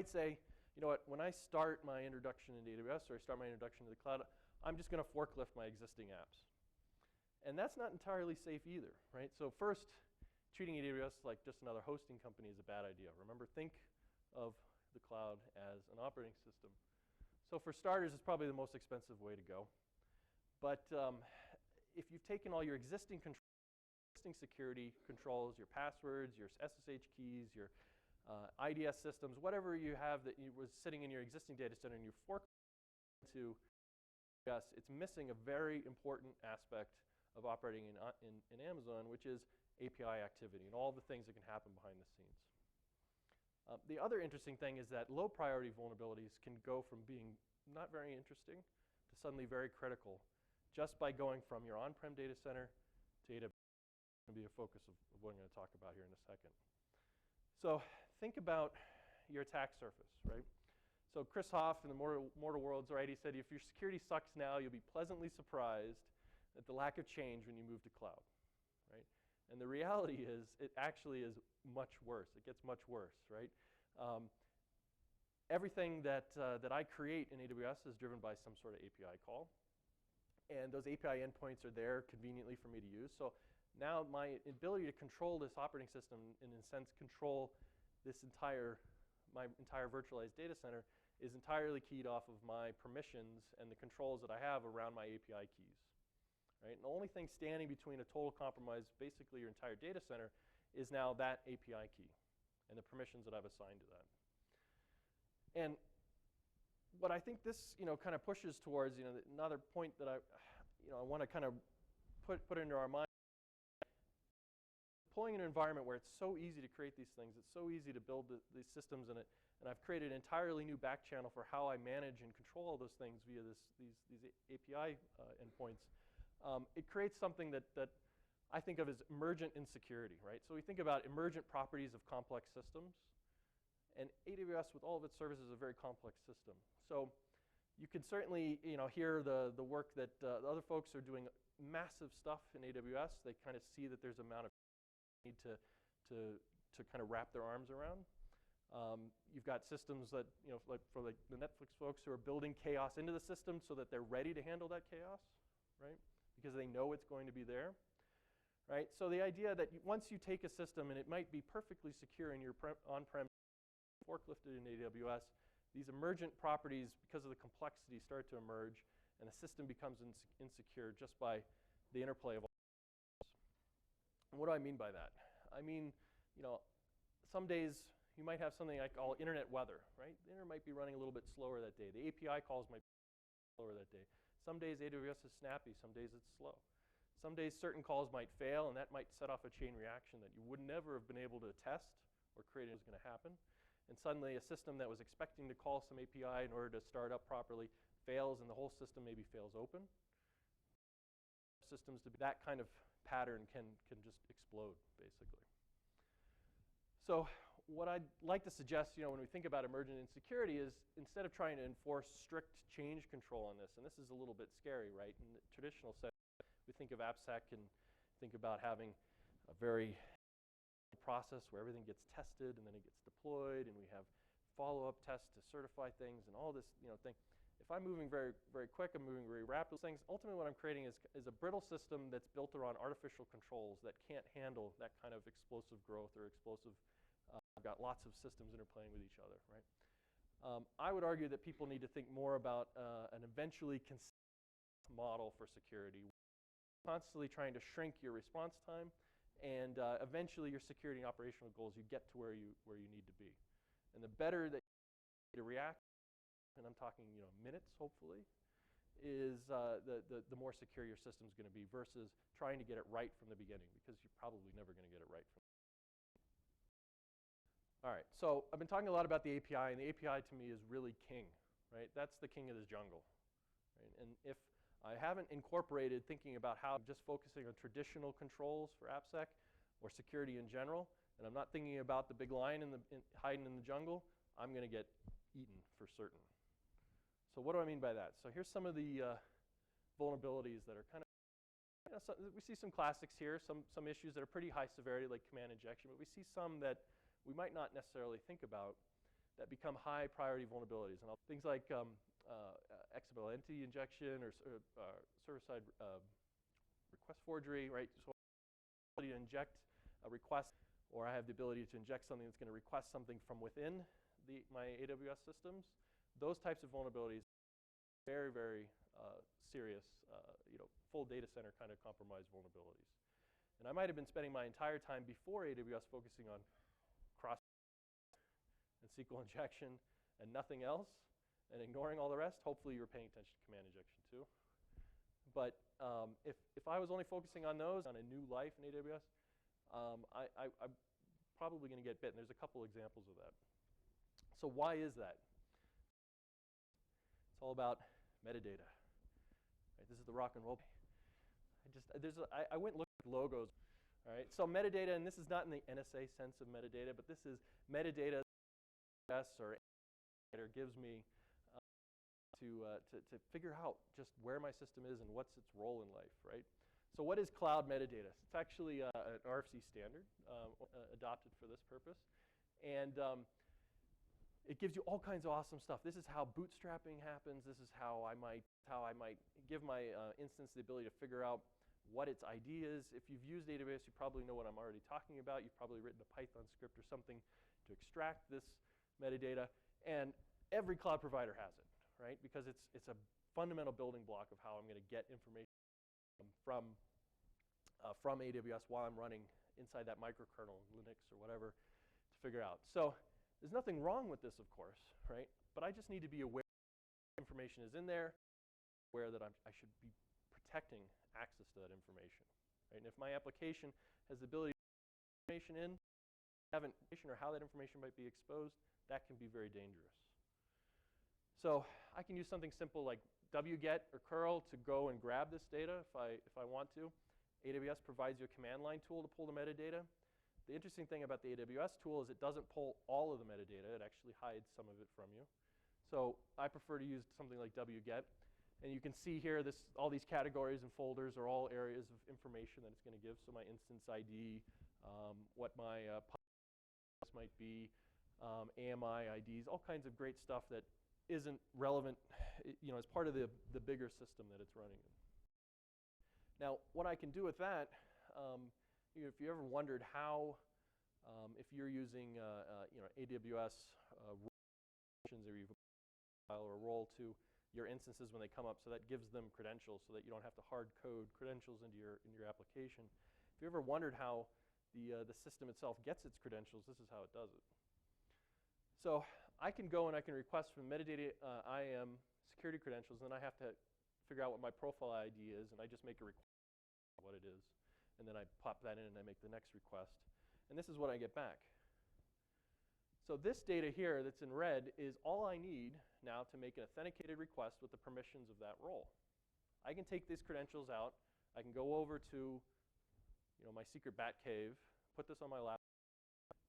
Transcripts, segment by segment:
might say, you know what, when I start my introduction into AWS or I start my introduction to the cloud, I'm just going to forklift my existing apps. And that's not entirely safe either, right? So first, treating AWS like just another hosting company is a bad idea. Remember, think of the cloud as an operating system. So for starters, it's probably the most expensive way to go. But if you've taken all your existing security controls, your passwords, your SSH keys, your IDS systems, whatever you have that was sitting in your existing data center and you fork to AWS, it's missing a very important aspect of operating in Amazon, which is API activity and all the things that can happen behind the scenes. The other interesting thing is that low priority vulnerabilities can go from being not very interesting to suddenly very critical just by going from your on-prem data center to AWS. It's going to be a focus of what I'm going to talk about here in a second. So think about your attack surface, right? So Chris Hoff in the Mortal Worlds, right, he said, if your security sucks now, you'll be pleasantly surprised at the lack of change when you move to cloud, right? And the reality is, it actually is much worse. It gets much worse, right? Everything that I create in AWS is driven by some sort of API call. And those API endpoints are there conveniently for me to use. So now my ability to control this operating system, in a sense, control this my entire virtualized data center is entirely keyed off of my permissions and the controls that I have around my API keys. Right? And the only thing standing between a total compromise, basically your entire data center, is now that API key and the permissions that I've assigned to that. And what I think this kind of pushes towards, another point that I want to kind of put into our mind. Deploying an environment where it's so easy to create these things, it's so easy to build these systems in it, and I've created an entirely new back channel for how I manage and control all those things via these API endpoints. It creates something that I think of as emergent insecurity, right? So we think about emergent properties of complex systems, and AWS with all of its services is a very complex system. So you can certainly hear the work that the other folks are doing massive stuff in AWS. They kind of see that there's an amount of need to kind of wrap their arms around. You've got systems that, like for the Netflix folks who are building chaos into the system so that they're ready to handle that chaos, right? Because they know it's going to be there, right? So the idea that once you take a system and it might be perfectly secure in your on-prem, forklifted in AWS, these emergent properties, because of the complexity, start to emerge, and the system becomes insecure just by the interplay of all. And what do I mean by that? I mean, some days you might have something I call internet weather, right? The internet might be running a little bit slower that day. The API calls might be slower that day. Some days AWS is snappy, some days it's slow. Some days certain calls might fail, and that might set off a chain reaction that you would never have been able to test or create was going to happen. And suddenly a system that was expecting to call some API in order to start up properly fails, and the whole system maybe fails open. Systems to be that kind of pattern can just explode, basically. So what I'd like to suggest, when we think about emergent insecurity is instead of trying to enforce strict change control on this, and this is a little bit scary, right? In the traditional sense, we think of AppSec and think about having a very process where everything gets tested and then it gets deployed, and we have follow-up tests to certify things and all this, thing. If I'm moving very, very quick, I'm moving very rapidly, things, ultimately what I'm creating is a brittle system that's built around artificial controls that can't handle that kind of explosive growth or explosive, got lots of systems interplaying with each other, right? I would argue that people need to think more about an eventually consistent model for security, constantly trying to shrink your response time, and eventually your security and operational goals, you get to where you need to be. And the better that you react, and I'm talking minutes hopefully, is the more secure your system's going to be versus trying to get it right from the beginning, because you're probably never going to get it right from the beginning. All right, so I've been talking a lot about the API, and the API to me is really king, right? That's the king of this jungle, right? And if I haven't incorporated thinking about how I'm just focusing on traditional controls for AppSec or security in general, and I'm not thinking about the big lion hiding in the jungle, I'm going to get eaten for certain. So what do I mean by that? So here's some of the vulnerabilities that are kind of, we see some classics here, some issues that are pretty high severity like command injection, but we see some that we might not necessarily think about that become high priority vulnerabilities. And things like XML entity injection or server-side request forgery, right? So I have the ability to inject a request, or I have the ability to inject something that's going to request something from within my AWS systems. Those types of vulnerabilities are very, very serious, full data center kind of compromised vulnerabilities. And I might have been spending my entire time before AWS focusing on cross and SQL injection and nothing else, and ignoring all the rest. Hopefully you're paying attention to command injection too. But if I was only focusing on those, on a new life in AWS, I'm probably going to get bit, and there's a couple examples of that. So why is that? It's all about metadata. Right, this is the rock and roll. I went and looked at logos. All right, so metadata, and this is not in the NSA sense of metadata, but this is metadata or gives me to figure out just where my system is and what's its role in life, right? So what is cloud metadata? It's actually an RFC standard adopted for this purpose, and it gives you all kinds of awesome stuff. This is how bootstrapping happens. This is how I might give my instance the ability to figure out what its ID is. If you've used AWS, you probably know what I'm already talking about. You've probably written a Python script or something to extract this metadata, and every cloud provider has it, right? Because it's a fundamental building block of how I'm going to get information from AWS while I'm running inside that microkernel, Linux or whatever, to figure out. So there's nothing wrong with this, of course, right? But I just need to be aware that information is in there, aware that I should be protecting access to that information, right? And if my application has the ability to put information in, have information or how that information might be exposed, that can be very dangerous. So I can use something simple like wget or curl to go and grab this data if I want to. AWS provides you a command line tool to pull the metadata. The interesting thing about the AWS tool is it doesn't pull all of the metadata. It actually hides some of it from you. So I prefer to use something like wget. And you can see here all these categories and folders are all areas of information that it's going to give. So my instance ID, what my policy might be, AMI IDs, all kinds of great stuff that isn't relevant, as part of the bigger system that it's running in. Now, what I can do with that, if you ever wondered how, if you're using AWS or you've or a role to your instances when they come up, so that gives them credentials so that you don't have to hard code credentials into your application. If you ever wondered how the system itself gets its credentials, this is how it does it. So I can go and I can request from metadata IAM security credentials, and then I have to figure out what my profile ID is, and I just make a request of what it is. And then I pop that in and I make the next request. And this is what I get back. So this data here that's in red is all I need now to make an authenticated request with the permissions of that role. I can take these credentials out. I can go over to my secret bat cave, put this on my laptop,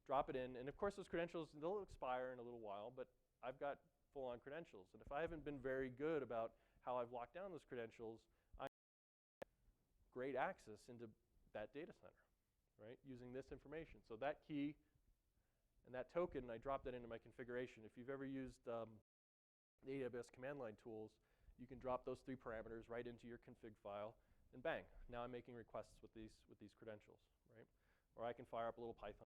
drop it in, and of course those credentials, they'll expire in a little while, but I've got full-on credentials. And if I haven't been very good about how I've locked down those credentials, I have great access into that data center, right, using this information. So that key and that token, I drop that into my configuration. If you've ever used the AWS command line tools, you can drop those 3 parameters right into your config file, and bang, now I'm making requests with these credentials, right? Or I can fire up a little Python.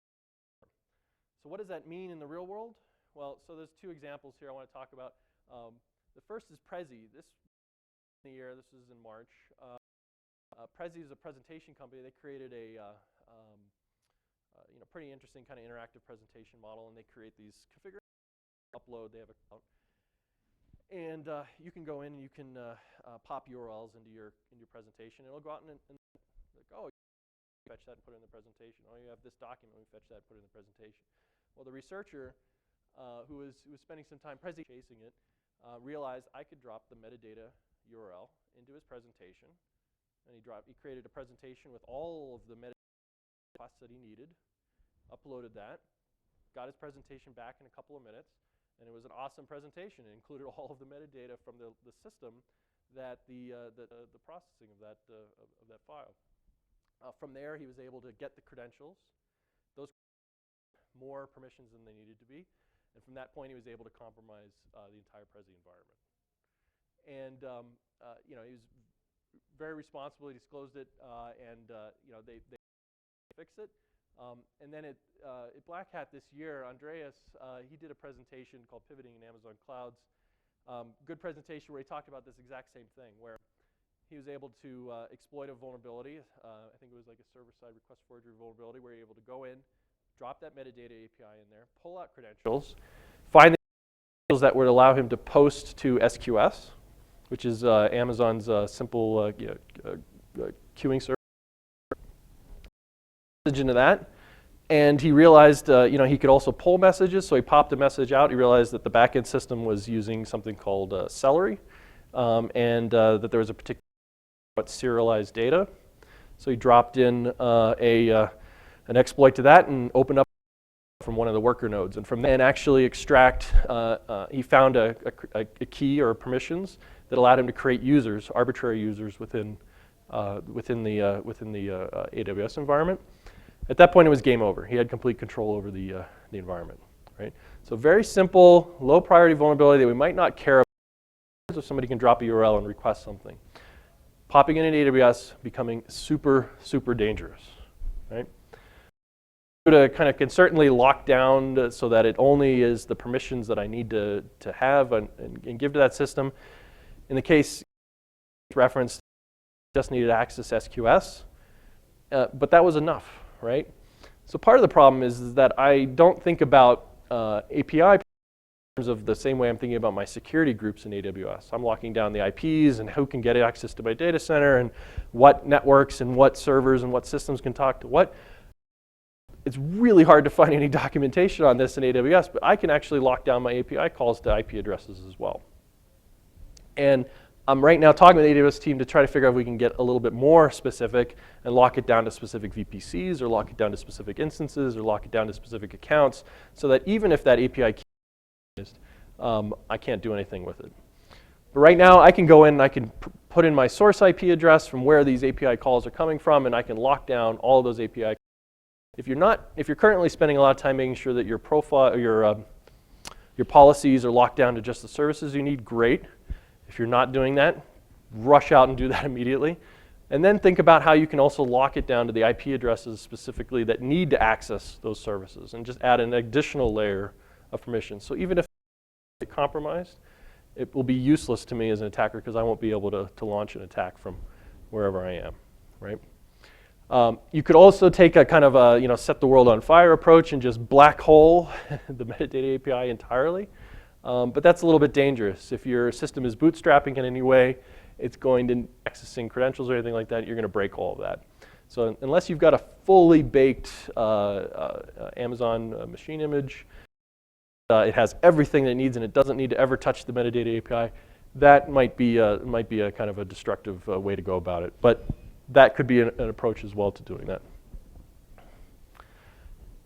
So what does that mean in the real world? Well, so there's 2 examples here I want to talk about. The first is Prezi. This is in March. Prezi is a presentation company. They created a pretty interesting kind of interactive presentation model, and they create these configurations, upload, they have an account. And you can go in and you can pop URLs into your presentation, and it'll go out and like, oh, you fetch that and put it in the presentation. Oh, you have this document, let me fetch that and put it in the presentation. Well, the researcher who was spending some time chasing it realized I could drop the metadata URL into his presentation, and he created a presentation with all of the metadata requests that he needed, uploaded that, got his presentation back in a couple of minutes, and it was an awesome presentation. It included all of the metadata from the system that the processing of that file. From there, he was able to get the credentials, those more permissions than they needed to be, And from that point, he was able to compromise the entire Prezi environment. And you know, he was very responsible. He disclosed it, and you know, they fixed it. And then at Black Hat this year, Andreas, he did a presentation called Pivoting in Amazon Clouds. Good presentation where he talked about this exact same thing, where he was able to exploit a vulnerability. I think it was like a server-side request forgery vulnerability where you're able to go in, drop that metadata API in there, pull out credentials, find the credentials that would allow him to post to SQS, which is Amazon's simple queuing service. Message into that, and he realized you know, he could also pull messages, so he popped a message out. He realized that the backend system was using something called Celery, and that there was a particular serialized data. So he dropped in an exploit to that and opened up from one of the worker nodes, and from there and actually extract. He found a key or permissions that allowed him to create users, arbitrary users within the AWS environment. At that point, it was game over. He had complete control over the environment, right? So very simple, low priority vulnerability that we might not care about if somebody can drop a URL and request something. Popping in AWS, becoming super, super dangerous, right? Can certainly lock down so that it only is the permissions that I need to have and give to that system. In the case referenced, just needed to access SQS, but that was enough, right? So part of the problem is that I don't think about API in terms of the same way I'm thinking about my security groups in AWS. I'm locking down the IPs and who can get access to my data center and what networks and what servers and what systems can talk to what. It's really hard to find any documentation on this in AWS, but I can actually lock down my API calls to IP addresses as well. And I'm right now talking with the AWS team to try to figure out if we can get a little bit more specific and lock it down to specific VPCs or lock it down to specific instances or lock it down to specific accounts so that even if that API key is used, I can't do anything with it. But right now, I can go in and I can put in my source IP address from where these API calls are coming from, and I can lock down all of those API calls. If you're currently spending a lot of time making sure that your profile, your policies are locked down to just the services you need, great. If you're not doing that, rush out and do that immediately. And then think about how you can also lock it down to the IP addresses specifically that need to access those services and just add an additional layer of permission. So even if it's compromised, it will be useless to me as an attacker because I won't be able to launch an attack from wherever I am, right? You could also take a kind of a set the world on fire approach and just black hole the metadata API entirely. But that's a little bit dangerous. If your system is bootstrapping in any way, it's going to accessing credentials or anything like that, you're going to break all of that. So unless you've got a fully baked Amazon machine image, it has everything that it needs and it doesn't need to ever touch the metadata API, that might be a kind of a destructive way to go about it. But that could be an approach as well to doing that.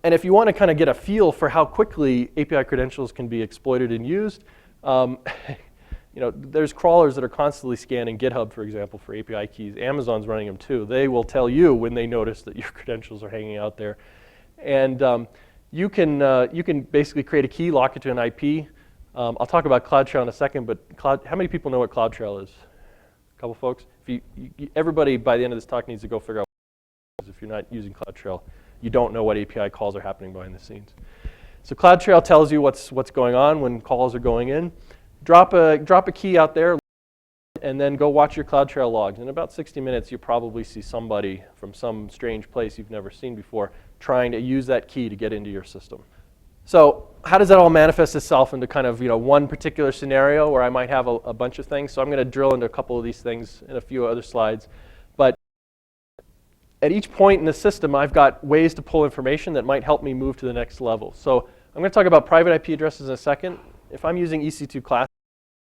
And if you want to kind of get a feel for how quickly API credentials can be exploited and used, there's crawlers that are constantly scanning GitHub, for example, for API keys. Amazon's running them too. They will tell you when they notice that your credentials are hanging out there. And you can basically create a key, lock it to an IP. I'll talk about CloudTrail in a second, but how many people know what CloudTrail is? A couple folks? Everybody by the end of this talk needs to go figure out what it is if you're not using CloudTrail. You don't know what API calls are happening behind the scenes. So CloudTrail tells you what's going on when calls are going in. Drop a key out there, and then go watch your CloudTrail logs. In about 60 minutes, you probably see somebody from some strange place you've never seen before trying to use that key to get into your system. So how does that all manifest itself into kind of one particular scenario where I might have a bunch of things? So I'm going to drill into a couple of these things in a few other slides. But at each point in the system, I've got ways to pull information that might help me move to the next level. So I'm going to talk about private IP addresses in a second. If I'm using EC2 class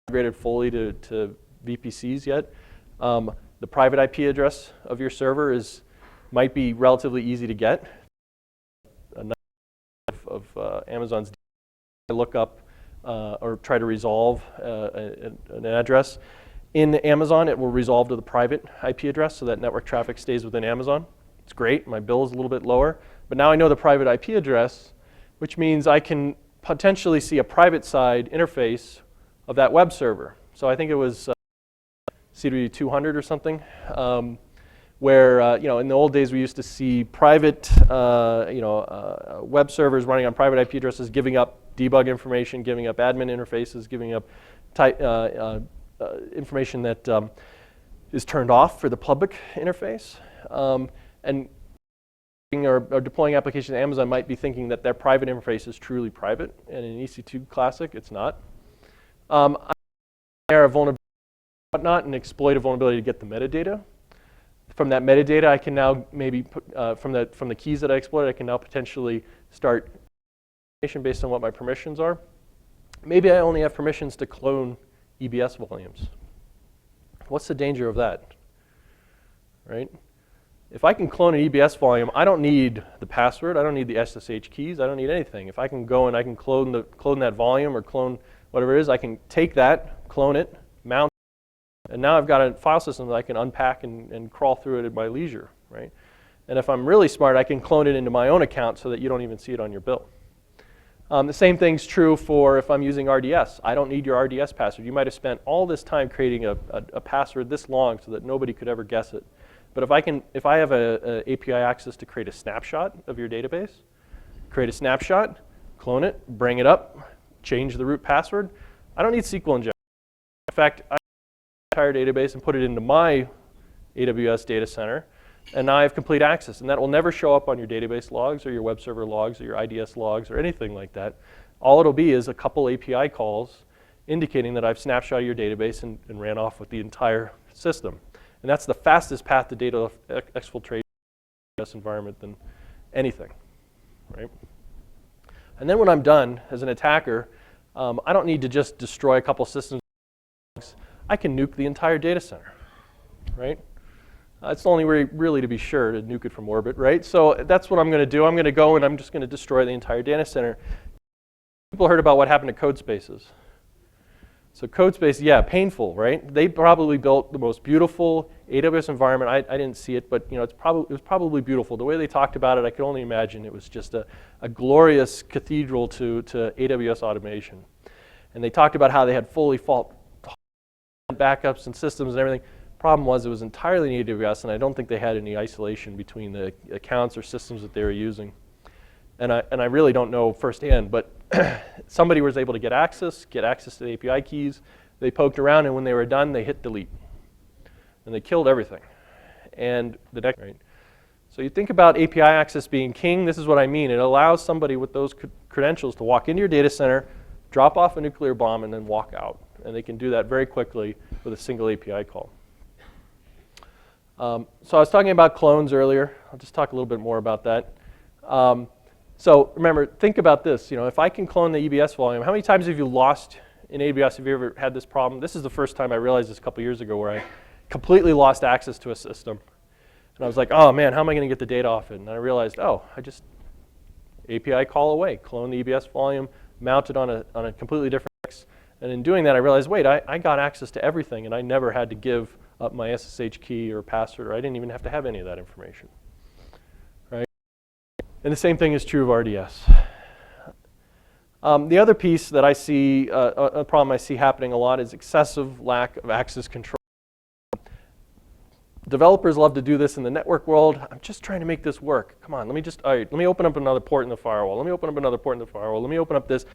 integrated fully to VPCs yet, the private IP address of your server might be relatively easy to get. Of Amazon's look up or try to resolve an address. In Amazon, it will resolve to the private IP address so that network traffic stays within Amazon. It's great. My bill is a little bit lower. But now I know the private IP address, which means I can potentially see a private side interface of that web server. So I think it was CW 200 or something, where in the old days we used to see private web servers running on private IP addresses, giving up debug information, giving up admin interfaces, giving up information that is turned off for the public interface. And or deploying applications to Amazon might be thinking that their private interface is truly private, and in EC2 Classic, it's not. I a vulnerability whatnot and exploit a vulnerability to get the metadata. From that metadata, I can now maybe put, from the keys that I exploited, I can now potentially start information based on what my permissions are. Maybe I only have permissions to clone EBS volumes. What's the danger of that, right? If I can clone an EBS volume, I don't need the password, I don't need the SSH keys, I don't need anything. If I can go and I can clone that volume or clone whatever it is, I can take that, clone it, mount it, and now I've got a file system that I can unpack and crawl through it at my leisure, right? And if I'm really smart, I can clone it into my own account so that you don't even see it on your bill. The same thing's true for if I'm using RDS. I don't need your RDS password. You might have spent all this time creating a password this long so that nobody could ever guess it. But if I have a API access to create a snapshot of your database, create a snapshot, clone it, bring it up, change the root password, I don't need SQL injection. In fact, I take the entire database and put it into my AWS data center, and now I have complete access. And that will never show up on your database logs or your web server logs or your IDS logs or anything like that. All it'll be is a couple API calls indicating that I've snapshotted your database and ran off with the entire system. And that's the fastest path to data exfiltration in this environment than anything, right? And then when I'm done as an attacker, I don't need to just destroy a couple systems. I can nuke the entire data center, right? It's the only way really to be sure to nuke it from orbit, right? So that's what I'm going to do. I'm going to go and I'm just going to destroy the entire data center. People heard about what happened to code spaces. So CodeSpace, yeah, painful, right? They probably built the most beautiful AWS environment. I didn't see it, but it was probably beautiful. The way they talked about it, I could only imagine it was just a glorious cathedral to AWS automation. And they talked about how they had fully fault backups and systems and everything. Problem was it was entirely in AWS, and I don't think they had any isolation between the accounts or systems that they were using. And I really don't know firsthand, but somebody was able to get access to the API keys. They poked around, and when they were done, they hit delete. And they killed everything. And the next, right? So you think about API access being king, this is what I mean. It allows somebody with those credentials to walk into your data center, drop off a nuclear bomb, and then walk out. And they can do that very quickly with a single API call. So I was talking about clones earlier. I'll just talk a little bit more about that. So remember, think about this. If I can clone the EBS volume, how many times have you lost in AWS? Have you ever had this problem? This is the first time I realized this a couple years ago where I completely lost access to a system. And I was like, oh man, how am I going to get the data off it? And I realized, oh, I just API call away, clone the EBS volume, mount it on a completely different X. And in doing that, I realized, wait, I got access to everything, and I never had to give up my SSH key or password, or I didn't even have to have any of that information. And the same thing is true of RDS. The other piece that I see, a problem I see happening a lot is excessive lack of access control. Developers love to do this in the network world. I'm just trying to make this work. Come on, let me open up another port in the firewall. Let me open up another port in the firewall. Let me open up this.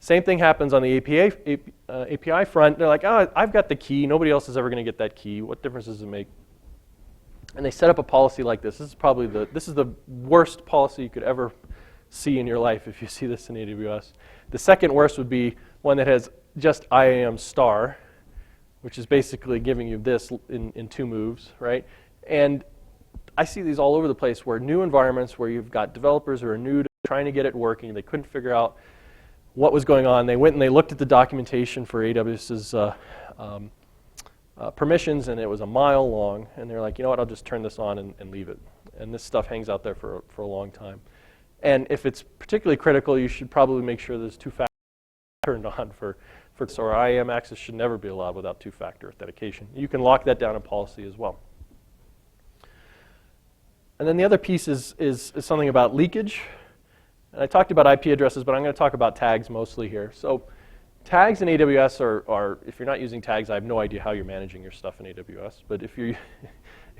Same thing happens on the API front. They're like, oh, I've got the key. Nobody else is ever going to get that key. What difference does it make? And they set up a policy like this. This is probably the worst policy you could ever see in your life if you see this in AWS. The second worst would be one that has just IAM star, which is basically giving you this in 2 moves, right? And I see these all over the place where new environments where you've got developers who are new to trying to get it working, they couldn't figure out what was going on. They went and they looked at the documentation for AWS's permissions, and it was a mile long, and they're like, you know what, I'll just turn this on and leave it. And this stuff hangs out there for a long time. And if it's particularly critical, you should probably make sure there's 2-factor turned on or IAM access should never be allowed without 2-factor authentication. You can lock that down in policy as well. And then the other piece is something about leakage. And I talked about IP addresses, but I'm going to talk about tags mostly here. So tags in AWS are, if you're not using tags, I have no idea how you're managing your stuff in AWS. But if you're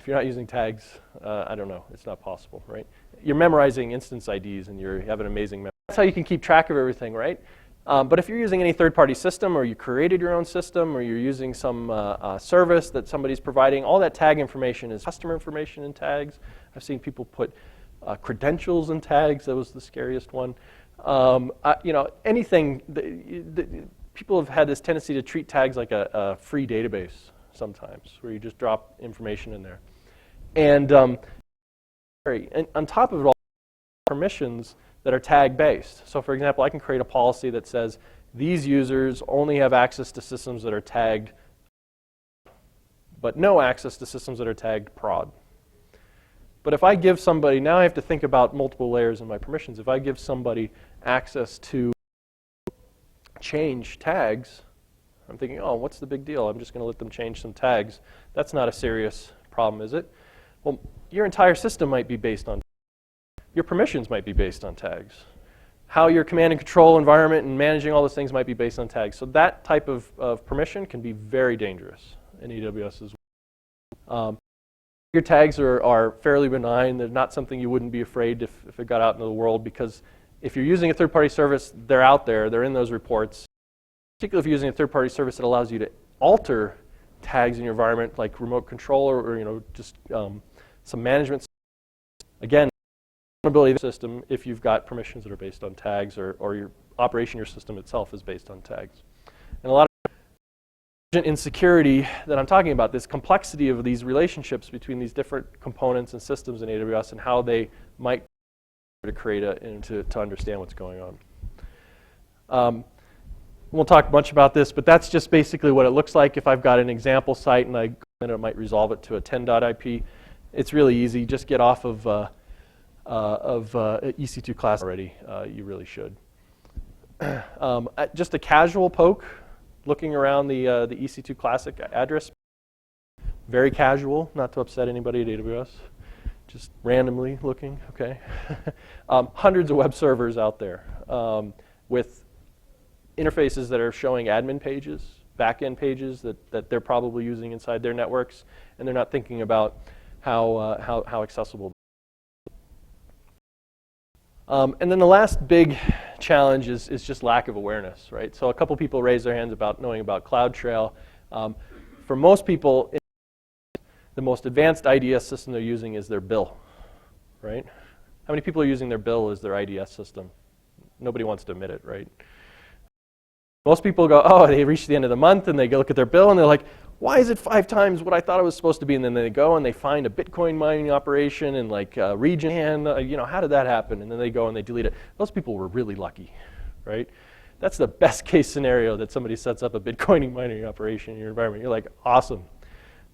not using tags, I don't know. It's not possible, right? You're memorizing instance IDs, and you have an amazing memory. That's how you can keep track of everything, right? But if you're using any third-party system, or you created your own system, or you're using some service that somebody's providing, all that tag information is customer information in tags. I've seen people put credentials in tags. That was the scariest one. You know, anything. People have had this tendency to treat tags like a free database sometimes, where you just drop information in there. And on top of it all, permissions that are tag-based. So for example, I can create a policy that says these users only have access to systems that are tagged, but no access to systems that are tagged prod. But if I give somebody, now I have to think about multiple layers in my permissions. If I give somebody access to change tags, I'm thinking, oh, what's the big deal? I'm just going to let them change some tags. That's not a serious problem, is it? Well, your entire system might be based on tags. Your permissions might be based on tags. How your command and control environment and managing all those things might be based on tags. So that type of permission can be very dangerous in AWS as well. Your tags are fairly benign. They're not something you wouldn't be afraid if it got out into the world, because if you're using a third-party service, they're out there. They're in those reports. Particularly if you're using a third-party service that allows you to alter tags in your environment, like remote control or you know, just some management. Again, accountability of the system if you've got permissions that are based on tags, or your operation, your system itself is based on tags. And a lot of insecurity that I'm talking about, this complexity of these relationships between these different components and systems in AWS and how they might to create and to understand what's going on. We'll talk much about this, but that's just basically what it looks like if I've got an example site and I might resolve it to a 10.IP. It's really easy. Just get off of EC2 class already. You really should. Just a casual poke, looking around the EC2 Classic address. Very casual, not to upset anybody at AWS. Just randomly looking, okay. Hundreds of web servers out there with interfaces that are showing admin pages, back-end pages that they're probably using inside their networks, and they're not thinking about how accessible. And then the last big challenge is just lack of awareness, right? So a couple people raised their hands about knowing about CloudTrail. For most people, the most advanced IDS system they're using is their bill, right? How many people are using their bill as their IDS system? Nobody wants to admit it, right? Most people go, oh, they reach the end of the month and they go look at their bill and they're like, why is it 5 times what I thought it was supposed to be? And then they go and they find a Bitcoin mining operation and like region, and you know, how did that happen? And then they go and they delete it. Those people were really lucky, right? That's the best case scenario, that somebody sets up a Bitcoin mining operation in your environment. You're like, awesome.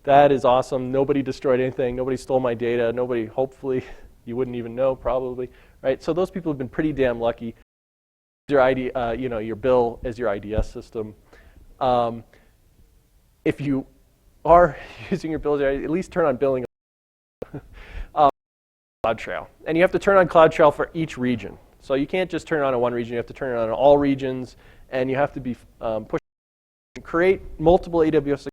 That is awesome. Nobody destroyed anything. Nobody stole my data. Nobody, hopefully, you wouldn't even know probably, right? So those people have been pretty damn lucky. Your you know, your bill as your IDS system. If you are using your bill, at least turn on billing. CloudTrail, and you have to turn on CloudTrail for each region. So you can't just turn it on in one region. You have to turn it on in all regions, and you have to be create multiple AWS.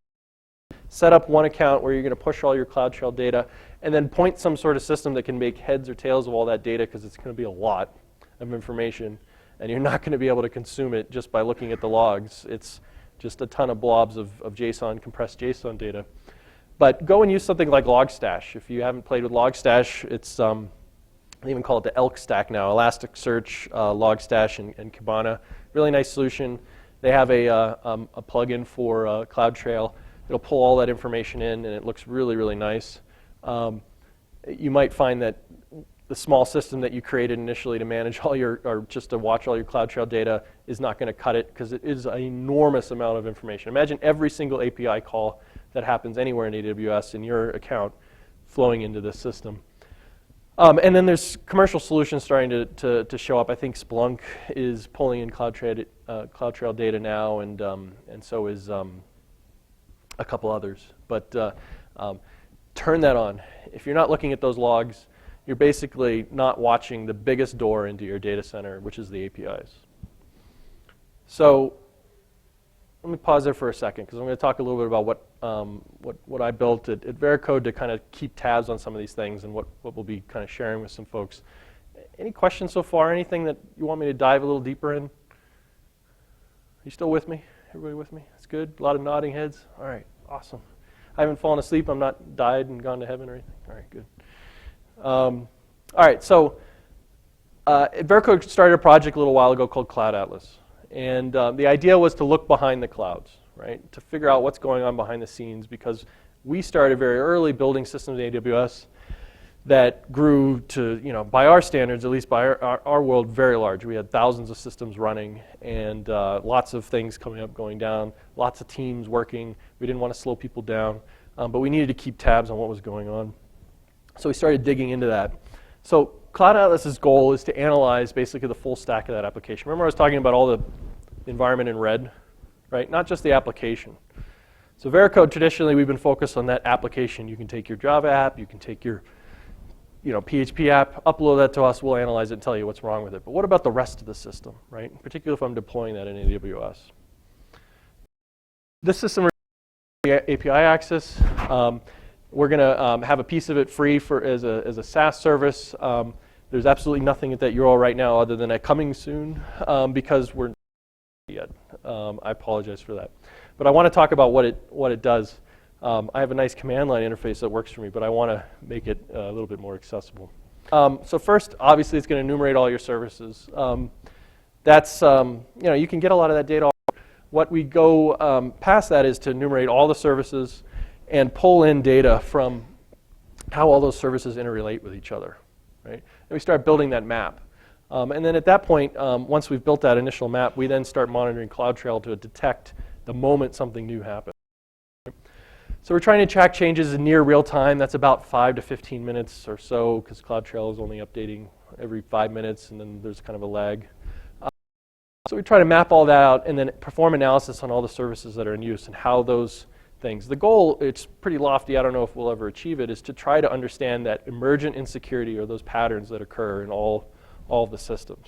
Set up one account where you're going to push all your CloudTrail data, and then point some sort of system that can make heads or tails of all that data, because it's going to be a lot of information. And you're not going to be able to consume it just by looking at the logs. It's just a ton of blobs of JSON, compressed JSON data. But go and use something like Logstash. If you haven't played with Logstash, it's, they even call it the ELK stack now, Elasticsearch, Logstash, and Kibana. Really nice solution. They have a plugin for CloudTrail. It'll pull all that information in, and it looks really, really nice. You might find that the small system that you created initially to manage all your, or just to watch all your CloudTrail data is not going to cut it, because it is an enormous amount of information. Imagine every single API call that happens anywhere in AWS in your account flowing into this system. And then there's commercial solutions starting to show up. I think Splunk is pulling in CloudTrail data now, and so is a couple others. But turn that on. If you're not looking at those logs, you're basically not watching the biggest door into your data center, which is the APIs. So let me pause there for a second, because I'm going to talk a little bit about what I built at Veracode to kind of keep tabs on some of these things, and what we'll be kind of sharing with some folks. Any questions so far? Anything that you want me to dive a little deeper in? Are you still with me? Everybody with me? That's good. A lot of nodding heads. All right, awesome. I haven't fallen asleep. I'm not died and gone to heaven or anything. All right, good. All right, so Veracode started a project a little while ago called Cloud Atlas. And the idea was to look behind the clouds, right? To figure out what's going on behind the scenes, because we started very early building systems in AWS that grew to, by our standards, at least by our world, very large. We had thousands of systems running, and lots of things coming up, going down, lots of teams working. We didn't want to slow people down, but we needed to keep tabs on what was going on. So we started digging into that. So Cloud Atlas's goal is to analyze basically the full stack of that application. Remember I was talking about all the environment in red, right? Not just the application. So Veracode, traditionally, we've been focused on that application. You can take your Java app, you can take your PHP app, upload that to us, we'll analyze it and tell you what's wrong with it. But what about the rest of the system, right? Particularly if I'm deploying that in AWS. This system API access. We're going to have a piece of it free as a SaaS service. There's absolutely nothing at that URL right now other than a coming soon, because we're not yet. I apologize for that. But I want to talk about what it does. I have a nice command line interface that works for me, but I want to make it a little bit more accessible. So first, obviously, it's going to enumerate all your services. That's you can get a lot of that data. What we go past that is to enumerate all the services and pull in data from how all those services interrelate with each other, right? And we start building that map. And then at that point, once we've built that initial map, we then start monitoring CloudTrail to detect the moment something new happens. So we're trying to track changes in near real time. That's about 5 to 15 minutes or so, because CloudTrail is only updating every 5 minutes, and then there's kind of a lag. So we try to map all that out and then perform analysis on all the services that are in use and how those things. The goal, it's pretty lofty, I don't know if we'll ever achieve it, is to try to understand that emergent insecurity, or those patterns that occur in all of the systems.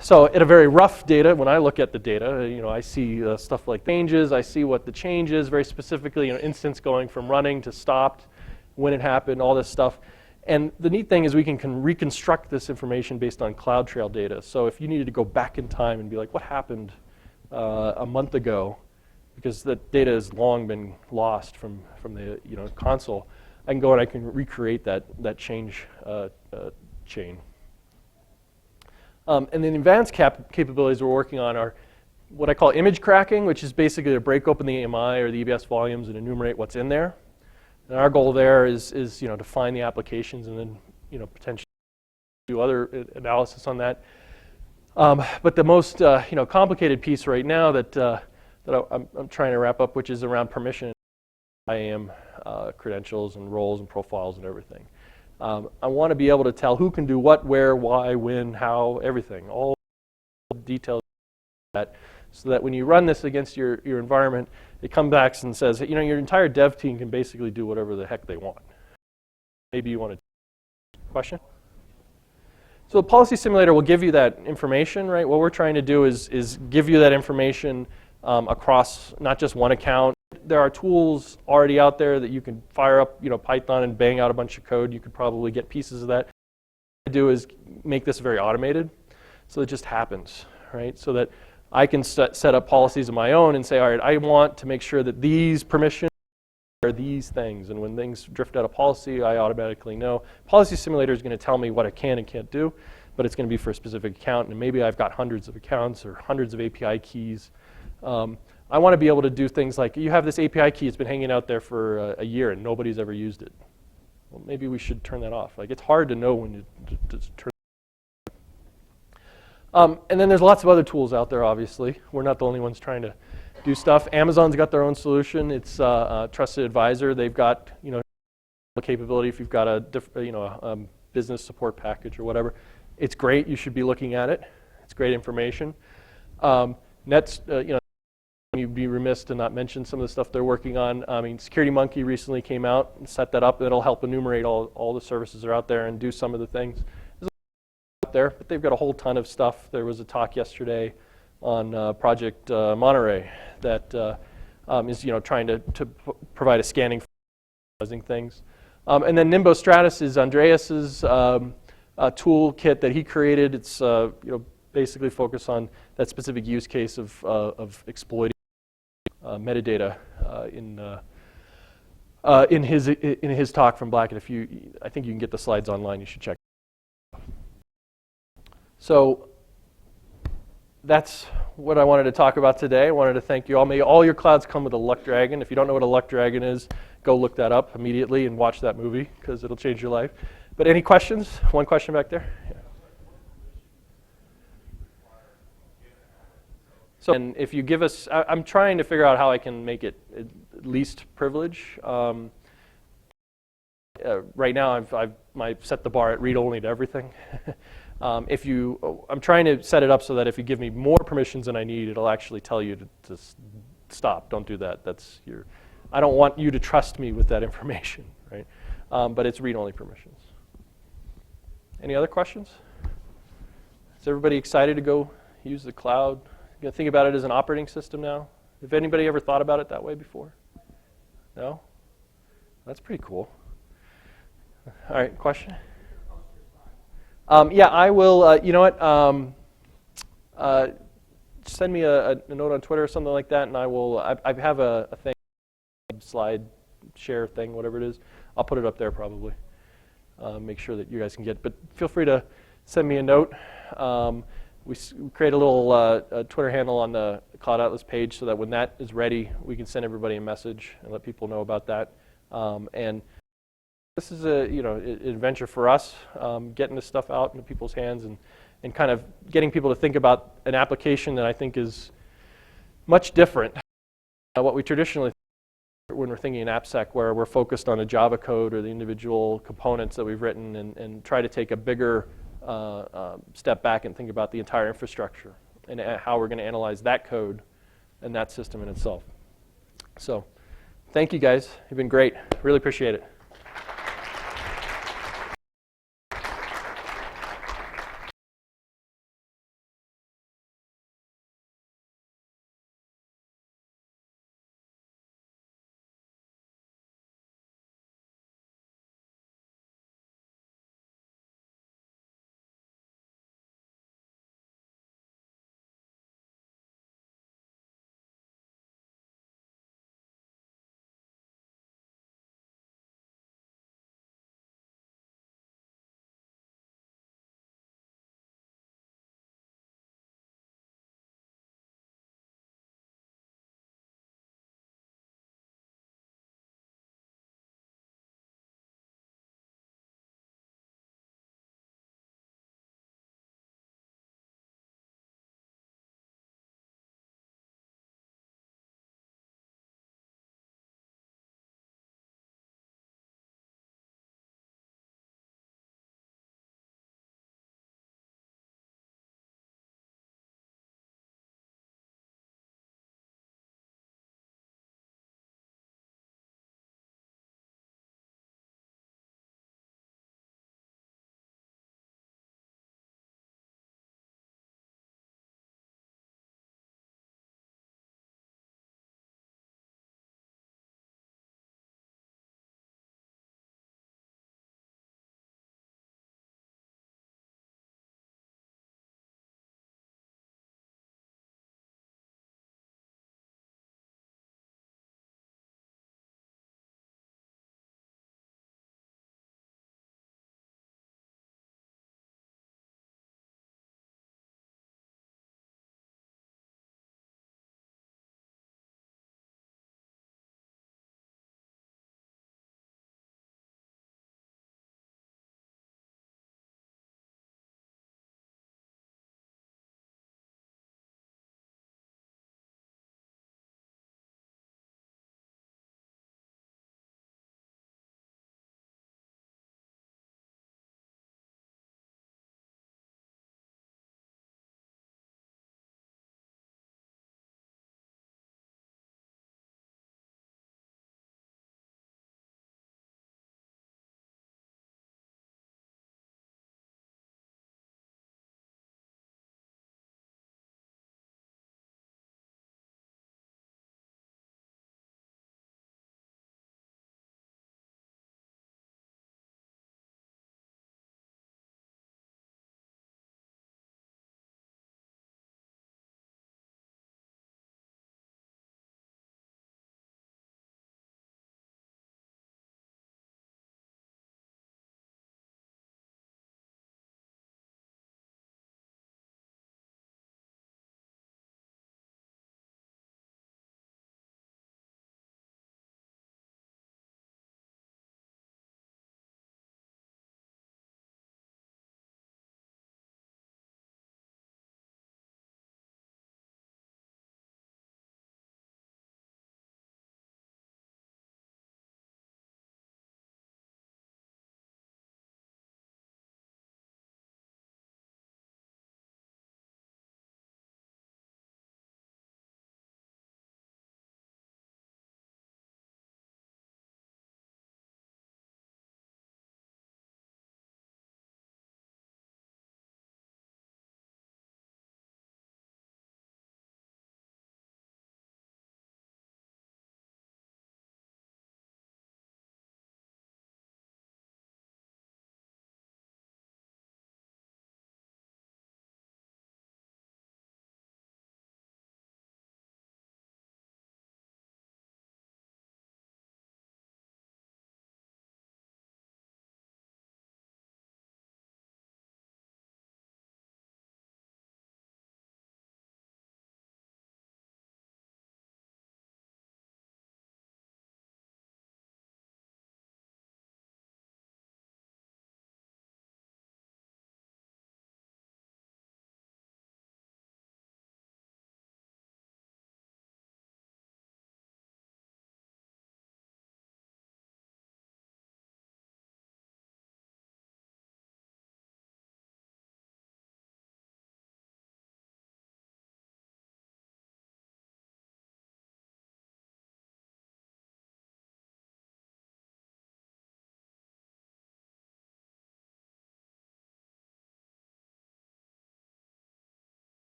So at a very rough data, when I look at the data, I see stuff like changes, I see what the change is, very specifically, instance going from running to stopped, when it happened, all this stuff. And the neat thing is we can reconstruct this information based on CloudTrail data. So if you needed to go back in time and be like, what happened a month ago, because the data has long been lost from the console, I can go and I can recreate that change chain. And then advanced capabilities we're working on are what I call image cracking, which is basically to break open the AMI or the EBS volumes and enumerate what's in there. And our goal there is to find the applications and then potentially do other analysis on that. But the most complicated piece right now that I'm trying to wrap up, which is around permission, IAM credentials and roles and profiles and everything. I want to be able to tell who can do what, where, why, when, how, everything, all details of that, so that when you run this against your environment, it comes back and says, your entire dev team can basically do whatever the heck they want. Maybe you want to question? So the policy simulator will give you that information, right? What we're trying to do is give you that information across not just one account. There are tools already out there that you can fire up, Python and bang out a bunch of code. You could probably get pieces of that. What I do is make this very automated, so it just happens, right? So that I can set up policies of my own and say, all right, I want to make sure that these permissions are these things, and when things drift out of policy, I automatically know. Policy simulator is going to tell me what I can and can't do, but it's going to be for a specific account, and maybe I've got hundreds of accounts or hundreds of API keys. I want to be able to do things like, you have this API key, it's been hanging out there for a year and nobody's ever used it. Well, maybe we should turn that off. Like, it's hard to know when to turn it off. And then there's lots of other tools out there, obviously. We're not the only ones trying to do stuff. Amazon's got their own solution. It's Trusted Advisor. They've got, the capability if you've got a business support package or whatever. It's great. You should be looking at it. It's great information. you'd be remiss to not mention some of the stuff they're working on. I mean, SecurityMonkey recently came out and set that up. It'll help enumerate all the services that are out there and do some of the things. There's a lot out there, but they've got a whole ton of stuff. There was a talk yesterday on Project Monterey that is trying to provide a scanning for things. And then Nimbo Stratus is Andreas's toolkit that he created. It's basically focused on that specific use case of exploiting metadata in his talk from Blackett. I think you can get the slides online. You should check. So that's what I wanted to talk about today. I wanted to thank you all. May all your clouds come with a luck dragon. If you don't know what a luck dragon is, go look that up immediately and watch that movie because it'll change your life. But any questions? One question back there. Yeah. So, and if you give us, I'm trying to figure out how I can make it at least privilege. Right now, I've set the bar at read-only to everything. I'm trying to set it up so that if you give me more permissions than I need, it'll actually tell you to stop. Don't do that. I don't want you to trust me with that information, right? But it's read-only permissions. Any other questions? Is everybody excited to go use the cloud? You gotta think about it as an operating system now. Have anybody ever thought about it that way before? No? That's pretty cool. All right, question? Yeah, I will. You know what? Send me a note on Twitter or something like that, and I will. I have a thing, slide share thing, whatever it is. I'll put it up there probably. Make sure that you guys can get. But feel free to send me a note. We create a little Twitter handle on the Cloud Atlas page so that when that is ready, we can send everybody a message and let people know about that. And this is an adventure for us, getting this stuff out into people's hands and kind of getting people to think about an application that I think is much different than what we traditionally think when we're thinking in AppSec, where we're focused on a Java code or the individual components that we've written and try to take a bigger step back and think about the entire infrastructure and how we're going to analyze that code and that system in itself. So thank you guys. You've been great. Really appreciate it.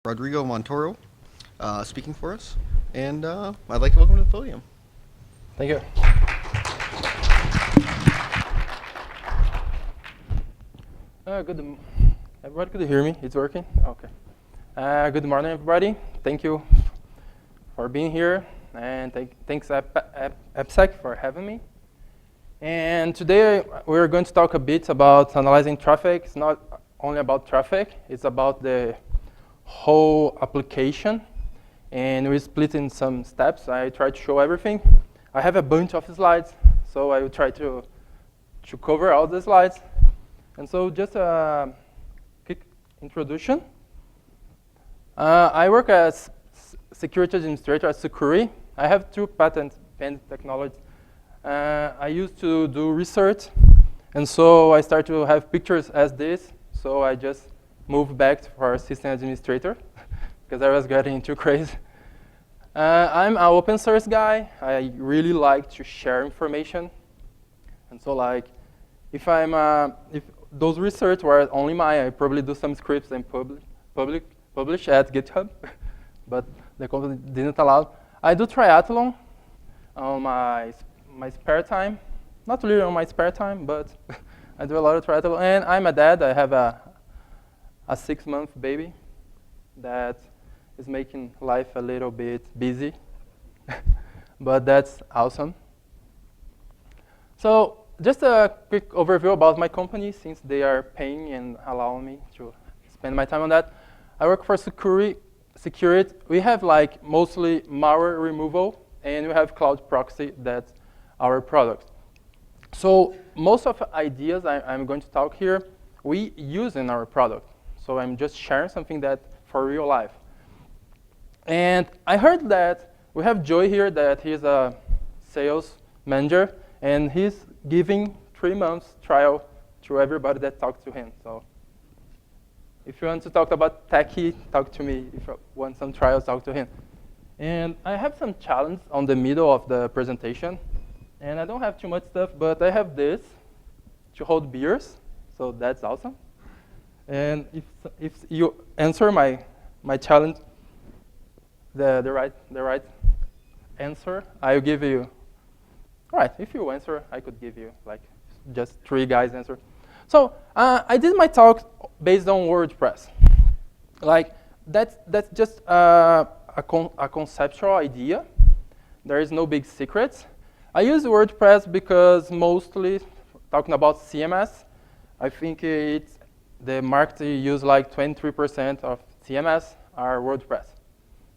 Rodrigo Montoro speaking for us. And I'd like to welcome to the podium. Thank you. Everybody, could you hear me? It's working? Okay. Good morning, everybody. Thank you for being here. And thanks AppSec for having me. And today we're going to talk a bit about analyzing traffic. It's not only about traffic, it's about the whole application. And we split in some steps. I try to show everything. I have a bunch of slides, so I will try to cover all the slides. And so just a quick introduction. I work as security administrator at Securi. I have 2 patent pending technologies. I used to do research, and so I started to have pictures as this. So I just moved back for system administrator because I was getting too crazy. I'm an open source guy. I really like to share information, and so like if those research were only mine, I probably do some scripts and publish at GitHub, but the company didn't allow. I do triathlon on my spare time, not really on my spare time, but I do a lot of triathlon. And I'm a dad. I have a 6-month baby that is making life a little bit busy, but that's awesome. So just a quick overview about my company, since they are paying and allowing me to spend my time on that. I work for Securi. We have like mostly malware removal, and we have cloud proxy. That's our product. So most of the ideas I'm going to talk here, we use in our product. So I'm just sharing something that for real life. And I heard that we have Joey here, that he's a sales manager, and he's giving 3 months trial to everybody that talks to him. So if you want to talk about techie, talk to me. If you want some trials, talk to him. And I have some challenge on the middle of the presentation. And I don't have too much stuff, but I have this to hold beers. So that's awesome. And if you answer my challenge, the right answer, I'll give you. All right, if you answer, I could give you like just 3 guys answer. So I did my talk based on WordPress. Like that's just a conceptual idea. There is no big secrets. I use WordPress because mostly talking about CMS, I think the market use like 23% of CMS are WordPress.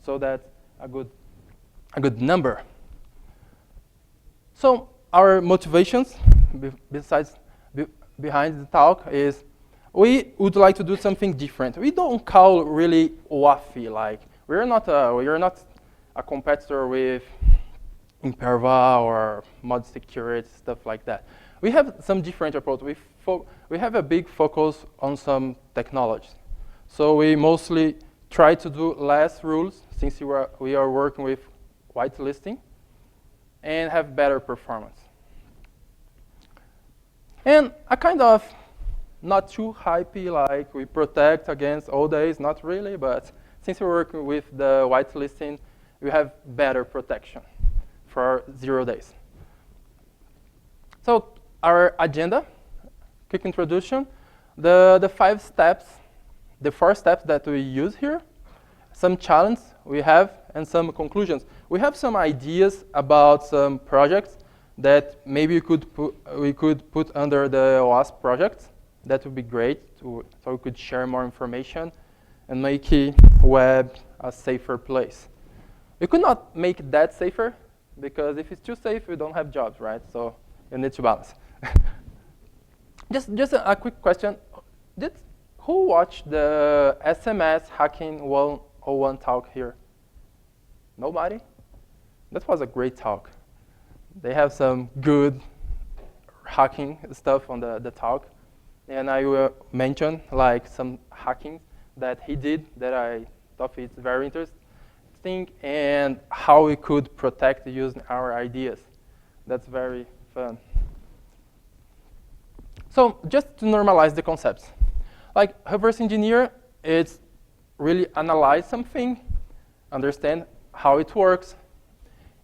So that's a good number. So our motivations behind the talk is we would like to do something different. We don't call really OWASP, like we're not a competitor with Imperva or mod security, stuff like that. We have some different approach. We have a big focus on some technologies. So we mostly try to do less rules, since we are working with whitelisting, and have better performance. And a kind of not too hypey, like we protect against all days, not really, but since we're working with the whitelisting, we have better protection for 0 days. So our agenda, quick introduction, the 5 steps, the 4 steps that we use here, some challenge we have, and some conclusions. We have some ideas about some projects that maybe we could put under the OWASP project. That would be great, so we could share more information and make web a safer place. We could not make it that safer, because if it's too safe, we don't have jobs, right? So you need to balance. Just a quick question. Who watched the SMS hacking 101 talk here? Nobody? That was a great talk. They have some good hacking stuff on the talk. And I will mention like some hacking that he did that I thought it's very interesting, and how we could protect using our ideas. That's very fun. So just to normalize the concepts. Like reverse engineer, it's really analyze something, understand how it works,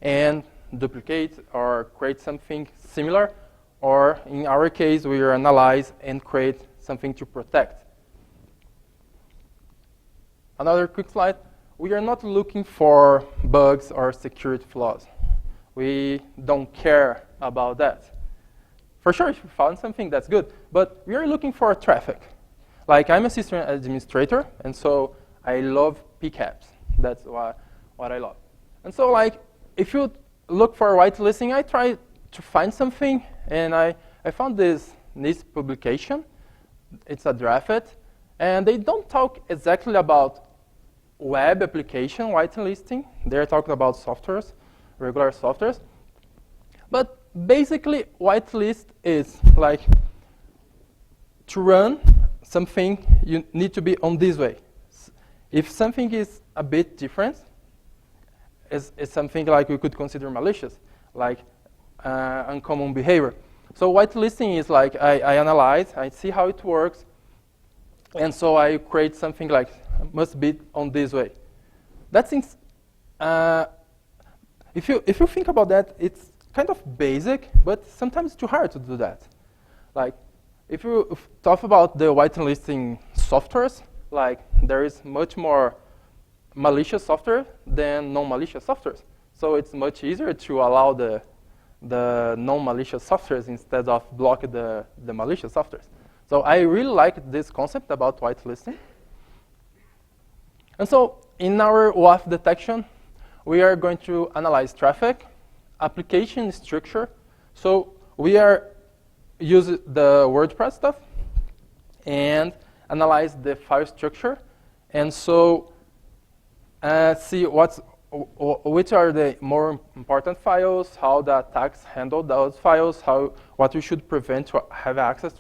and duplicate or create something similar, or in our case, we analyze and create something to protect. Another quick slide. We are not looking for bugs or security flaws. We don't care about that. For sure, if you found something, that's good. But we are looking for traffic. Like, I'm a system administrator, and so I love PCAPs. That's what I love. And so, like, if you look for whitelisting, I try to find something, and I found this NIST publication. It's a draft, and they don't talk exactly about web application whitelisting. They're talking about softwares, regular softwares. But basically, whitelist is like to run something, you need to be on this way. If something is a bit different, it's something like we could consider malicious, like uncommon behavior. So whitelisting is like I analyze, I see how it works, and so I create something like must be on this way. That seems, if you think about that, it's kind of basic, but sometimes it's too hard to do that. Like, if you talk about the whitelisting softwares, like there is much more malicious software than non-malicious softwares. So it's much easier to allow the non-malicious softwares instead of block the malicious softwares. So I really like this concept about whitelisting. And so in our OWASP detection, we are going to analyze traffic, application structure. So we are using the WordPress stuff and analyze the file structure. And so see which are the more important files, how the attacks handle those files, what we should prevent to have access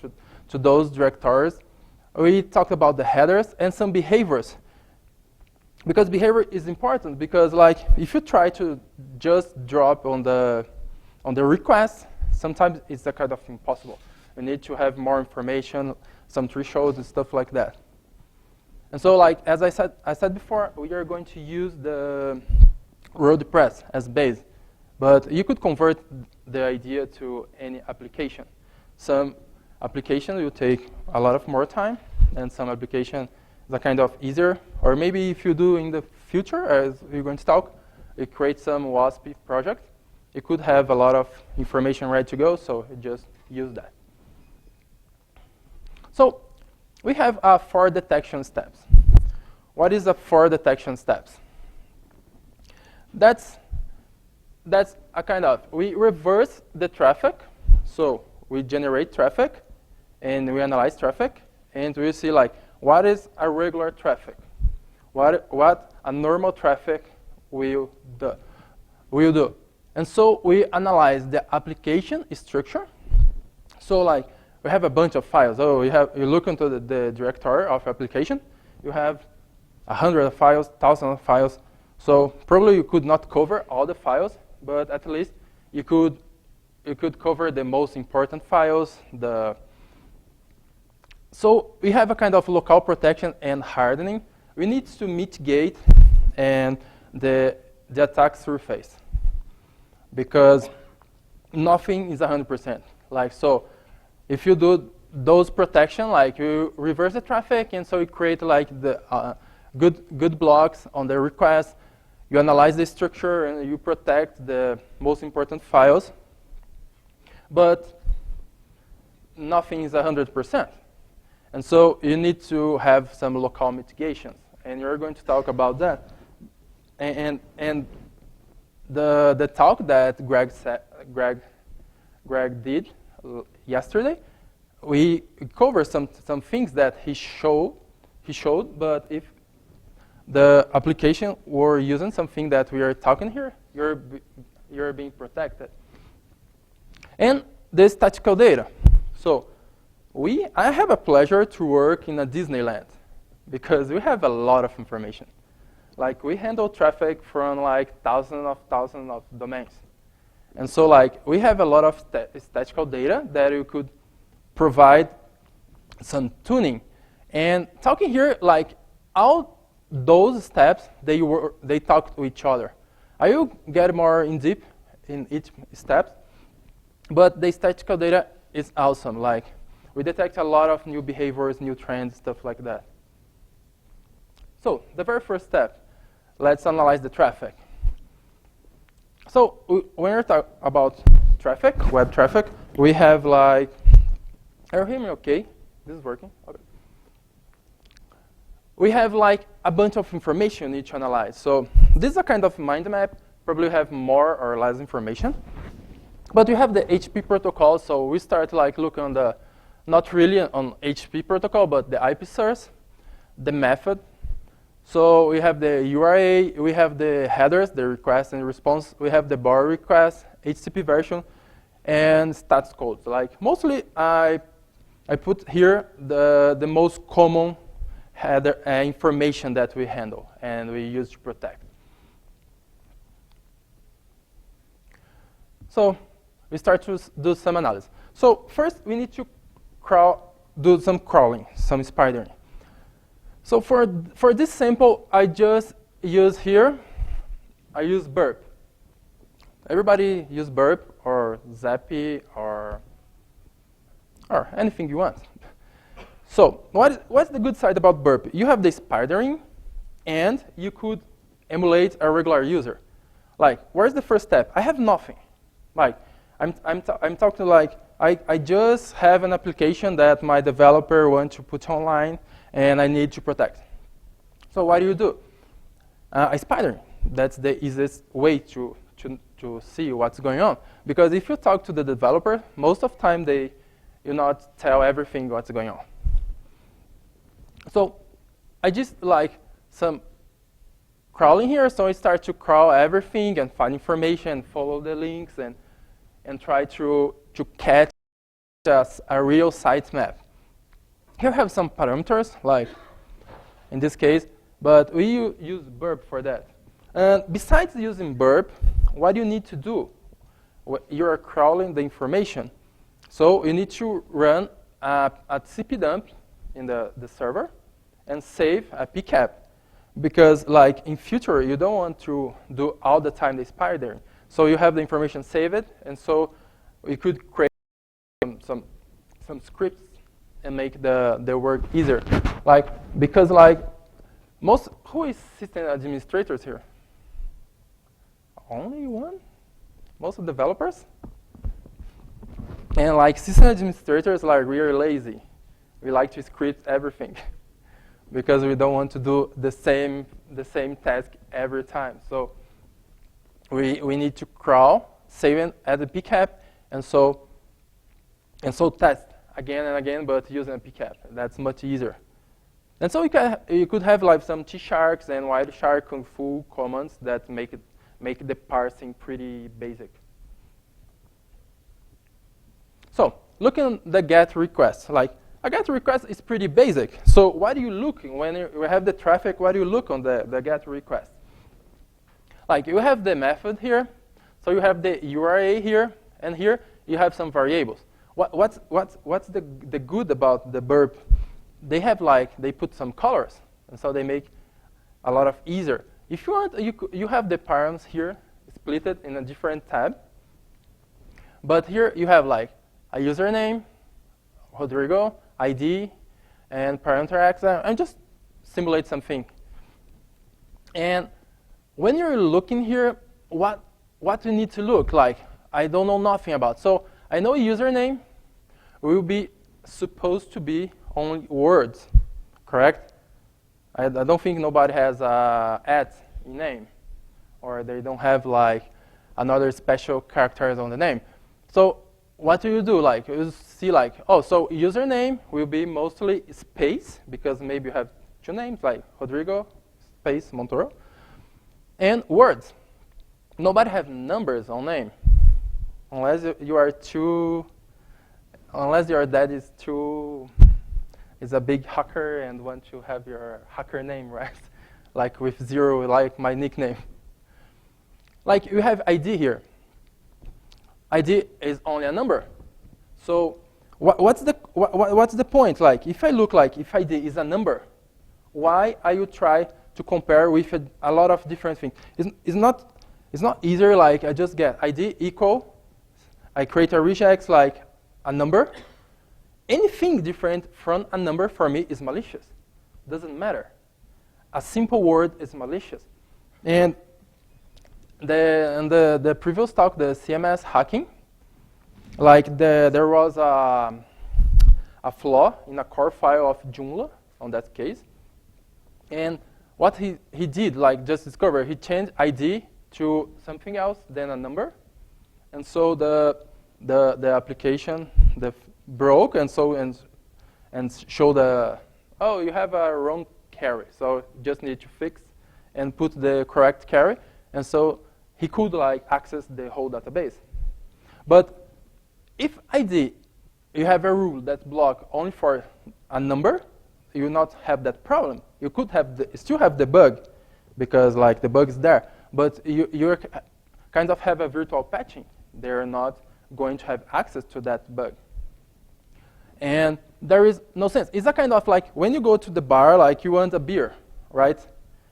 to those directories. We talked about the headers and some behaviors. Because behavior is important, because like if you try to just drop on the request, sometimes it's a kind of impossible. You need to have more information, some thresholds and stuff like that. And so, like as I said before, we are going to use the WordPress as base, but you could convert the idea to any application. Some application will take a lot of more time, and some application is a kind of easier. Or maybe if you do in the future, as we're going to talk, you create some OWASP project. You could have a lot of information ready to go, so you just use that. So we have 4 detection steps. What is the 4 detection steps? That's a kind of, we reverse the traffic. So we generate traffic, and we analyze traffic, and we see like, what is a regular traffic? What a normal traffic will do. And so we analyze the application structure. So like we have a bunch of files. Oh, you look into the directory of application. You have 100 files, 1,000 of files. So probably you could not cover all the files, but at least you could cover the most important files. So we have a kind of local protection and hardening. We need to mitigate and the attack surface, because nothing is 100%. Like so, if you do those protection, like you reverse the traffic, and so you create like the good blocks on the request. You analyze the structure and you protect the most important files, but nothing is 100%. And so you need to have some local mitigations, and you're going to talk about that. And the talk that Greg did yesterday, we covered some things that he showed. But if the application were using something that we are talking here, you're being protected. And the statistical data. So I have a pleasure to work in a Disneyland, because we have a lot of information. Like we handle traffic from like thousands of domains. And so like we have a lot of statistical data that you could provide some tuning. And talking here, like all those steps, they talk to each other. I will get more in deep in each step, but the statistical data is awesome. Like, we detect a lot of new behaviors, new trends, stuff like that. So the very first step, let's analyze the traffic. So when we talk about traffic, web traffic, we have like, are you hearing me okay? This is working? Okay. We have like a bunch of information you need to analyze. So this is a kind of mind map. Probably have more or less information. But we have the HTTP protocol, so we start like looking on the, not really on HTTP protocol, but the IP source, the method. So we have the URA, we have the headers, the request and response, we have the borrow request, HTTP version, and stats codes. Like mostly I put here the most common header information that we handle and we use to protect. So we start to do some analysis. So first we need to do some crawling, some spidering. So for this sample, I just use here, I use burp. Everybody use burp or Zappy or anything you want. So what's the good side about burp? You have the spidering, and you could emulate a regular user. Like, where's the first step? I have nothing. Like, I'm talking like, I just have an application that my developer wants to put online, and I need to protect. So what do? I spider. That's the easiest way to see what's going on. Because if you talk to the developer, most of the time they will not tell everything what's going on. So I just like some crawling here. So I start to crawl everything and find information, follow the links, and try to catch a real sitemap. Here I have some parameters, like in this case, but we use burp for that. And besides using burp, what do you need to do? You are crawling the information. So you need to run a cpdump in the server and save a pcap. Because like in future, you don't want to do all the time the spidering. So you have the information saved, and so we could create some scripts and make the work easier. Like, because like who is system administrators here? Only one? Most of developers? And like system administrators, like we are lazy. We like to script everything because we don't want to do the same task every time. So we need to crawl, save it at the pcap, and so test again and again, but using a pcap. That's much easier. And so you could have like some T-sharks and Wireshark Kung Fu commands that make the parsing pretty basic. So looking at the GET request, like a GET request is pretty basic. So what do you look when you have the traffic? What do you look on the GET request? Like you have the method here, so you have the URA here, and here you have some variables. What's the good about the burp? They have they put some colors, and so they make a lot of easier. If you want, you have the params here split it in a different tab. But here you have like a username, Rodrigo, ID, and parameter X, and just simulate something. And when you're looking here, what you need to look like, I don't know nothing about. So I know username will be supposed to be only words, correct? I don't think nobody has @ in name, or they don't have like another special characters on the name. So what do? Like you see like, oh, so username will be mostly space, because maybe you have two names like Rodrigo space Montoro, and words. Nobody have numbers on name, unless unless your dad is a big hacker and want to have your hacker name, right? Like with 0, like my nickname. Like you have ID here. ID is only a number. So what's the point? Like if I look like if ID is a number, why I would try to compare with a lot of different things. It's not easier like I just get ID equal, I create a regex like a number. Anything different from a number for me is malicious. Doesn't matter. A simple word is malicious. And in the previous talk, the CMS hacking, like there was a flaw in a core file of Joomla on that case. And what he did, like just discover, he changed ID to something else than a number. And so the application broke and showed oh, you have a wrong carry. So you just need to fix and put the correct carry. And so he could like access the whole database. But if ID, you have a rule that block only for a number, you will not have that problem. You could have still have the bug because like the bug is there, but you kind of have a virtual patching. They're not going to have access to that bug. And there is no sense. It's a kind of like when you go to the bar, like you want a beer, right?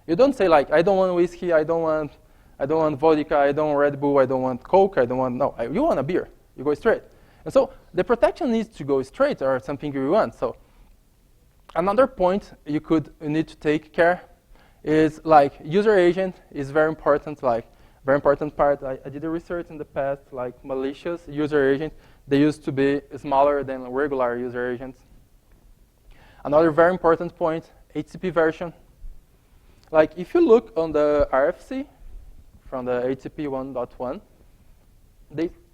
You don't say like, I don't want whiskey, I don't want vodka, I don't want Red Bull, I don't want Coke, I don't want, no, you want a beer. You go straight. And so the protection needs to go straight or something you want. So another point you need to take care is like user agent is very important, like very important part. I did a research in the past, like malicious user agent. They used to be smaller than regular user agents. Another very important point, HTTP version. Like if you look on the RFC from the HTTP 1.1,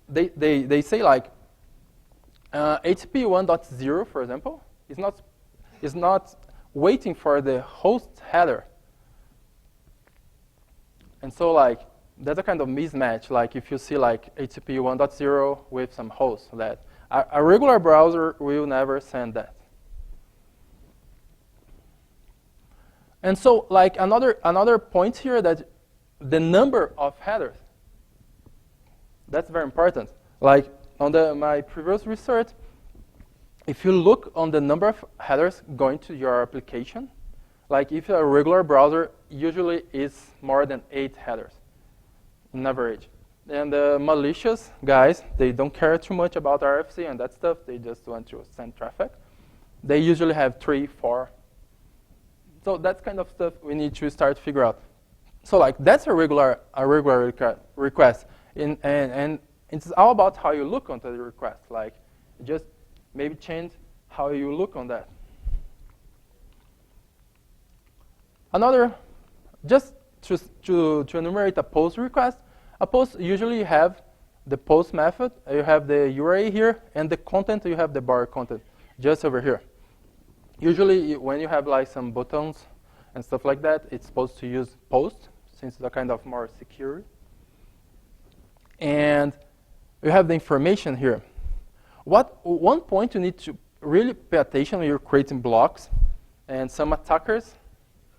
they say like HTTP 1.0, for example, is not waiting for the host header. And so like that's a kind of mismatch. Like if you see like HTTP 1.0 with some host, that a regular browser will never send that. And so like another point here that the number of headers, that's very important. Like on my previous research, if you look on the number of headers going to your application, like if a regular browser usually is more than 8 headers on average. And the malicious guys, they don't care too much about RFC and that stuff. They just want to send traffic. They usually have 3, 4. So that's kind of stuff we need to start to figure out. So like that's a regular request. And it's all about how you look onto the request. Like just maybe change how you look on that. Another, just to enumerate a post request, a post usually you have the post method, you have the URI here, and the content, you have the bar content just over here. Usually when you have like some buttons and stuff like that, it's supposed to use post, since it's a kind of more secure. And you have the information here. One point you need to really pay attention when you're creating blocks, and some attackers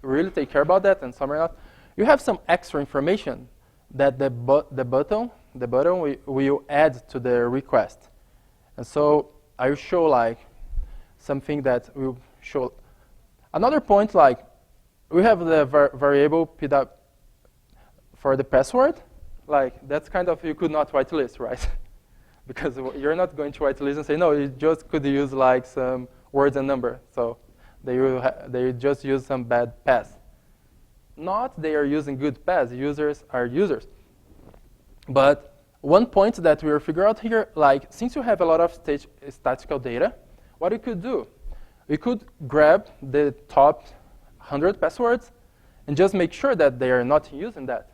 really take care about that, and some are not. You have some extra information that the button will add to the request. And so I will show like something that will show. Another point, like we have the variable PW for the password. Like that's kind of, you could not whitelist, right? Because you're not going to whitelist and say, no, you just could use like some words and number. So they just use some bad pass. Not they are using good pass. Users are users. But one point that we will figure out here, like since you have a lot of statistical data, what we could do, we could grab the top 100 passwords and just make sure that they are not using that.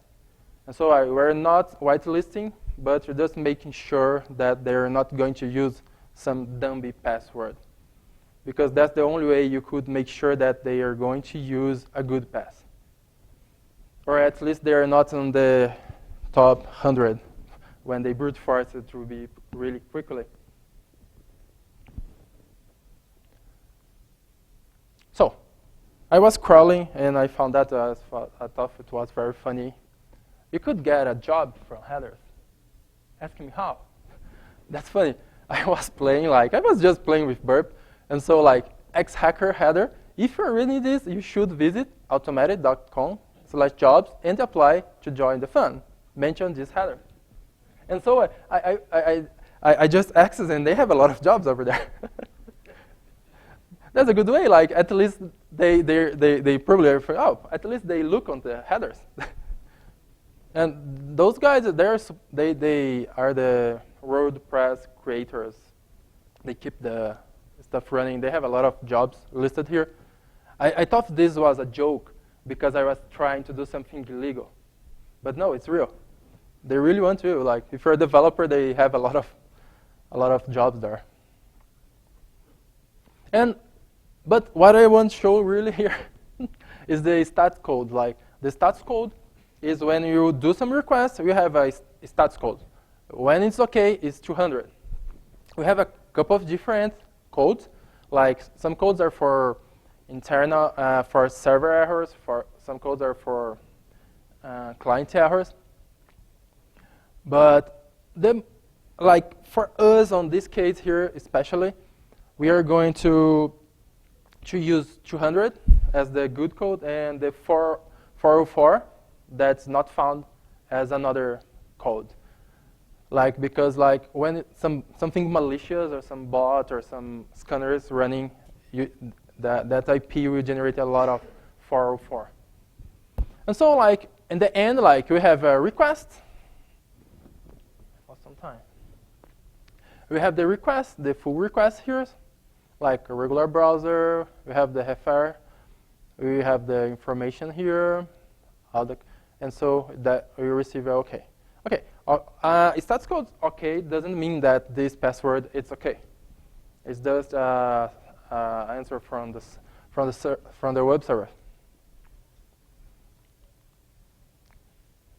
And so we're not whitelisting, but we're just making sure that they're not going to use some dummy password. Because that's the only way you could make sure that they are going to use a good pass. Or at least they are not on the top 100. When they brute force, it will be really quickly. So I was crawling, and I found that I thought it was very funny. You could get a job from headers. Ask me how. That's funny. I was just playing with burp, and so like X-Hacker header if you're reading this, you should visit automated.com/jobs and apply to join the fund. Mention this header. And so I just access, and they have a lot of jobs over there. That's a good way. Like, at least they probably are, oh, at least they look on the headers. And those guys, they are the WordPress creators. They keep the stuff running. They have a lot of jobs listed here. I thought this was a joke because I was trying to do something illegal. But no, it's real. They really want to. Like, if you're a developer, they have a lot of jobs there. But what I want to show really here is the stats code. Like, the stats code is when you do some requests, you have a stats code. When it's OK, it's 200. We have a couple of different codes. Like, some codes are for internal, for server errors. Some codes are for client errors. But like, for us, on this case here especially, we are going to use 200 as the good code, and the 404 that's not found as another code. Like, because like when something malicious or some bot or some scanner is running, that IP will generate a lot of 404. And so like in the end, like we have a request. Lost some time. We have the request, the full request here, like a regular browser. We have the header. We have the information here, and so that we receive a OK. OK, stats code OK doesn't mean that this password it's OK. It's just answer from the web server.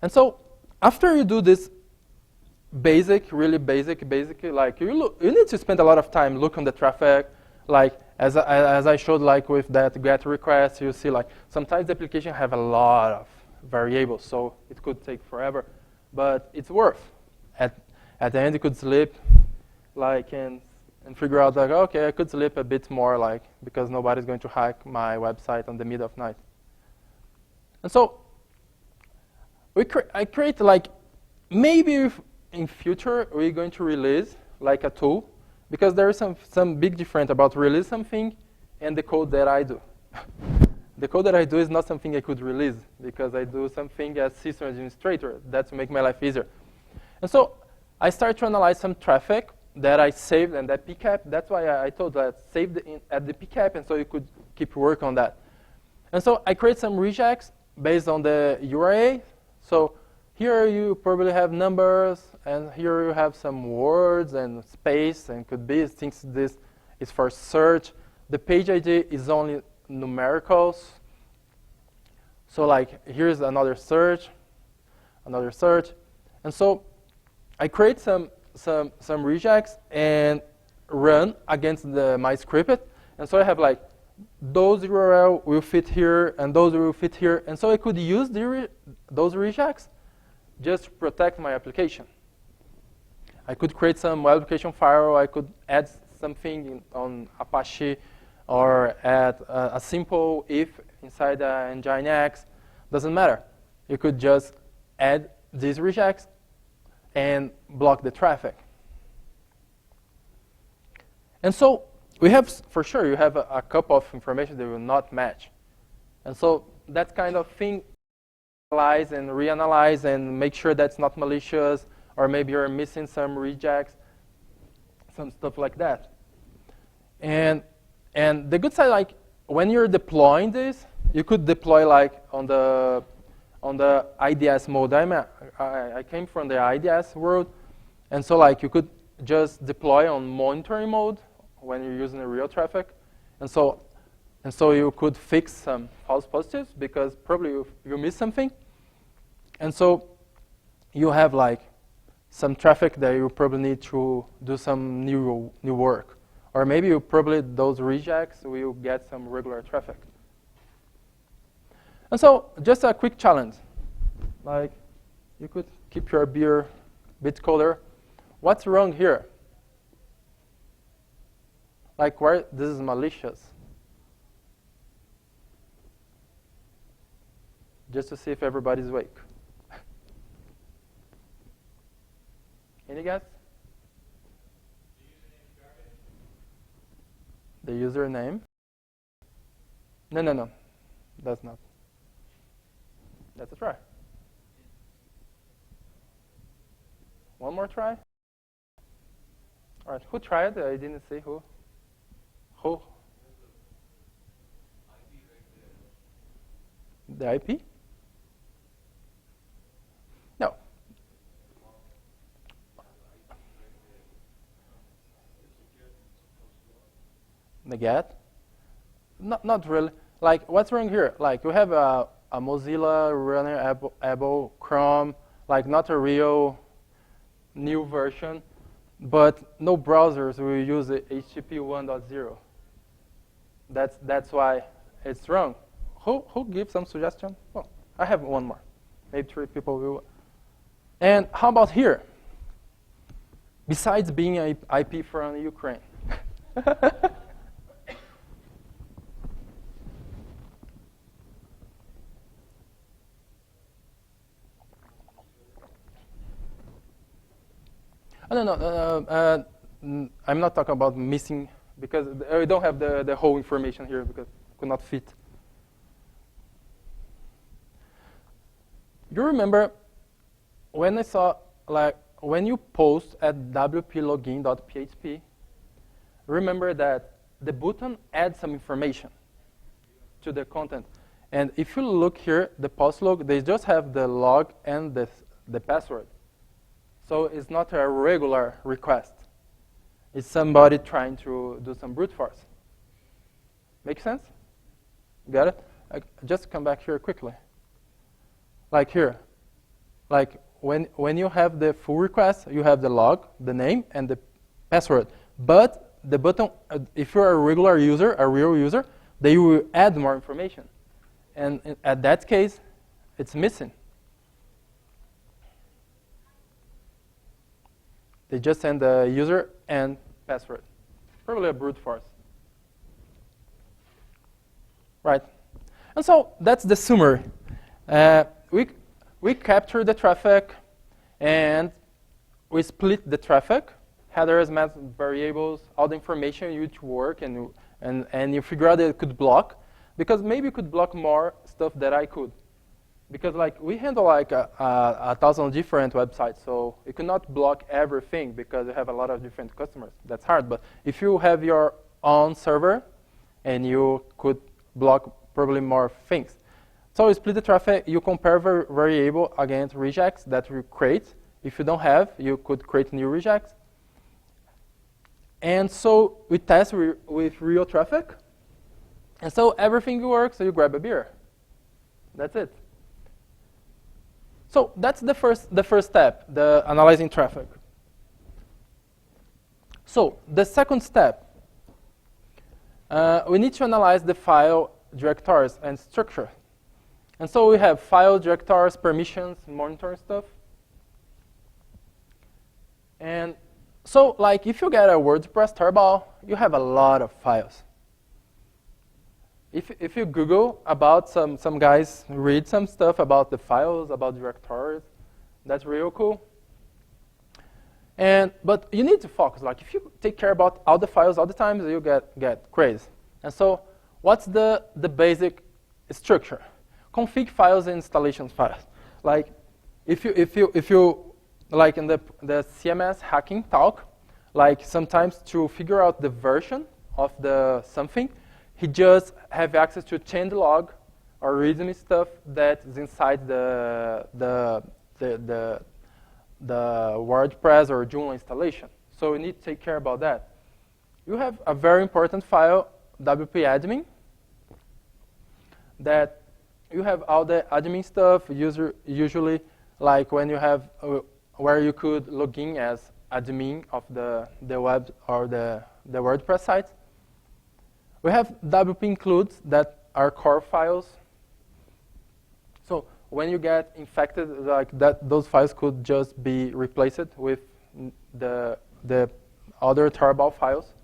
And so after you do this really basic, like you need to spend a lot of time looking at the traffic. Like as I showed, like with that GET request, you see like sometimes the application have a lot of variables, so it could take forever, but it's worth. At the end, you could sleep, like and figure out like, okay, I could sleep a bit more, like because nobody's going to hack my website on the middle of night. And so I create like maybe in future we're going to release like a tool, because there is some big difference about release something and the code that I do. The code that I do is not something I could release, because I do something as system administrator. That's to make my life easier. And so I start to analyze some traffic that I saved and that PCAP. That's why I told that saved at the PCAP, and so you could keep work on that. And so I create some regex based on the URA. So here you probably have numbers, and here you have some words and space, and could be things. This is for search. The page ID is only numericals. So like here's another search, and so I create some regex and run against my script, and so I have like those URL will fit here and those will fit here, and so I could use those regex just to protect my application. I could create some web application file. I could add something on Apache, or add a simple if inside Nginx. Doesn't matter. You could just add these regex and block the traffic. And so we have, for sure, you have a couple of information that will not match. And so that kind of thing, analyze and reanalyze and make sure that's not malicious, or maybe you're missing some regex, some stuff like that. And the good side, like when you're deploying this, you could deploy like on the IDS mode. I came from the IDS world, and so like you could just deploy on monitoring mode when you're using the real traffic, and so you could fix some false positives because probably you missed something, and so you have like some traffic that you probably need to do some new work. Or maybe those regex will get some regular traffic. And so just a quick challenge. Like you could keep your beer a bit colder. What's wrong here? Like where this is malicious. just to see if everybody's awake. Any guess? The username? No. That's not. That's a try. One more try? All right, who tried? I didn't see who. Who? The IP? No. The get? Not really. Like, what's wrong here? Like, we have a Mozilla running Apple, Chrome, like not a real new version, but no browsers will use the HTTP 1.0. That's why it's wrong. Who gives some suggestion? Oh, I have one more. Maybe 3 people will. And how about here? Besides being an IP from Ukraine. No. I'm not talking about missing, because we don't have the whole information here because it could not fit. You remember when I saw, like, when you post at wplogin.php, remember that the button adds some information to the content. And if you look here, the post log, they just have the log and the password. So it's not a regular request. It's somebody trying to do some brute force. Make sense? Got it? Just come back here quickly. Like here. Like when you have the full request, you have the log, the name, and the password. But the button, if you're a regular user, a real user, they will add more information. And at that case, it's missing. They just send the user and password. Probably a brute force. Right. And so that's the summary. We capture the traffic, and we split the traffic, headers, math variables, all the information you need to work, and you figure out that it could block, because maybe you could block more stuff that I could. Because like we handle like 1,000 different websites, so you cannot block everything because you have a lot of different customers. That's hard. But if you have your own server, and you could block probably more things. So you split the traffic. You compare variable against regex that you create. If you don't have, you could create new regex. And so we test with real traffic. And so everything works. So you grab a beer. That's it. So that's the first step, the analyzing traffic. So the second step, we need to analyze the file directories and structure. And so we have file directories, permissions, monitoring stuff. And so like if you get a WordPress tarball, you have a lot of files. If you Google about some guys read some stuff about the files, about directories, that's real cool. But you need to focus. Like if you take care about all the files all the time, you get crazy. And so what's the basic structure? Config files and installation files. Like if you like in the CMS hacking talk, like sometimes to figure out the version of the something, he just have access to changelog or readme stuff that is inside the WordPress or Joomla installation. So we need to take care about that. You have a very important file, wp-admin, that you have all the admin stuff, usually like when you have where you could log in as admin of the web or the WordPress site. We have WP includes that are core files. So when you get infected, like that, those files could just be replaced with the other tarball files.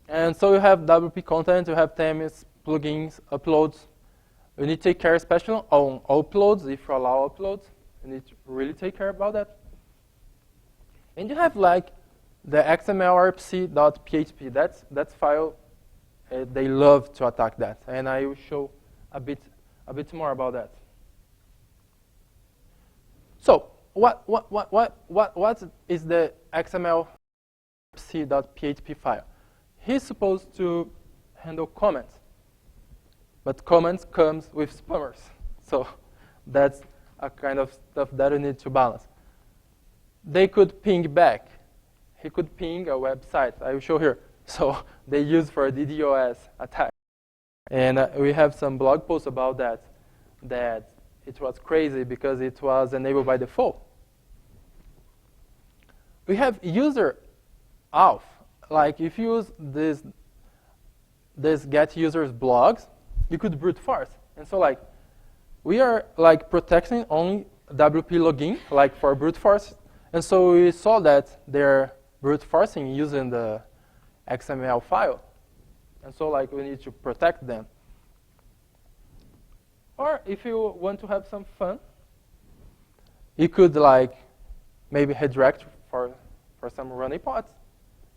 And so you have WP content, you have themes, plugins, uploads, You need to take care, especially on uploads. If you allow uploads, you need to really take care about that. And you have like the XML-RPC.php. That's file. They love to attack that, and I will show a bit more about that. So what is the XML-RPC.php file? He's supposed to handle comments, but comments comes with spammers. So that's a kind of stuff that you need to balance. They could ping back. He could ping a website. I will show here. So they use for a DDoS attack. And we have some blog posts about that it was crazy because it was enabled by default. We have user auth. Like if you use this get users blogs, you could brute force. And so like we are like protecting only WP login, like for brute force. And so we saw that they're brute forcing using the XML file. And so like we need to protect them. Or if you want to have some fun, you could like maybe redirect for some running pods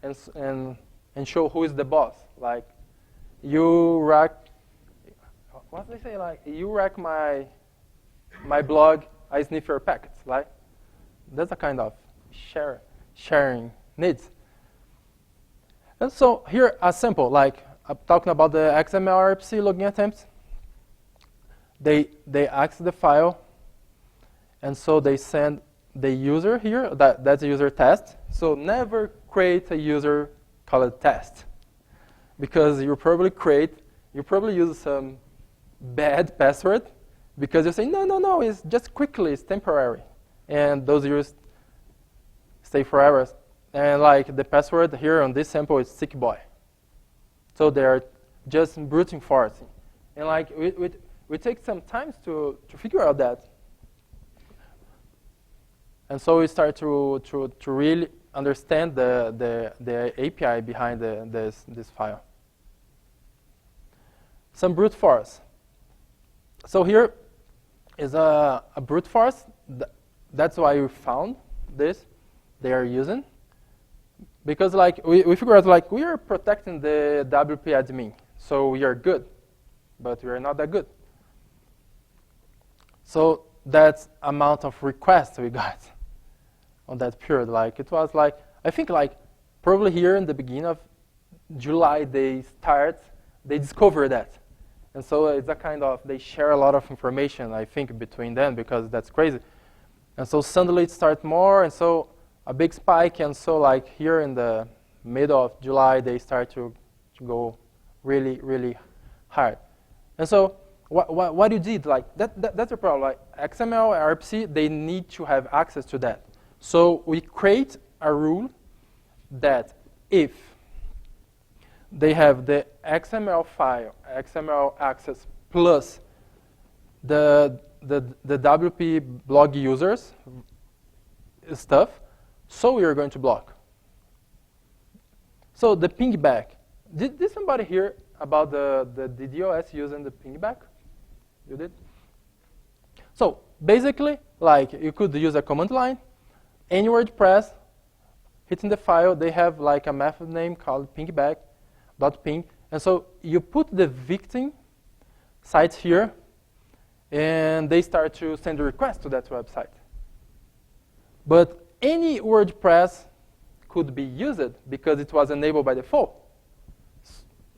and show who is the boss. Like you rack, what do they say? Like you rack my blog, I sniff your packets. Like that's a kind of sharing needs. And so here a sample, like I'm talking about the XML-RPC login attempts. They access the file, and so they send the user here. That's a user test. So never create a user called test, because you probably use some bad password, because you say no, it's just quickly, it's temporary, and those users stay forever. And like the password here on this sample is sick boy. So they're just brute forcing, and like we take some time to figure out that. And so we start to really understand the API behind this file. Some brute force. So here is a brute force. That's why we found this they are using. Because like we figure out like we are protecting the WP admin. So we are good, but we are not that good. So that's amount of requests we got on that period. Like it was like, I think like probably here in the beginning of July they discovered that. And so it's a kind of, they share a lot of information, I think, between them, because that's crazy. And so suddenly it starts more, and so a big spike, and so like here in the middle of July they start to go really, really hard. And so what you did, like that's a problem. Like XML, RPC, they need to have access to that. So we create a rule that if they have the XML file, XML access plus the WP blog users stuff, so we are going to block. So the pingback. Did somebody hear about the DDoS using the pingback? You did? So basically, like you could use a command line, any WordPress, hitting the file, they have like a method name called pingback.ping. And so you put the victim site here, and they start to send a request to that website. But any WordPress could be used because it was enabled by default.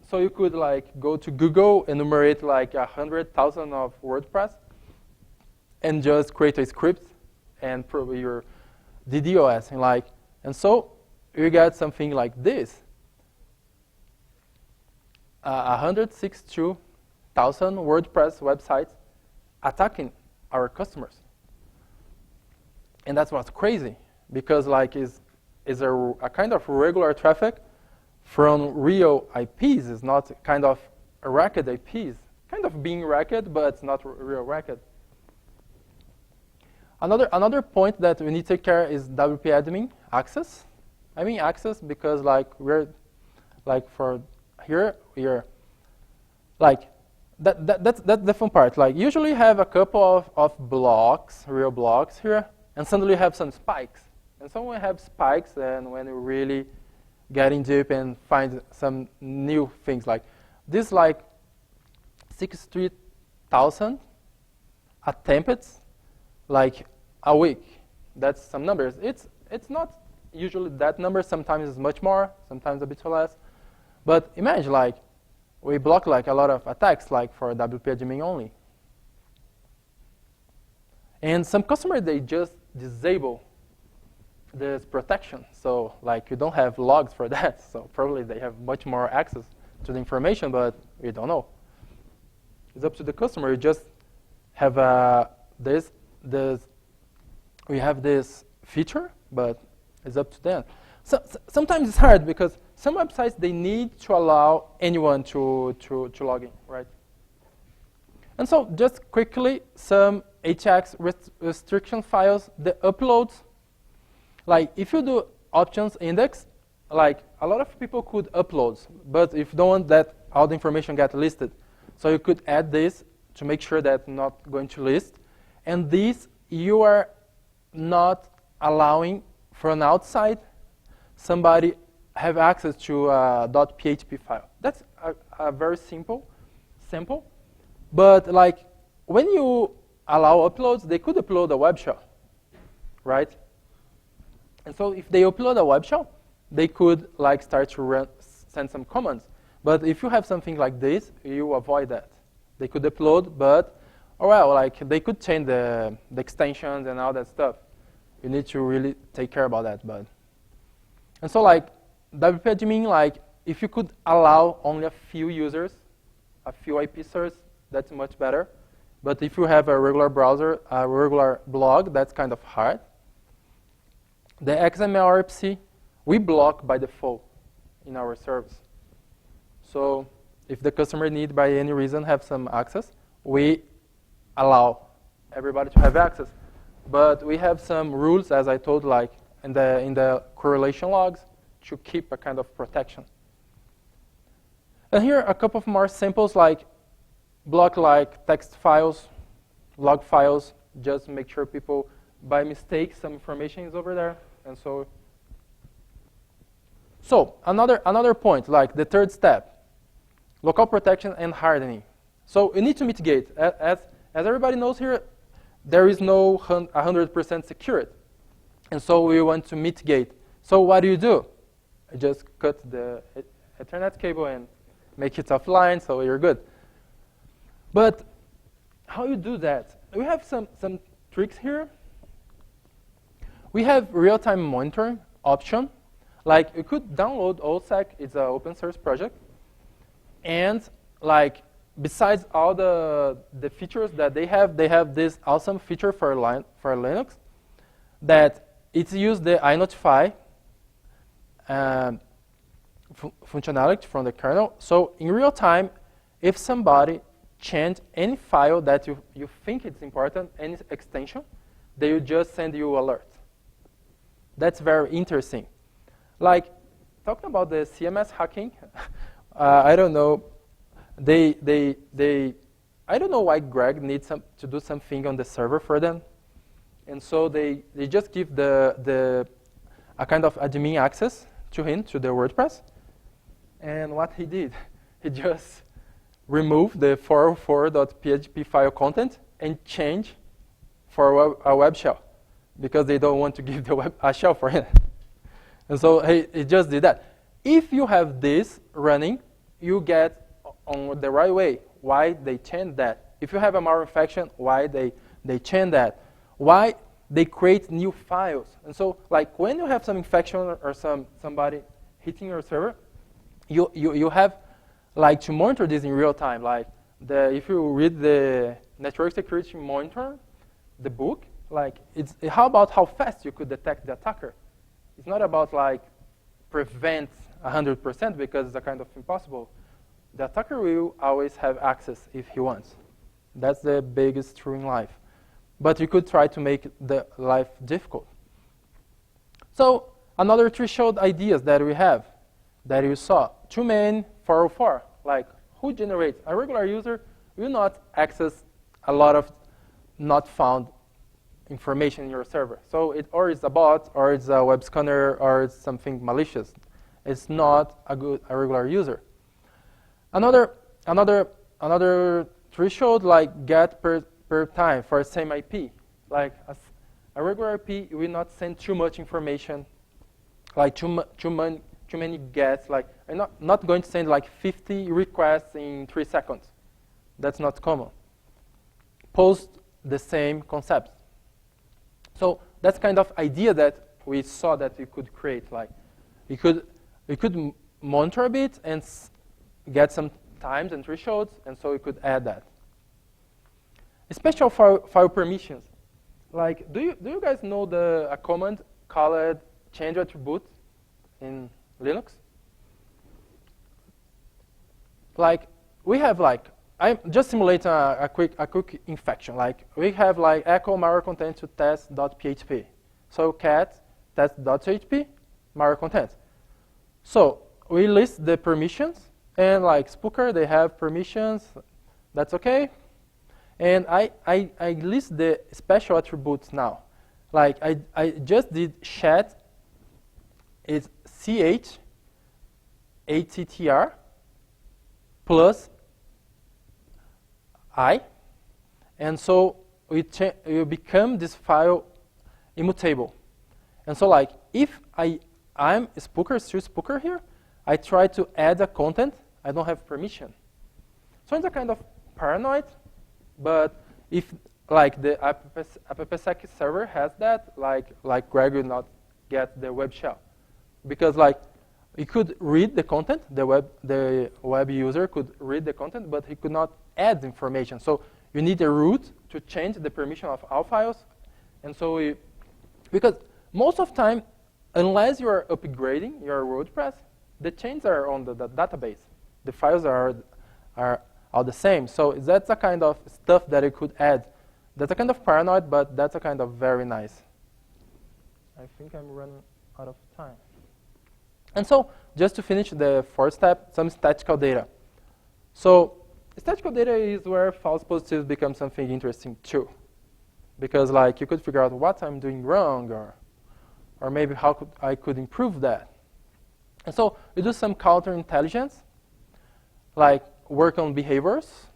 So you could like go to Google, enumerate like 100,000 of WordPress, and just create a script and probably your DDoS and so you get something like this: 162,000 WordPress websites attacking our customers, and that's what's crazy, because like is a kind of regular traffic from real IPs. It's not kind of a racket IPs, kind of being racket, but it's not real racket. Another point that we need to take care is WP admin access. I mean access because like we're like for here we are like that's the fun part. Like usually you have a couple of blocks, real blocks here, and suddenly you have some spikes. And so when we have spikes, and when you really get in deep and find some new things, like this, like 63,000 attempts, like a week. That's some numbers. It's not usually that number. Sometimes it's much more, sometimes a bit less. But imagine, like, we block like a lot of attacks, like for WP admin only. And some customers, they just disable this protection. So like you don't have logs for that. So probably they have much more access to the information, but we don't know. It's up to the customer. You just have we have this feature, but it's up to them. So sometimes it's hard because some websites, they need to allow anyone to log in, right? And so just quickly, some HX restriction files, the uploads. Like if you do options index, like a lot of people could upload, but if you don't want that all the information get listed, so you could add this to make sure that not going to list. And this you are not allowing from outside somebody have access to a .php file. That's a very simple, but like when you allow uploads, they could upload a web shell, right? And so if they upload a web shell, they could like start to send some commands. But if you have something like this, you avoid that. They could upload, but oh well, like they could change the extensions and all that stuff. You need to really take care about that. And so like WP admin, like if you could allow only a few users, a few IP servers, that's much better. But if you have a regular browser, a regular blog, that's kind of hard. The XML RPC, we block by default in our service. So if the customer need by any reason have some access, we allow everybody to have access. But we have some rules, as I told, like in the correlation logs, to keep a kind of protection. And here a couple of more samples, like block like text files, log files, just make sure people, by mistake, some information is over there. And so another point, like the third step, local protection and hardening. So you need to mitigate. As everybody knows here, there is no 100% security. And so we want to mitigate. So what do? You just cut the Ethernet cable and make it offline, so you're good. But how you do that? We have some tricks here. We have real-time monitoring option. Like you could download OSEC, it's an open source project. And like besides all the features that they have this awesome feature for Linux that it's used the iNotify functionality from the kernel. So in real time, if somebody change any file that you think it's important, any extension, they will just send you alert. That's very interesting. Like talking about the CMS hacking, I don't know. I don't know why Greg needs to do something on the server for them, and so they just give a kind of admin access to him to the WordPress. And what he did, he just removed the 404.php file content and change for a web shell because they don't want to give a shell for him. And so he just did that. If you have this running, you get on the right way. Why they change that? If you have a malware infection, why they change that? Why they create new files? And so, like when you have some infection or somebody hitting your server, you have like to monitor this in real time. Like if you read the network security monitor, the book, like how about how fast you could detect the attacker? It's not about like prevent 100% because it's a kind of impossible. The attacker will always have access if he wants. That's the biggest truth in life. But you could try to make the life difficult. So another threshold ideas that we have, that you saw, too many 404. Like who generates? A regular user will not access a lot of not found information in your server. So or it's a bot, or it's a web scanner, or it's something malicious. It's not a regular user. Another threshold, like get per time for the same IP. Like a regular IP will not send too much information, like too many gets. Like I'm not going to send like 50 requests in 3 seconds. That's not common. Post the same concepts. So that's kind of idea that we saw that you could create. Like you could monitor a bit and get some times and thresholds, and so you could add that. Special file permissions. Like, do you guys know a command called change attribute in Linux? Like we have like I just simulate a quick infection. Like we have like echo malware content to test.php. So cat test.php malware content. So we list the permissions, and like Spooker, they have permissions. That's okay. And I list the special attributes now. Like I just did chat. It's CHATTR plus I, and so we become this file immutable. And so like if I'm Spooker, still Spooker here, I try to add a content, I don't have permission. So it's a kind of paranoid, but if like the AppSec server has that, like Greg will not get the web shell. Because like he could read the content, the web user could read the content, but he could not add information. So you need a root to change the permission of all files. And so because most of the time, unless you are upgrading your WordPress, the changes are on the database. The files are all the same. So that's a kind of stuff that you could add. That's a kind of paranoid, but that's a kind of very nice. I think I'm running out of time. And so just to finish the fourth step, some statistical data. So statistical data is where false positives become something interesting too. Because like you could figure out what I'm doing wrong, or maybe how I could improve that. And so we do some counterintelligence, like work on behaviors,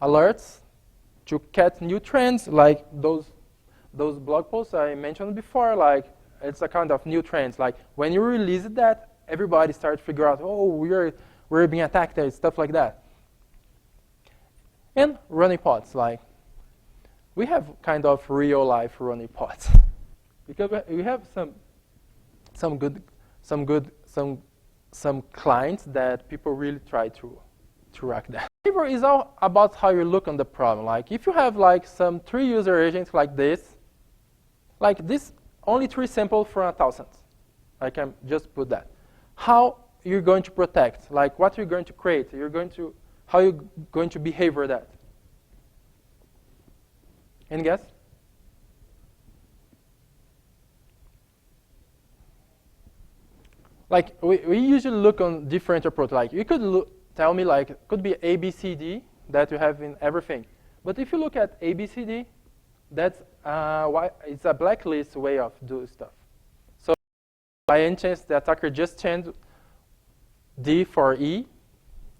alerts to catch new trends, like those blog posts I mentioned before. Like it's a kind of new trends. Like when you release that, everybody starts to figure out, oh, we're being attacked and stuff like that. And running pods, like we have kind of real life running pods because we have some clients that people really try to track that. Behavior is all about how you look on the problem. Like if you have like some 3 user agents like this only 3 samples from 1,000. I can just put that. How you're going to protect? Like what you're going to create? How you're going to behave for that? Any guess? Like we usually look on different approach. Like you could tell me like it could be A, B, C, D that you have in everything. But if you look at A, B, C, D, that's why it's a blacklist way of doing stuff. So by any chance the attacker just changed D for E,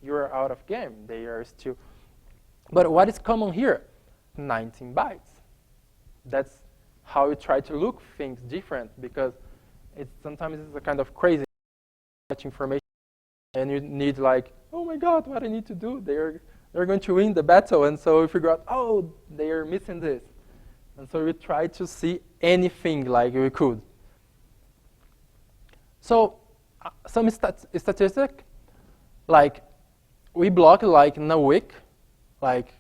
you're out of game. They are still. But what is common here? 19 bytes. That's how you try to look things different, because sometimes it's a kind of crazy much information, and you need like, oh my God, what I need to do? They're going to win the battle, and so we figure out, oh, they are missing this, and so we try to see anything like we could. So some statistic, like we block like in a week, like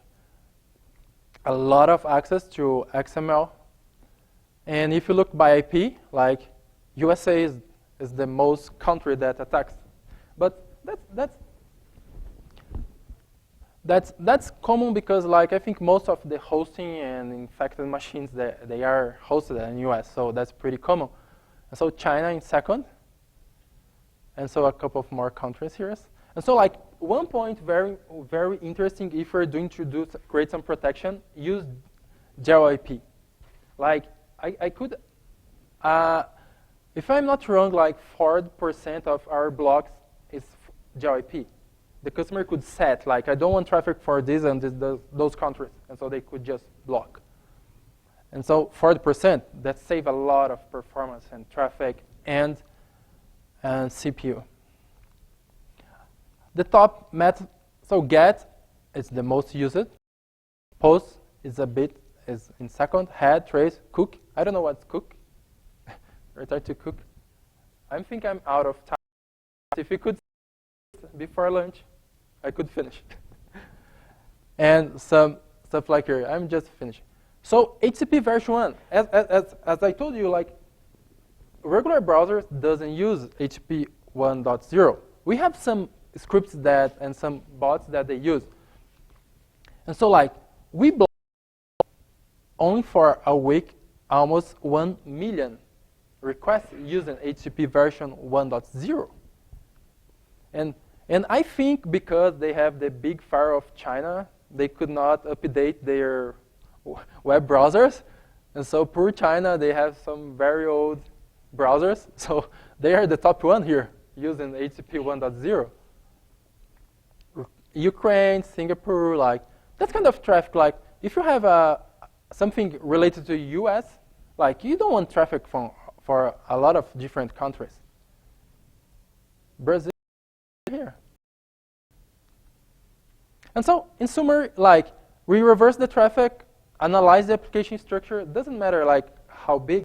a lot of access to XML, and if you look by IP, like USA is the most country that attacks, but that's common because like I think most of the hosting and infected machines they are hosted in US, so that's pretty common. And so China in second, and so a couple of more countries here. And so like one point very interesting if you're doing to create some protection, use JLIP. Like I could, if I'm not wrong, like 40% of our blocks is JLIP. The customer could set, like, I don't want traffic for this and those countries. And so they could just block. And so 40%, that save a lot of performance and traffic and CPU. The top method, so get is the most used. Post is is in second. Head, trace, cook. I don't know what's cook. Return to cook. I think I'm out of time. If you could before lunch, I could finish. And some stuff like here. I'm just finishing. So HTTP version 1, as I told you, like regular browsers doesn't use HTTP 1.0. We have some scripts and some bots that they use. And so like we block only for a week almost 1 million requests using HTTP version 1.0. And I think because they have the big fire of China, they could not update their web browsers. And so poor China, they have some very old browsers. So they are the top one here using HTTP 1.0. Ukraine, Singapore, like that kind of traffic. Like if you have something related to US, like you don't want traffic for a lot of different countries. Brazil here. And so in summary, like we reverse the traffic, analyze the application structure. It doesn't matter like how big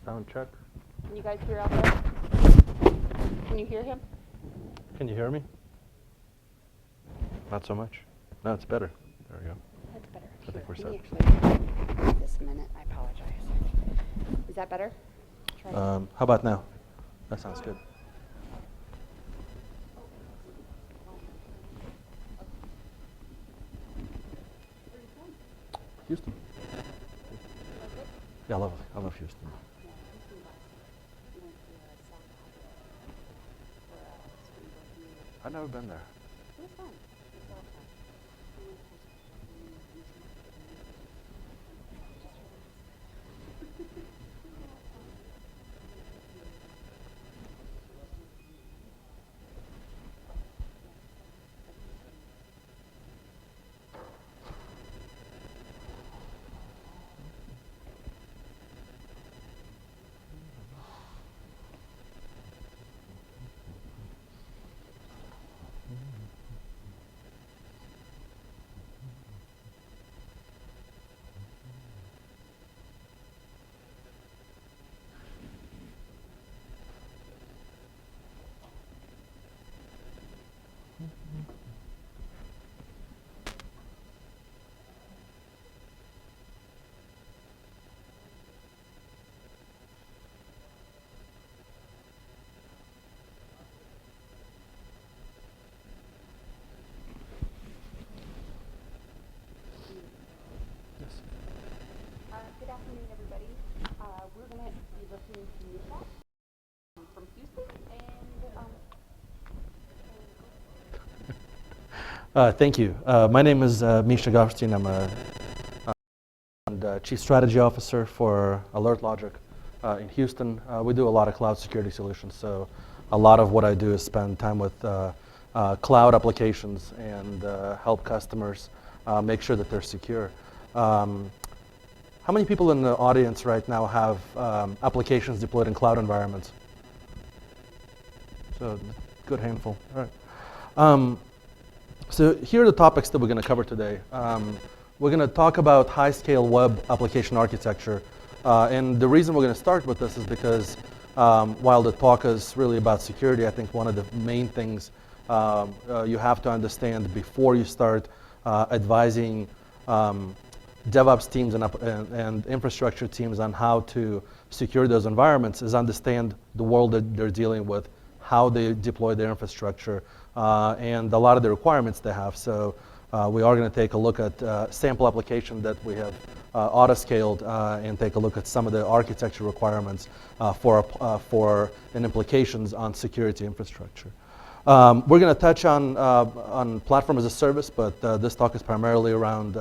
Sound check. Can you guys hear out there? Can you hear him? Can you hear me? Not so much. No, it's better. There we go. That's better. I think we're Let set. me actually this minute. I apologize. Is that better? Try it. How about now? That sounds good. Houston. Yeah, I love Houston. I've never been there. It was fun. It was all fun. Good afternoon, everybody. We're going to be listening to Misha from Houston, and Thank you. My name is Misha Goffstein. I'm a Chief Strategy Officer for Alert Logic in Houston. We do a lot of cloud security solutions, so a lot of what I do is spend time with cloud applications and help customers make sure that they're secure. How many people in the audience right now have applications deployed in cloud environments? So, good handful. All right. So here are the topics that we're going to cover today. We're going to talk about high-scale web application architecture. And the reason we're going to start with this is because while the talk is really about security, I think one of the main things you have to understand before you start advising DevOps teams and infrastructure teams on how to secure those environments is understand the world that they're dealing with, how they deploy their infrastructure, and a lot of the requirements they have. So we are going to take a look at sample application that we have auto-scaled and take a look at some of the architecture requirements for and implications on security infrastructure. We're going to touch on platform as a service, but this talk is primarily around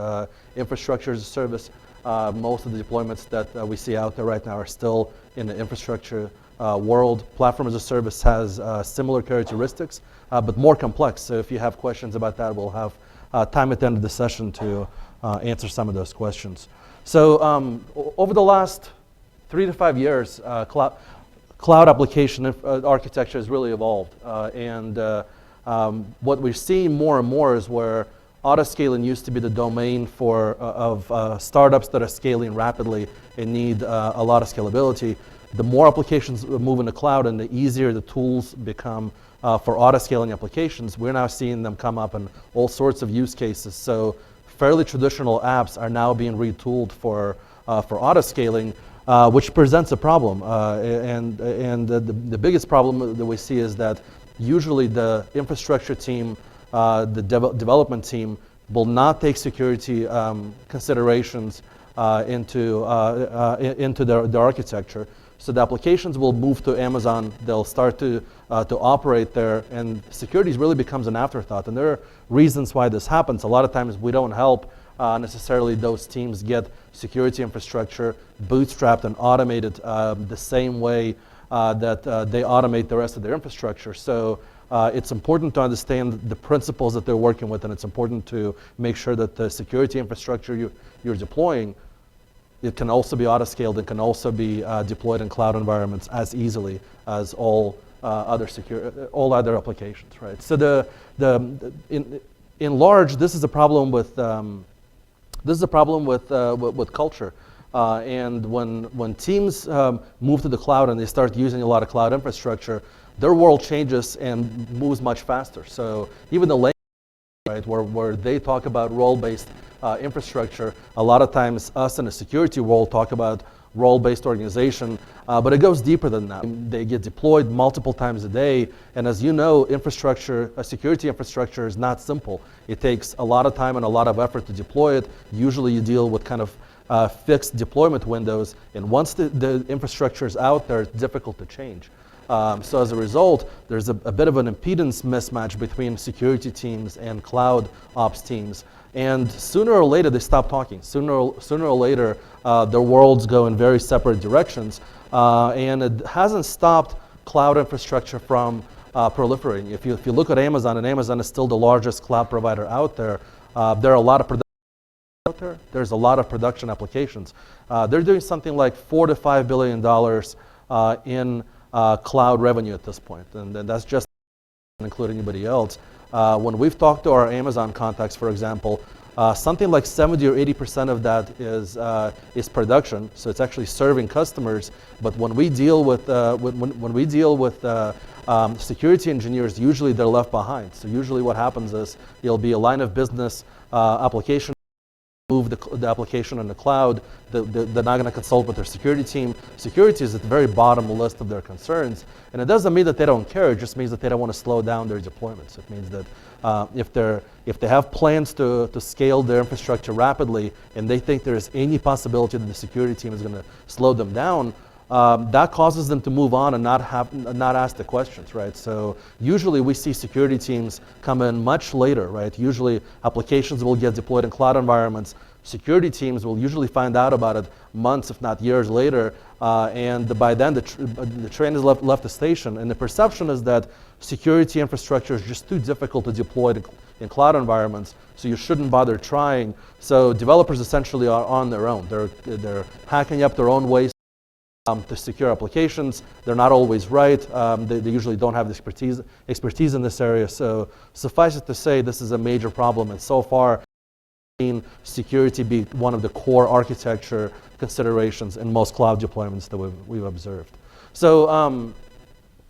infrastructure as a service. Most of the deployments that we see out there right now are still in the infrastructure world. Platform as a service has similar characteristics, but more complex. So if you have questions about that, we'll have time at the end of the session to answer some of those questions. So over the last 3 to 5 years, cloud application architecture has really evolved. What we're seeing more and more is where auto-scaling used to be the domain of startups that are scaling rapidly and need a lot of scalability. The more applications move in the cloud and the easier the tools become for auto-scaling applications, we're now seeing them come up in all sorts of use cases. So fairly traditional apps are now being retooled for auto-scaling, which presents a problem. The biggest problem that we see is that usually the infrastructure team, the development team, will not take security considerations into their architecture. So the applications will move to Amazon. They'll start to operate there, and security really becomes an afterthought. And there are reasons why this happens. A lot of times we don't help necessarily those teams get security infrastructure bootstrapped and automated the same way that they automate the rest of their infrastructure. So it's important to understand the principles that they're working with, and it's important to make sure that the security infrastructure you're deploying, it can also be auto-scaled and can also be deployed in cloud environments as easily as all other applications, right? So in large, this is a problem with culture. And when teams move to the cloud and they start using a lot of cloud infrastructure, their world changes and moves much faster. So even the language, right, where they talk about role-based infrastructure, a lot of times us in the security world talk about role-based organization, but it goes deeper than that. They get deployed multiple times a day, and as you know, infrastructure, security infrastructure is not simple. It takes a lot of time and a lot of effort to deploy it. Usually you deal with kind of fixed deployment windows, and once the infrastructure is out there, it's difficult to change. So as a result, there's a bit of an impedance mismatch between security teams and cloud ops teams. And sooner or later, they stop talking. Sooner or later, their worlds go in very separate directions. And it hasn't stopped cloud infrastructure from proliferating. If you look at Amazon, and Amazon is still the largest cloud provider out there, there are a lot of out there. There's a lot of production applications. They're doing something like $4 to $5 billion in cloud revenue at this point, and that's just including anybody else. When we've talked to our Amazon contacts, for example, something like 70 or 80% of that is production, so it's actually serving customers. But when we deal with security engineers, usually they're left behind. So usually what happens is there'll be a line of business application. Move the application on the cloud, they're not going to consult with their security team. Security is at the very bottom list of their concerns, and it doesn't mean that they don't care, it just means that they don't want to slow down their deployments. It means that if they have plans to scale their infrastructure rapidly and they think there's any possibility that the security team is going to slow them down, that causes them to move on and not ask the questions, right? So usually we see security teams come in much later, right? Usually applications will get deployed in cloud environments. Security teams will usually find out about it months, if not years later, and by then the train has left the station. And the perception is that security infrastructure is just too difficult to deploy in cloud environments, so you shouldn't bother trying. So developers essentially are on their own. They're hacking up their own ways to secure applications. They're not always right. They usually don't have the expertise in this area. So suffice it to say, this is a major problem. And so far, seen security be one of the core architecture considerations in most cloud deployments that we've observed. So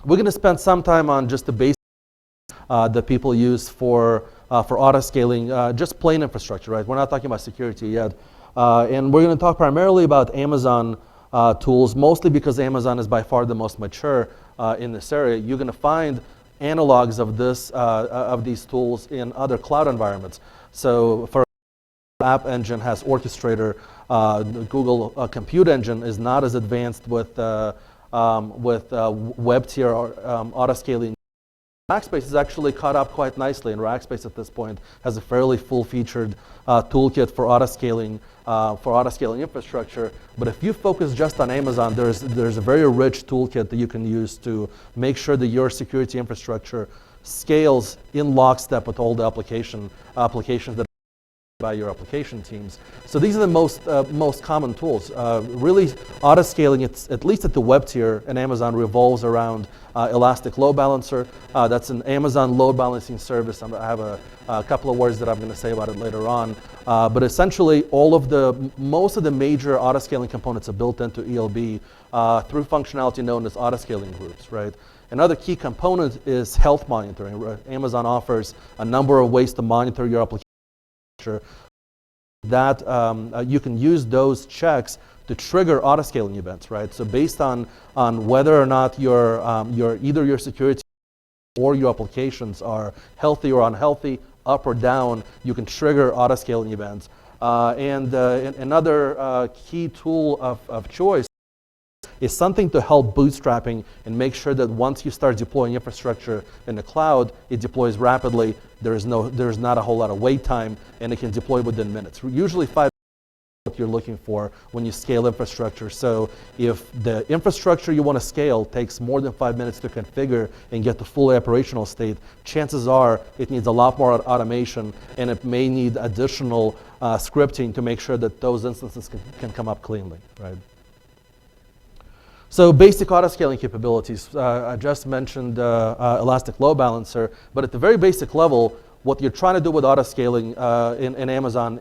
we're going to spend some time on just the basics that people use for auto-scaling, just plain infrastructure, right? We're not talking about security yet. And we're going to talk primarily about Amazon tools, mostly because Amazon is by far the most mature in this area. You're going to find analogs of these tools in other cloud environments. So for App Engine has Orchestrator. The Google Compute Engine is not as advanced with web tier auto-scaling. Rackspace is actually caught up quite nicely, and Rackspace at this point has a fairly full-featured toolkit for auto-scaling infrastructure. But if you focus just on Amazon, there's a very rich toolkit that you can use to make sure that your security infrastructure scales in lockstep with all the applications that by your application teams. So these are the most common tools. Really, auto-scaling, at least at the web tier in Amazon, revolves around Elastic Load Balancer. That's an Amazon load balancing service. I have a couple of words that I'm going to say about it later on. But essentially, most of the major auto-scaling components are built into ELB through functionality known as auto-scaling groups, right? Another key component is health monitoring. Amazon offers a number of ways to monitor your application. That you can use those checks to trigger auto-scaling events, right? So based on whether or not either your security or your applications are healthy or unhealthy, up or down, you can trigger auto-scaling events. And another key tool of choice is something to help bootstrapping and make sure that once you start deploying infrastructure in the cloud, it deploys rapidly. There's not a whole lot of wait time, and it can deploy within minutes. Usually 5 minutes is what you're looking for when you scale infrastructure. So if the infrastructure you want to scale takes more than 5 minutes to configure and get to full operational state, chances are it needs a lot more automation, and it may need additional scripting to make sure that those instances can come up cleanly, right? So basic auto-scaling capabilities. I just mentioned Elastic Load Balancer, but at the very basic level, what you're trying to do with auto-scaling in Amazon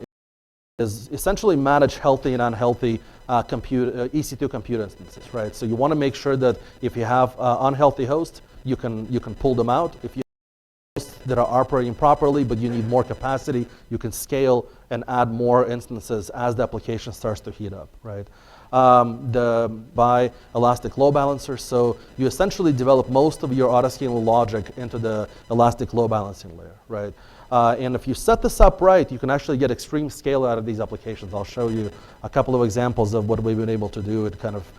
is essentially manage healthy and unhealthy EC2 compute instances, right? So you want to make sure that if you have unhealthy hosts, you can pull them out. If you have hosts that are operating properly, but you need more capacity, you can scale and add more instances as the application starts to heat up, right? By Elastic Load Balancer, so you essentially develop most of your autoscaling logic into the Elastic Load Balancing layer, right? And if you set this up right, you can actually get extreme scale out of these applications. I'll show you a couple of examples of what we've been able to do and kind of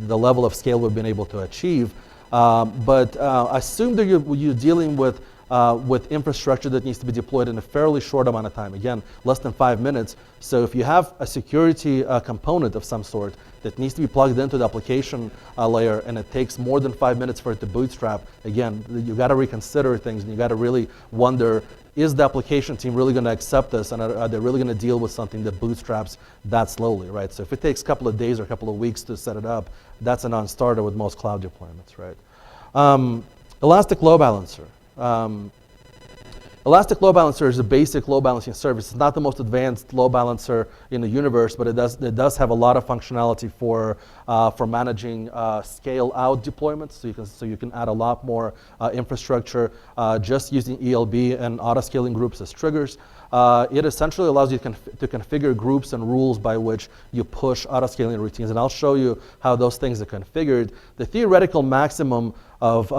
the level of scale we've been able to achieve. But assume that you're dealing with infrastructure that needs to be deployed in a fairly short amount of time. Again, less than 5 minutes. So if you have a security component of some sort that needs to be plugged into the application layer and it takes more than 5 minutes for it to bootstrap, again, you got to reconsider things and you got to really wonder, is the application team really going to accept this, and are they really going to deal with something that bootstraps that slowly, right? So if it takes a couple of days or a couple of weeks to set it up, that's a non-starter with most cloud deployments, right? Elastic Load Balancer. Elastic Load Balancer is a basic load balancing service. It's not the most advanced load balancer in the universe, but it does have a lot of functionality for managing scale out deployments. So you can add a lot more infrastructure just using ELB and autoscaling groups as triggers. It essentially allows you to configure groups and rules by which you push autoscaling routines, and I'll show you how those things are configured. The theoretical maximum of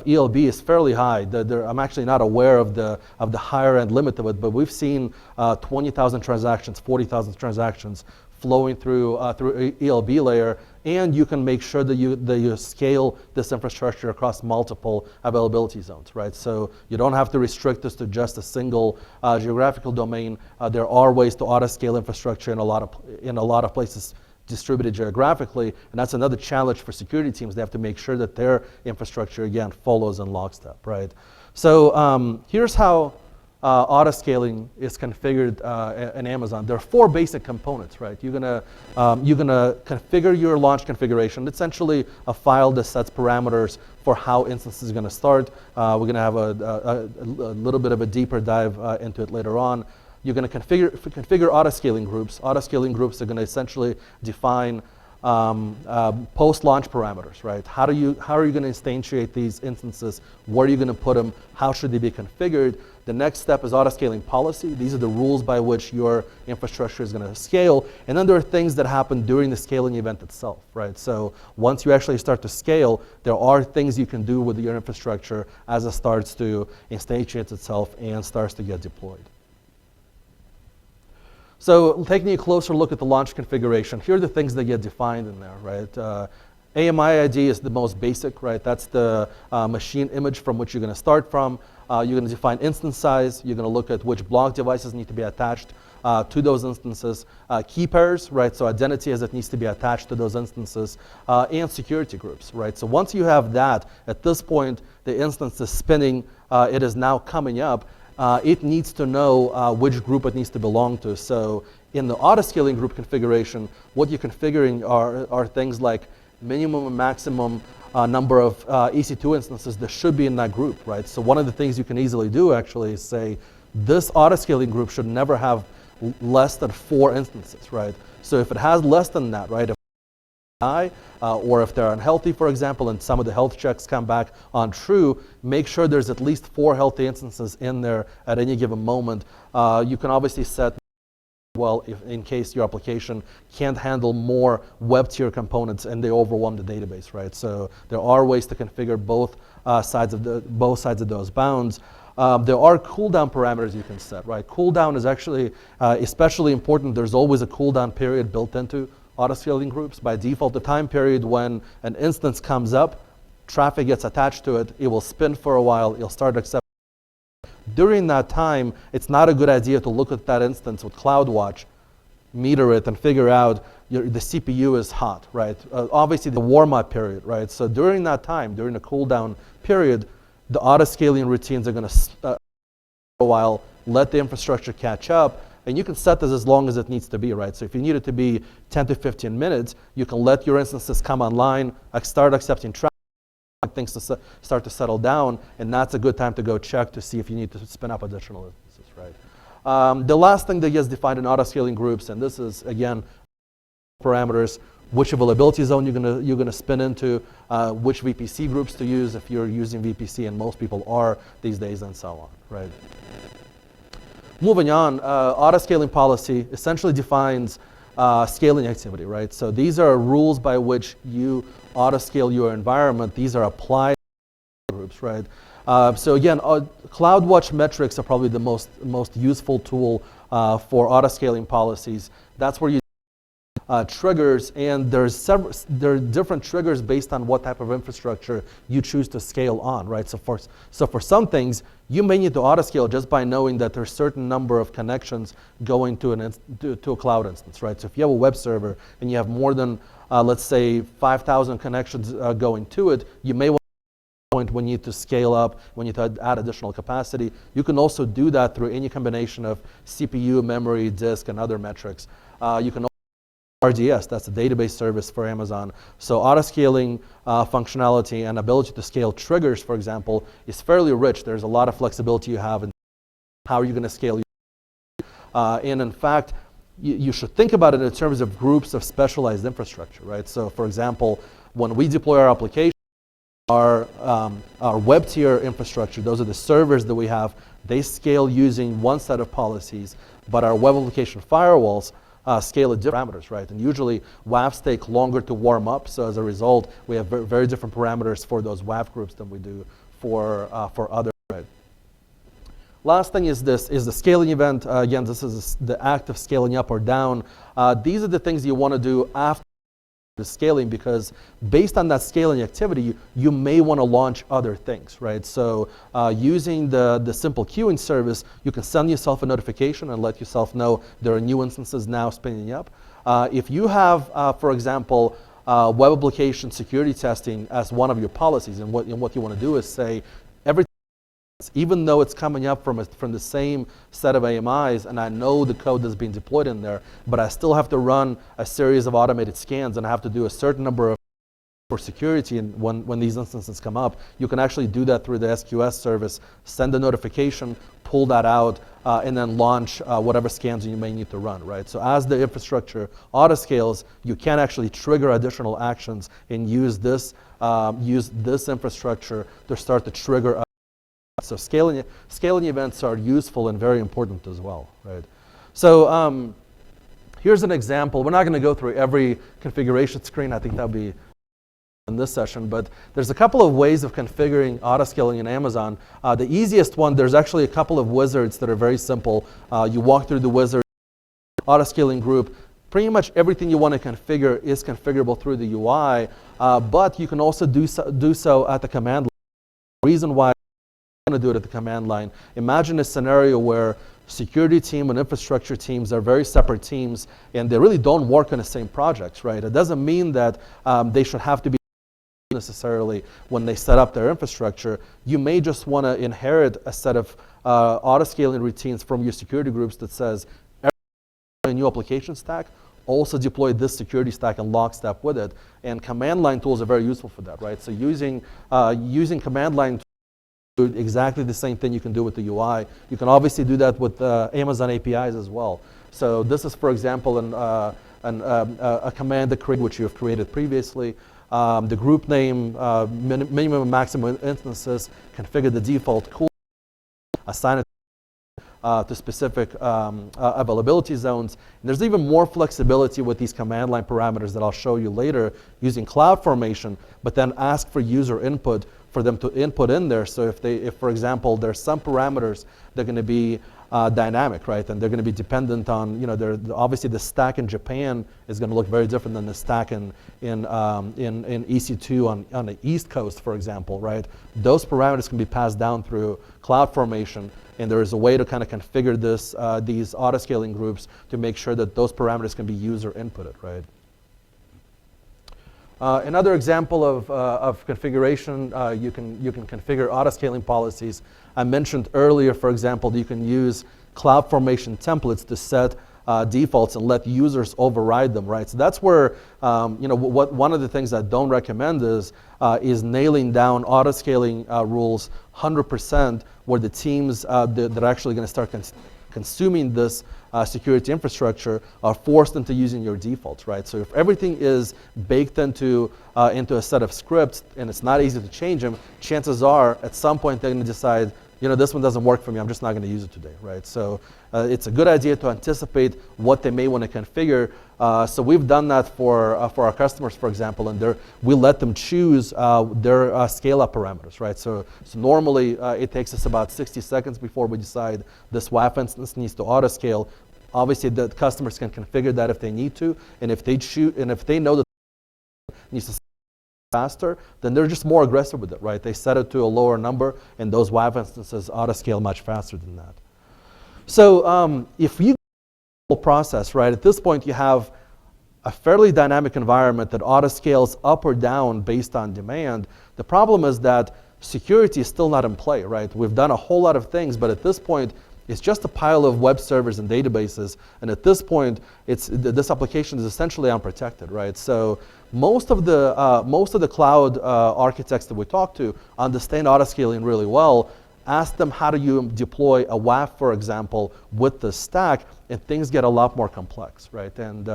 ELB is fairly high. I'm actually not aware of the higher end limit of it, but we've seen 20,000 transactions, 40,000 transactions flowing through ELB layer, and you can make sure that you scale this infrastructure across multiple availability zones, right? So you don't have to restrict this to just a single geographical domain. There are ways to auto-scale infrastructure in a lot of places distributed geographically, and that's another challenge for security teams. They have to make sure that their infrastructure, again, follows in lockstep, right? So here's how autoscaling is configured in Amazon. There are 4 basic components, right? You're gonna configure your launch configuration. Essentially, a file that sets parameters for how instances are gonna start. We're gonna have a little bit of a deeper dive into it later on. You're going to configure autoscaling groups. Autoscaling groups are going to essentially define post-launch parameters, right? How are you going to instantiate these instances? Where are you going to put them? How should they be configured? The next step is autoscaling policy. These are the rules by which your infrastructure is going to scale. And then there are things that happen during the scaling event itself, right? So once you actually start to scale, there are things you can do with your infrastructure as it starts to instantiate itself and starts to get deployed. So taking a closer look at the launch configuration, here are the things that get defined in there, right? AMI ID is the most basic, right? That's the machine image from which you're going to start from. You're going to define instance size. You're going to look at which block devices need to be attached to those instances. Key pairs, right? So identity as it needs to be attached to those instances, and security groups, right? So once you have that, at this point, the instance is spinning. It is now coming up. It needs to know which group it needs to belong to. So in the autoscaling group configuration, what you're configuring are things like minimum and maximum number of EC2 instances that should be in that group, right? So one of the things you can easily do actually is say, this autoscaling group should never have less than 4 instances, right? So if it has less than that, right, or if they're unhealthy, for example, and some of the health checks come back on true, make sure there's at least 4 healthy instances in there at any given moment. You can obviously set, well, if in case your application can't handle more web tier components and they overwhelm the database, right? So there are ways to configure both sides of those bounds. There are cooldown parameters you can set, right? Cooldown is actually especially important. There's always a cooldown period built into autoscaling groups. By default, the time period when an instance comes up, traffic gets attached to it, it will spin for a while, it'll start accepting. During that time, it's not a good idea to look at that instance with CloudWatch, meter it, and figure out the CPU is hot, right? Obviously, the warm-up period, right? So during that time, during the cooldown period, the autoscaling routines are going to for a while, let the infrastructure catch up, and you can set this as long as it needs to be, right? So if you need it to be 10 to 15 minutes, you can let your instances come online, start accepting traffic, things to start to settle down, and that's a good time to go check to see if you need to spin up additional instances, right? The last thing that gets defined in auto-scaling groups, and this is, again, parameters, which availability zone you're gonna spin into, which VPC groups to use if you're using VPC, and most people are these days, and so on, right? Moving on, auto-scaling policy essentially defines scaling activity, right? So these are rules by which you auto-scale your environment. These are applied groups, right? So again, CloudWatch metrics are probably the most useful tool for auto-scaling policies. That's where you triggers, and there are different triggers based on what type of infrastructure you choose to scale on, right? So for some things, you may need to auto-scale just by knowing that there's a certain number of connections going to a cloud instance, right? So if you have a web server and you have more than, let's say, 5,000 connections going to it, you may want point when you need to scale up, when you need to add additional capacity. You can also do that through any combination of CPU, memory, disk, and other metrics. You can RDS, that's a database service for Amazon. So auto-scaling functionality and ability to scale triggers, for example, is fairly rich. There's a lot of flexibility you have in how you're going to scale. And in fact, you should think about it in terms of groups of specialized infrastructure, right? So for example, when we deploy our application, our web tier infrastructure, those are the servers that we have, they scale using one set of policies, but our web application firewalls scale at different parameters, right? And usually WAFs take longer to warm up, so as a result, we have very different parameters for those WAF groups than we do for other, right? Last thing is the scaling event. Again, this is the act of scaling up or down. These are the things you want to do after the scaling, because based on that scaling activity, you may want to launch other things, right? So using the simple queuing service, you can send yourself a notification and let yourself know there are new instances now spinning up. If you have, for example, web application security testing as one of your policies, and what you want to do is say, every even though it's coming up from the same set of AMIs, and I know the code that's being deployed in there, but I still have to run a series of automated scans, and I have to do a certain number of for security. And when these instances come up, you can actually do that through the SQS service, send a notification, pull that out, and then launch whatever scans you may need to run, right? So as the infrastructure auto scales, you can actually trigger additional actions and use this infrastructure to start to trigger. So scaling events are useful and very important as well, right? So here's an example. We're not going to go through every configuration screen. I think that'll be in this session, but there's a couple of ways of configuring auto-scaling in Amazon. The easiest one, there's actually a couple of wizards that are very simple. You walk through the wizard, auto-scaling group. Pretty much everything you want to configure is configurable through the UI, but you can also do so at the command line. The reason why to do it at the command line. Imagine a scenario where security team and infrastructure teams are very separate teams, and they really don't work on the same projects, right? It doesn't mean that they should have to be necessarily when they set up their infrastructure. You may just want to inherit a set of auto-scaling routines from your security groups that says, every new application stack, also deploy this security stack in lockstep with it. And command line tools are very useful for that, right? So using command line exactly the same thing you can do with the UI. You can obviously do that with Amazon APIs as well. So this is, for example, a command which you have created previously. The group name, minimum and maximum instances, configure the default cool, assign it to specific availability zones. And there's even more flexibility with these command line parameters that I'll show you later using CloudFormation, but then ask for user input for them to input in there. So if for example, there's some parameters that are going to be dynamic, right? And they're going to be dependent on, obviously the stack in Japan is going to look very different than the stack in EC2 on the East Coast, for example, right? Those parameters can be passed down through CloudFormation, and there is a way to kind of configure these auto-scaling groups to make sure that those parameters can be user inputted, right? Another example of configuration, you can configure auto-scaling policies. I mentioned earlier, for example, that you can use CloudFormation templates to set defaults and let users override them, right? So that's where, one of the things I don't recommend is nailing down auto-scaling rules 100%, where the teams that are actually going to start consuming this security infrastructure are forced into using your defaults, right? So if everything is baked into a set of scripts and it's not easy to change them, chances are at some point they're going to decide, you know, this one doesn't work for me, I'm just not going to use it today, right? So it's a good idea to anticipate what they may want to configure. So we've done that for our customers, for example, and we let them choose their scale-up parameters, right? So normally it takes us about 60 seconds before we decide this WAF instance needs to auto-scale. Obviously, the customers can configure that if they need to, and if they know that it needs to faster, then they're just more aggressive with it, right? They set it to a lower number, and those WAF instances auto-scale much faster than that. So if you process, right, at this point you have a fairly dynamic environment that auto-scales up or down based on demand. The problem is that security is still not in play, right? We've done a whole lot of things, but at this point, it's just a pile of web servers and databases, and at this point, this application is essentially unprotected, right? So most of the cloud architects that we talk to understand autoscaling really well. Ask them how do you deploy a WAF, for example, with the stack, and things get a lot more complex, right? And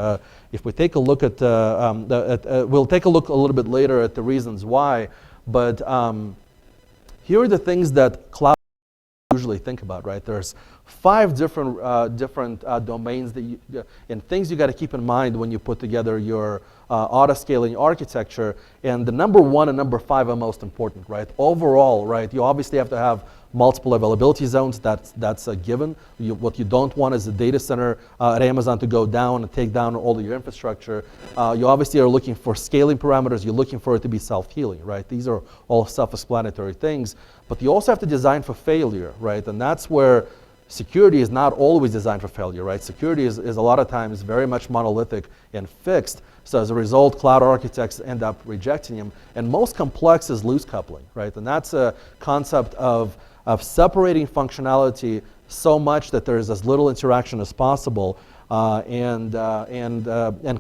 if we take a look at, we'll take a look a little bit later at the reasons why, but here are the things that cloud usually think about, right? There's 5 different domains that and things you got to keep in mind when you put together your auto-scaling architecture, and the number 1 and number 5 are most important, right? Overall, right, you obviously have to have multiple availability zones. That's a given. What you don't want is the data center at Amazon to go down and take down all of your infrastructure. You obviously are looking for scaling parameters. You're looking for it to be self-healing, right? These are all self-explanatory things. But you also have to design for failure, right? And that's where security is not always designed for failure, right? Security is a lot of times very much monolithic and fixed. So as a result, cloud architects end up rejecting them. And most complex is loose coupling, right? And that's a concept of separating functionality so much that there's as little interaction as possible, and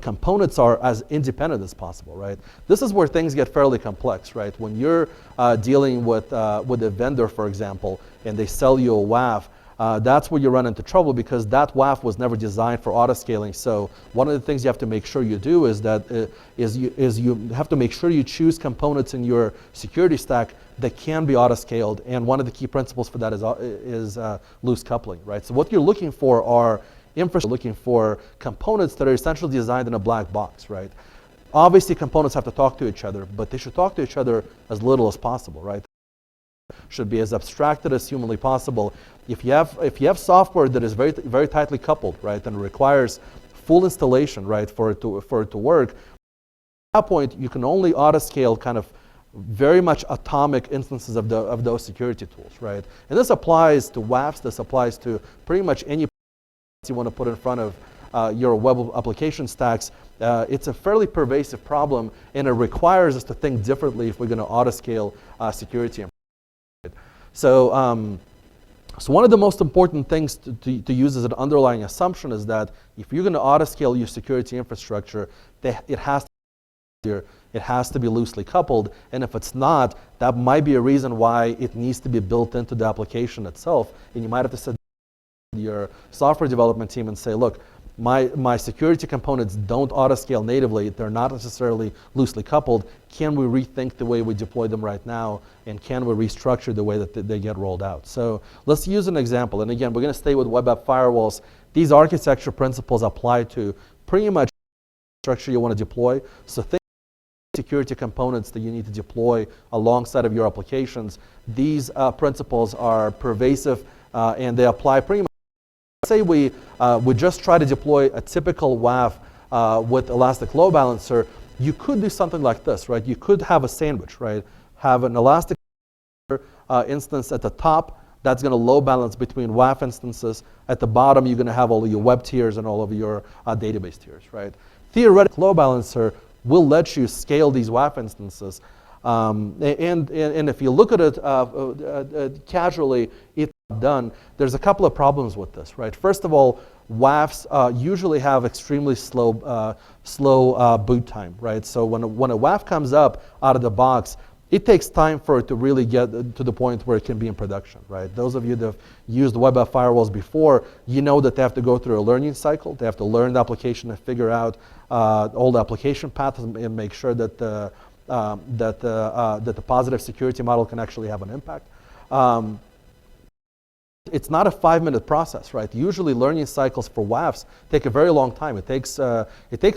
components are as independent as possible, right? This is where things get fairly complex, right? When you're dealing with a vendor, for example, and they sell you a WAF, that's where you run into trouble because that WAF was never designed for auto-scaling. So one of the things you have to make sure you do is that you have to make sure you choose components in your security stack that can be auto-scaled. And one of the key principles for that is loose coupling, right? So what you're looking for are looking for components that are essentially designed in a black box, right? Obviously, components have to talk to each other, but they should talk to each other as little as possible, right? Should be as abstracted as humanly possible. If you have software that is very very tightly coupled, right, and requires full installation, right, for it to work, at that point you can only auto-scale kind of very much atomic instances of those security tools, right? And this applies to WAFs. This applies to pretty much any you want to put in front of your web application stacks. It's a fairly pervasive problem, and it requires us to think differently if we're going to auto-scale security. So, so one of the most important things to use as an underlying assumption is that if you're going to auto-scale your security infrastructure, it has to be loosely coupled, and if it's not, that might be a reason why it needs to be built into the application itself, and you might have to sit down with your software development team and say, look, my security components don't auto-scale natively. They're not necessarily loosely coupled. Can we rethink the way we deploy them right now? And can we restructure the way that they get rolled out? So let's use an example. And again, we're going to stay with web app firewalls. These architecture principles apply to pretty much the structure you want to deploy. So think security components that you need to deploy alongside of your applications. These principles are pervasive and they apply pretty much. Say we just try to deploy a typical WAF with Elastic Load Balancer, you could do something like this, right? You could have a sandwich, right? Have an Elastic instance at the top that's going to load balance between WAF instances. At the bottom, you're going to have all of your web tiers and all of your database tiers, right? Theoretically, Load Balancer will let you scale these WAF instances. And if you look at it casually, it's done. There's a couple of problems with this, right? First of all, WAFs usually have extremely slow boot time, right? So when a WAF comes up out of the box, it takes time for it to really get to the point where it can be in production, right? Those of you that have used web app firewalls before, you know that they have to go through a learning cycle. They have to learn the application and figure out all the application paths and make sure that the positive security model can actually have an impact. It's not a 5-minute process, right? Usually learning cycles for WAFs take a very long time. It takes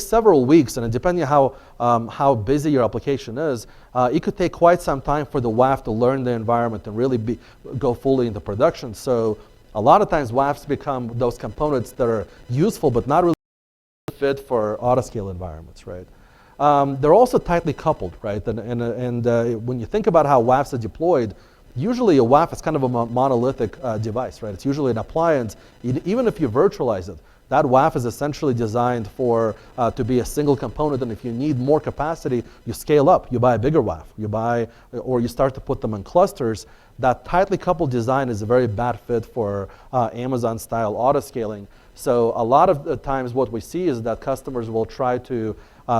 several weeks, and depending on how busy your application is, it could take quite some time for the WAF to learn the environment and really go fully into production. So a lot of times WAFs become those components that are useful but not really fit for autoscale environments, right? They're also tightly coupled, right? And when you think about how WAFs are deployed, usually a WAF is kind of a monolithic device, right? It's usually an appliance. Even if you virtualize it, that WAF is essentially designed to be a single component, and if you need more capacity, you scale up. You buy a bigger WAF. Or you start to put them in clusters. That tightly coupled design is a very bad fit for Amazon-style autoscaling. So a lot of the times what we see is that customers will try to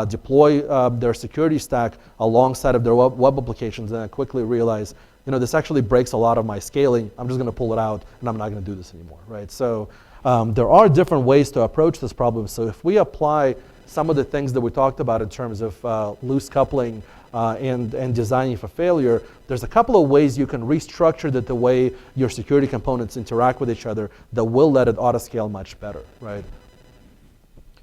deploy their security stack alongside of their web applications and then quickly realize, this actually breaks a lot of my scaling. I'm just going to pull it out, and I'm not going to do this anymore, right? So there are different ways to approach this problem. So if we apply some of the things that we talked about in terms of loose coupling and designing for failure, there's a couple of ways you can restructure the way your security components interact with each other that will let it autoscale much better, right?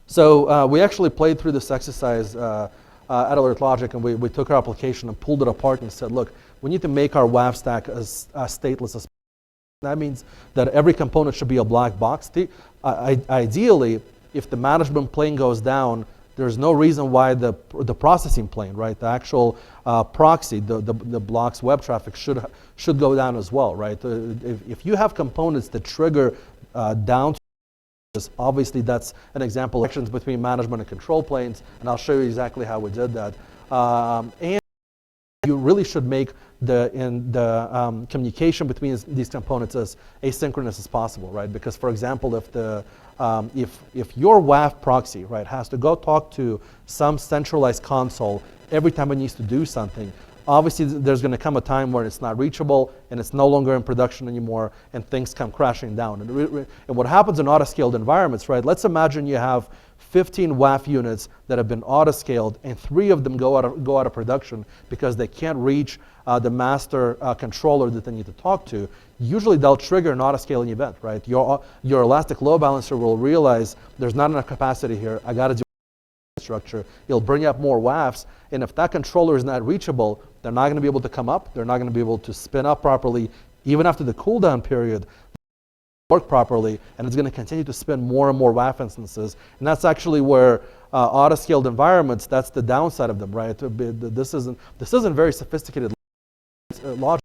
So we actually played through this exercise at Alert Logic, and we took our application and pulled it apart and said, look, we need to make our WAF stack as stateless as possible. That means that every component should be a black box. Ideally, if the management plane goes down, there's no reason why the processing plane, right, the actual proxy, the blocks web traffic should go down as well, right? If you have components that trigger down, obviously that's an example of connections between management and control planes, and I'll show you exactly how we did that. And you really should make the communication between these components as asynchronous as possible, right? Because, for example, if your WAF proxy, right, has to go talk to some centralized console every time it needs to do something, obviously there's going to come a time where it's not reachable and it's no longer in production anymore, and things come crashing down. And what happens in autoscaled environments, right? Let's imagine you have 15 WAF units that have been autoscaled, and 3 of them go out of production because they can't reach the master controller that they need to talk to. Usually they'll trigger an autoscaling event, right? Your elastic load balancer will realize there's not enough capacity here. I got to do structure. It'll bring up more WAFs, and if that controller is not reachable, they're not going to be able to come up. They're not going to be able to spin up properly, even after the cooldown period. Work properly, and it's going to continue to spin more and more WAF instances, and that's actually where autoscaled environments, that's the downside of them, right? This isn't very sophisticated logic.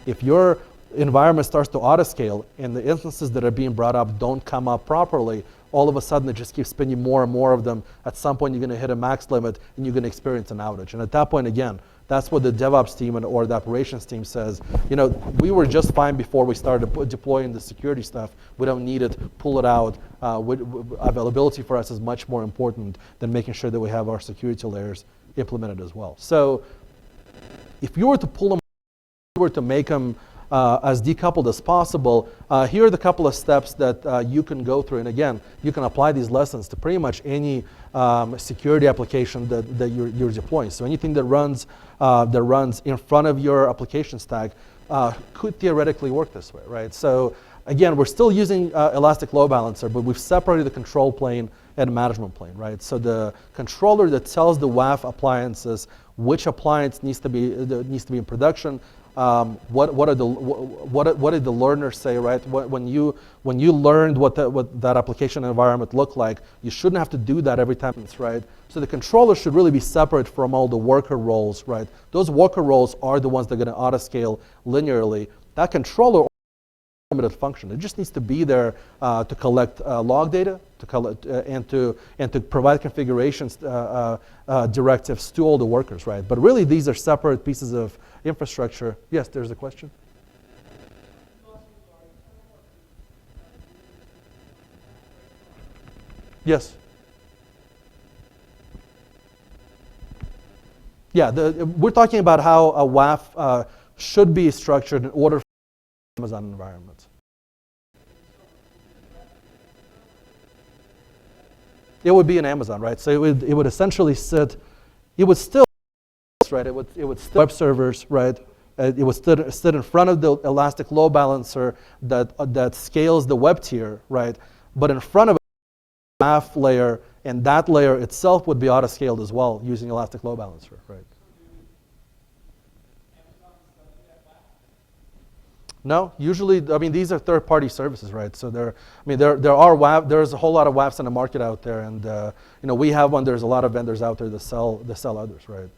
If your environment starts to autoscale and the instances that are being brought up don't come up properly, all of a sudden it just keeps spinning more and more of them. At some point you're going to hit a max limit and you're going to experience an outage, and at that point, again, that's what the DevOps team or the operations team says, we were just fine before we started deploying the security stuff. We don't need it, pull it out. Availability for us is much more important than making sure that we have our security layers implemented as well. So if you were to pull them, if you were to make them as decoupled as possible, here are the couple of steps that you can go through. And again, you can apply these lessons to pretty much any security application that you're deploying. So anything that runs in front of your application stack could theoretically work this way, right? So again, we're still using elastic load balancer, but we've separated the control plane and management plane, right? So the controller that tells the WAF appliances which appliance needs to be in production. What did the learners say, right? When you learned what that application environment looked like, you shouldn't have to do that every time, right? So the controller should really be separate from all the worker roles, right? Those worker roles are the ones that are going to autoscale linearly. That controller limited function. It just needs to be there to collect log data, and to provide configurations directives to all the workers, right? But really, these are separate pieces of infrastructure. Yes, there's a question. Yes. Yeah, we're talking about how a WAF should be structured in order for Amazon environments. It would be in Amazon, right? So it would essentially sit, it would still, right? It would still web servers, right? It would sit in front of the elastic load balancer that scales the web tier, right? But in front of a WAF layer, and that layer itself would be auto-scaled as well using elastic load balancer, right? No, usually, I mean, these are third-party services, right? So there are WAF, there's a whole lot of WAFs in the market out there, and we have one. There's a lot of vendors out there that sell others, right?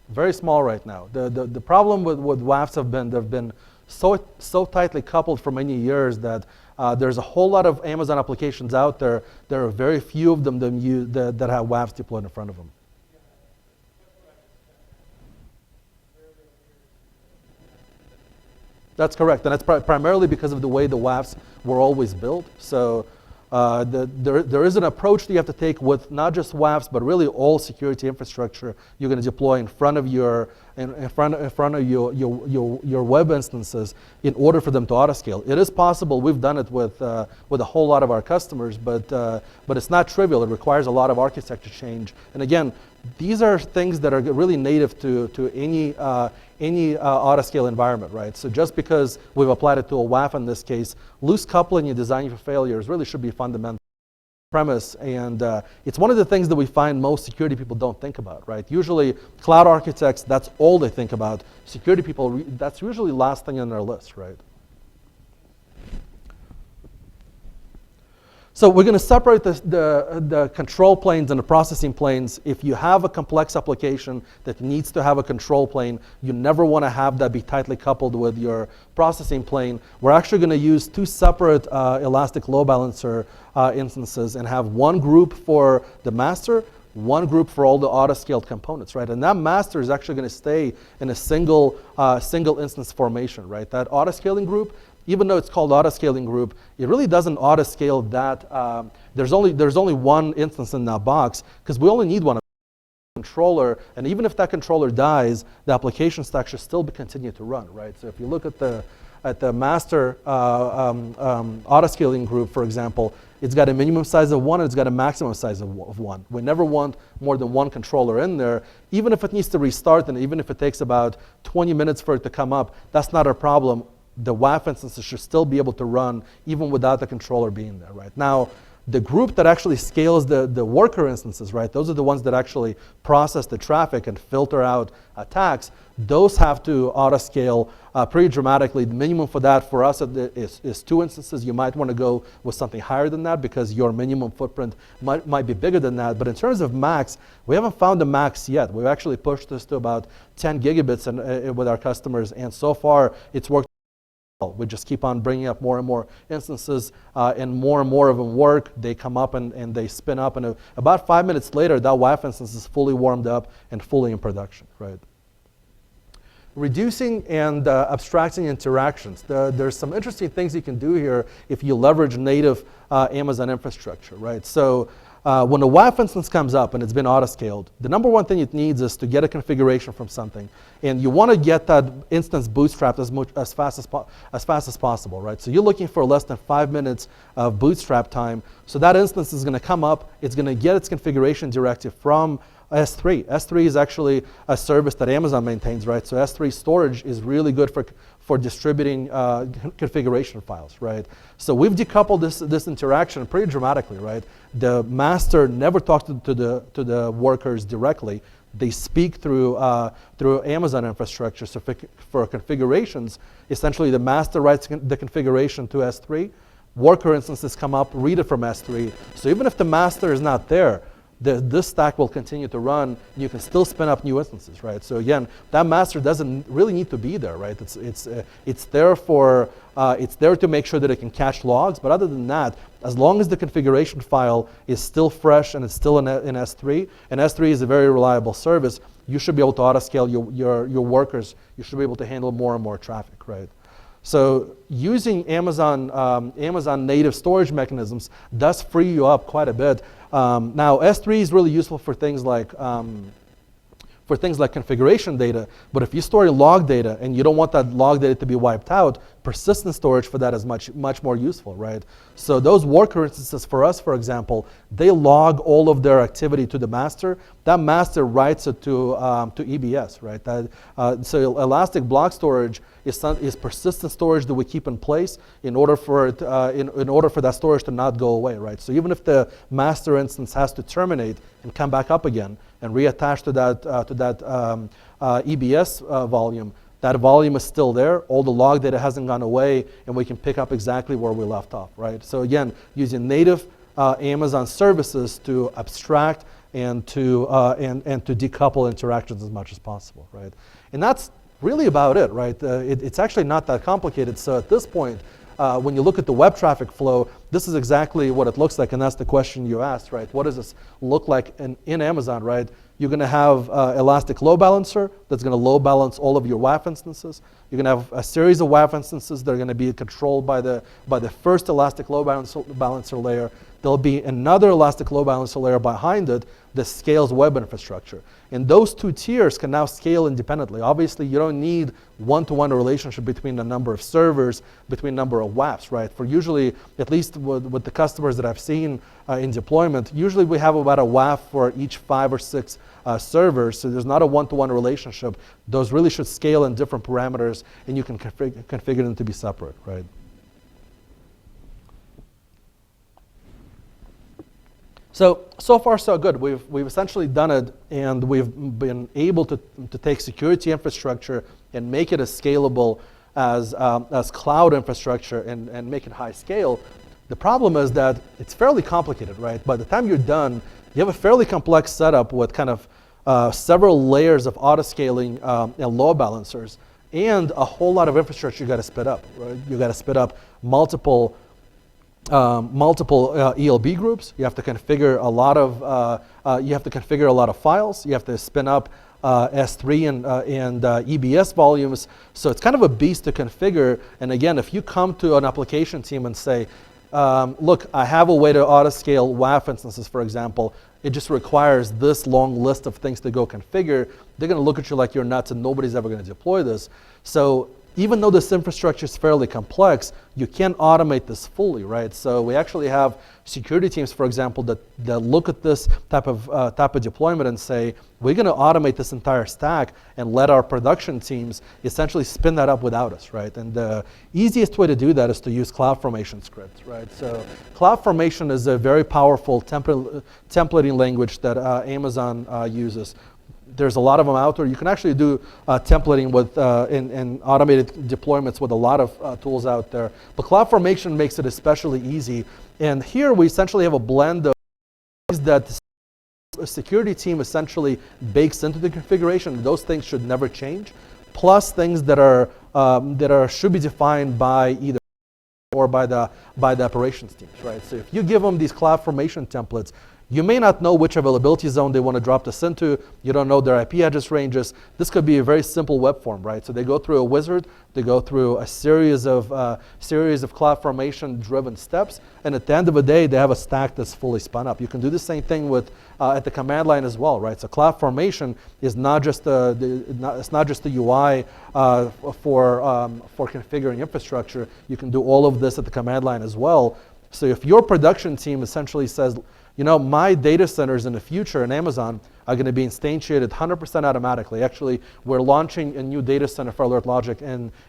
Very small right now. The problem with WAFs they've been so tightly coupled for many years that there's a whole lot of Amazon applications out there. There are very few of them that have WAFs deployed in front of them. That's correct, and that's primarily because of the way the WAFs were always built. So there is an approach that you have to take with not just WAFs, but really all security infrastructure you're going to deploy in front of your your web instances in order for them to auto-scale. It is possible. We've done it with a whole lot of our customers, but it's not trivial. It requires a lot of architecture change. And again, these are things that are really native to any auto-scale environment, right? So just because we've applied it to a WAF in this case, loose coupling and designing for failures really should be fundamental premise, and it's one of the things that we find most security people don't think about, right? Usually cloud architects, that's all they think about. Security people, that's usually last thing on their list, right? So we're going to separate the control planes and the processing planes. If you have a complex application that needs to have a control plane, you never want to have that be tightly coupled with your processing plane. We're actually going to use two separate elastic load balancer instances and have one group for the master, one group for all the auto-scaled components, right? And that master is actually going to stay in a single instance formation, right? That auto-scaling group, even though it's called auto-scaling group, it really doesn't auto-scale that. There's only one instance in that box because we only need one controller, and even if that controller dies, the application stack should still continue to run, right? So if you look at the master auto-scaling group, for example, it's got a minimum size of 1 and it's got a maximum size of 1. We never want more than one controller in there. Even if it needs to restart and even if it takes about 20 minutes for it to come up, that's not a problem. The WAF instances should still be able to run even without the controller being there, right? Now, the group that actually scales the worker instances, right? Those are the ones that actually process the traffic and filter out attacks. Those have to auto-scale pretty dramatically. The minimum for that for us is 2 instances. You might want to go with something higher than that because your minimum footprint might be bigger than that. But in terms of max, we haven't found a max yet. We've actually pushed this to about 10 gigabits with our customers, and so far it's worked. We just keep on bringing up more and more instances, and more of them work. They come up and they spin up, and about 5 minutes later, that WAF instance is fully warmed up and fully in production, right? Reducing and abstracting interactions. There's some interesting things you can do here if you leverage native Amazon infrastructure, right? So when a WAF instance comes up and it's been auto-scaled, the number one thing it needs is to get a configuration from something. And you want to get that instance bootstrapped as fast as possible, right? So you're looking for less than 5 minutes of bootstrap time. So that instance is going to come up. It's going to get its configuration directive from S3. S3 is actually a service that Amazon maintains, right? So S3 storage is really good for distributing configuration files, right? So we've decoupled this interaction pretty dramatically, right? The master never talks to the workers directly. They speak through Amazon infrastructure. So for configurations, essentially the master writes the configuration to S3. Worker instances come up, read it from S3. So even if the master is not there, this stack will continue to run. You can still spin up new instances, right? So again, that master doesn't really need to be there, right? It's there to make sure that it can cache logs. But other than that, as long as the configuration file is still fresh and it's still in S3, and S3 is a very reliable service, you should be able to auto-scale your workers. You should be able to handle more and more traffic, right? So using Amazon native storage mechanisms does free you up quite a bit. Now S3 is really useful for things like configuration data, but if you store log data and you don't want that log data to be wiped out, persistent storage for that is much more useful, right? So those worker instances for us, for example, they log all of their activity to the master. That master writes it to EBS, right? So elastic block storage is persistent storage that we keep in place in order for it, in order for that storage to not go away, right? So even if the master instance has to terminate and come back up again and reattach to that EBS volume, that volume is still there. All the log data hasn't gone away, and we can pick up exactly where we left off, right? So again, using native Amazon services to abstract and to decouple interactions as much as possible, right? And that's really about it, right? It's actually not that complicated. So at this point, when you look at the web traffic flow, this is exactly what it looks like, and that's the question you asked, right? What does this look like in Amazon, right? You're going to have Elastic Load Balancer that's going to load balance all of your WAF instances. You're going to have a series of WAF instances that are going to be controlled by the first Elastic Load Balancer layer. There'll be another Elastic Load Balancer layer behind it that scales web infrastructure. And those two tiers can now scale independently. Obviously, you don't need one-to-one relationship between the number of servers, between number of WAFs, right? For usually, at least with the customers that I've seen in deployment, usually we have about a WAF for each 5 or 6 servers, so there's not a one-to-one relationship. Those really should scale in different parameters, and you can configure them to be separate, right? So far so good. We've essentially done it, and we've been able to take security infrastructure and make it as scalable as cloud infrastructure and make it high scale. The problem is that it's fairly complicated, right? By the time you're done, you have a fairly complex setup with kind of several layers of auto-scaling and load balancers, and a whole lot of infrastructure you got to spin up, right? You got to spin up multiple ELB groups. You have to configure a lot of files. You have to spin up S3 and EBS volumes. So it's kind of a beast to configure. And again, if you come to an application team and say, look, I have a way to auto-scale WAF instances, for example, it just requires this long list of things to go configure, they're going to look at you like you're nuts and nobody's ever going to deploy this. So even though this infrastructure is fairly complex, you can't automate this fully, right? So we actually have security teams, for example, that look at this type of deployment and say, we're going to automate this entire stack and let our production teams essentially spin that up without us, right? And the easiest way to do that is to use CloudFormation scripts, right? So CloudFormation is a very powerful templating language that Amazon uses. There's a lot of them out there. You can actually do templating with and automated deployments with a lot of tools out there. But CloudFormation makes it especially easy. And here we essentially have a blend of things that a security team essentially bakes into the configuration. Those things should never change. Plus things that should be defined by either or by the operations teams, right? So if you give them these CloudFormation templates, you may not know which availability zone they want to drop this into. You don't know their IP address ranges. This could be a very simple web form, right? So they go through a wizard, they go through a series of CloudFormation-driven steps, and at the end of the day, they have a stack that's fully spun up. You can do the same thing with at the command line as well, right? So CloudFormation is not just it's not just the UI for configuring infrastructure. You can do all of this at the command line as well. So if your production team essentially says, you know, my data centers in the future in Amazon are going to be instantiated 100% automatically. Actually, we're launching a new data center for AlertLogic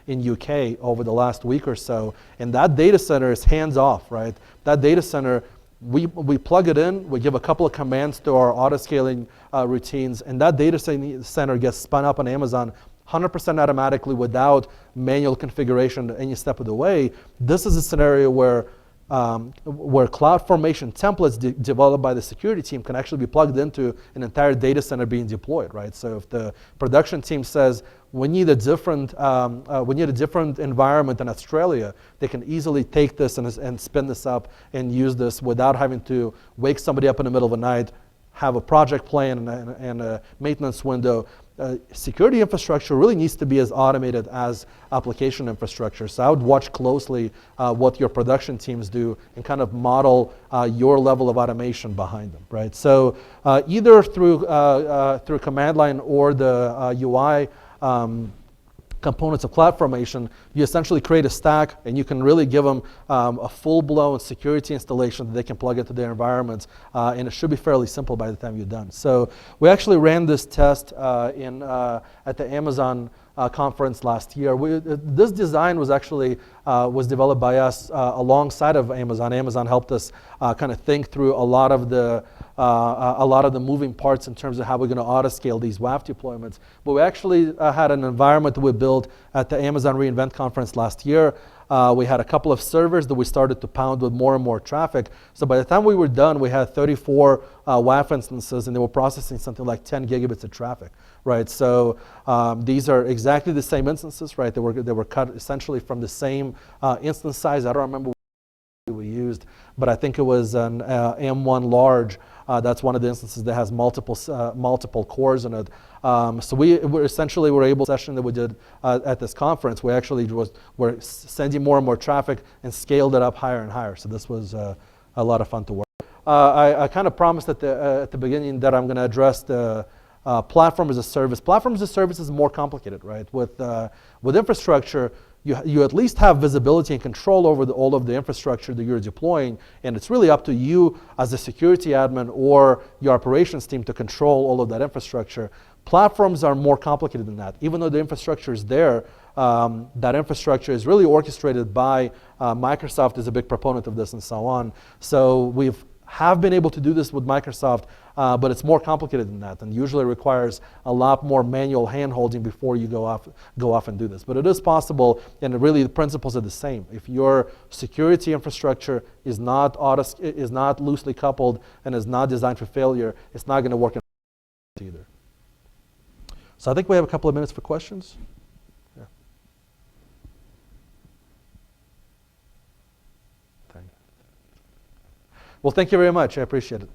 in UK over the last week or so, and that data center is hands-off, right? That data center, we plug it in, we give a couple of commands to our auto-scaling routines, and that data center gets spun up on Amazon 100% automatically without manual configuration any step of the way. This is a scenario where CloudFormation templates developed by the security team can actually be plugged into an entire data center being deployed, right? So if the production team says we need a different environment in Australia, they can easily take this and spin this up and use this without having to wake somebody up in the middle of the night, have a project plan and a maintenance window, security infrastructure really needs to be as automated as application infrastructure. So I would watch closely what your production teams do and kind of model your level of automation behind them, right? So either through command line or the UI components of CloudFormation, you essentially create a stack, and you can really give them a full-blown security installation that they can plug into their environments, and it should be fairly simple by the time you're done. So we actually ran this test at the Amazon conference last year. This design was actually was developed by us alongside of Amazon. Amazon helped us kind of think through a lot of the moving parts in terms of how we're going to auto-scale these WAF deployments. But we actually had an environment that we built at the Amazon reInvent conference last year. We had a couple of servers that we started to pound with more and more traffic. So by the time we were done, we had 34 WAF instances, and they were processing something like 10 gigabits of traffic, right? So these are exactly the same instances, right? They were cut essentially from the same instance size. I don't remember what we used, but I think it was an M1 large. That's one of the instances that has multiple cores in it. So we essentially were able, session that we did at this conference, we actually were sending more and more traffic and scaled it up higher and higher. So this was a lot of fun to work. I kind of promised at the beginning that I'm going to address the platform as a service. Platform as a service is more complicated, right? With infrastructure, you at least have visibility and control over all of the infrastructure that you're deploying, and it's really up to you as a security admin or your operations team to control all of that infrastructure. Platforms are more complicated than that. Even though the infrastructure is there, that infrastructure is really orchestrated by Microsoft is a big proponent of this and so on. So we have been able to do this with Microsoft, but it's more complicated than that, and usually requires a lot more manual hand-holding before you go off and do this. But it is possible, and really the principles are the same. If your security infrastructure is not loosely coupled and is not designed for failure, it's not going to work either. So I think we have a couple of minutes for questions. Yeah. Well, thank you very much. I appreciate it.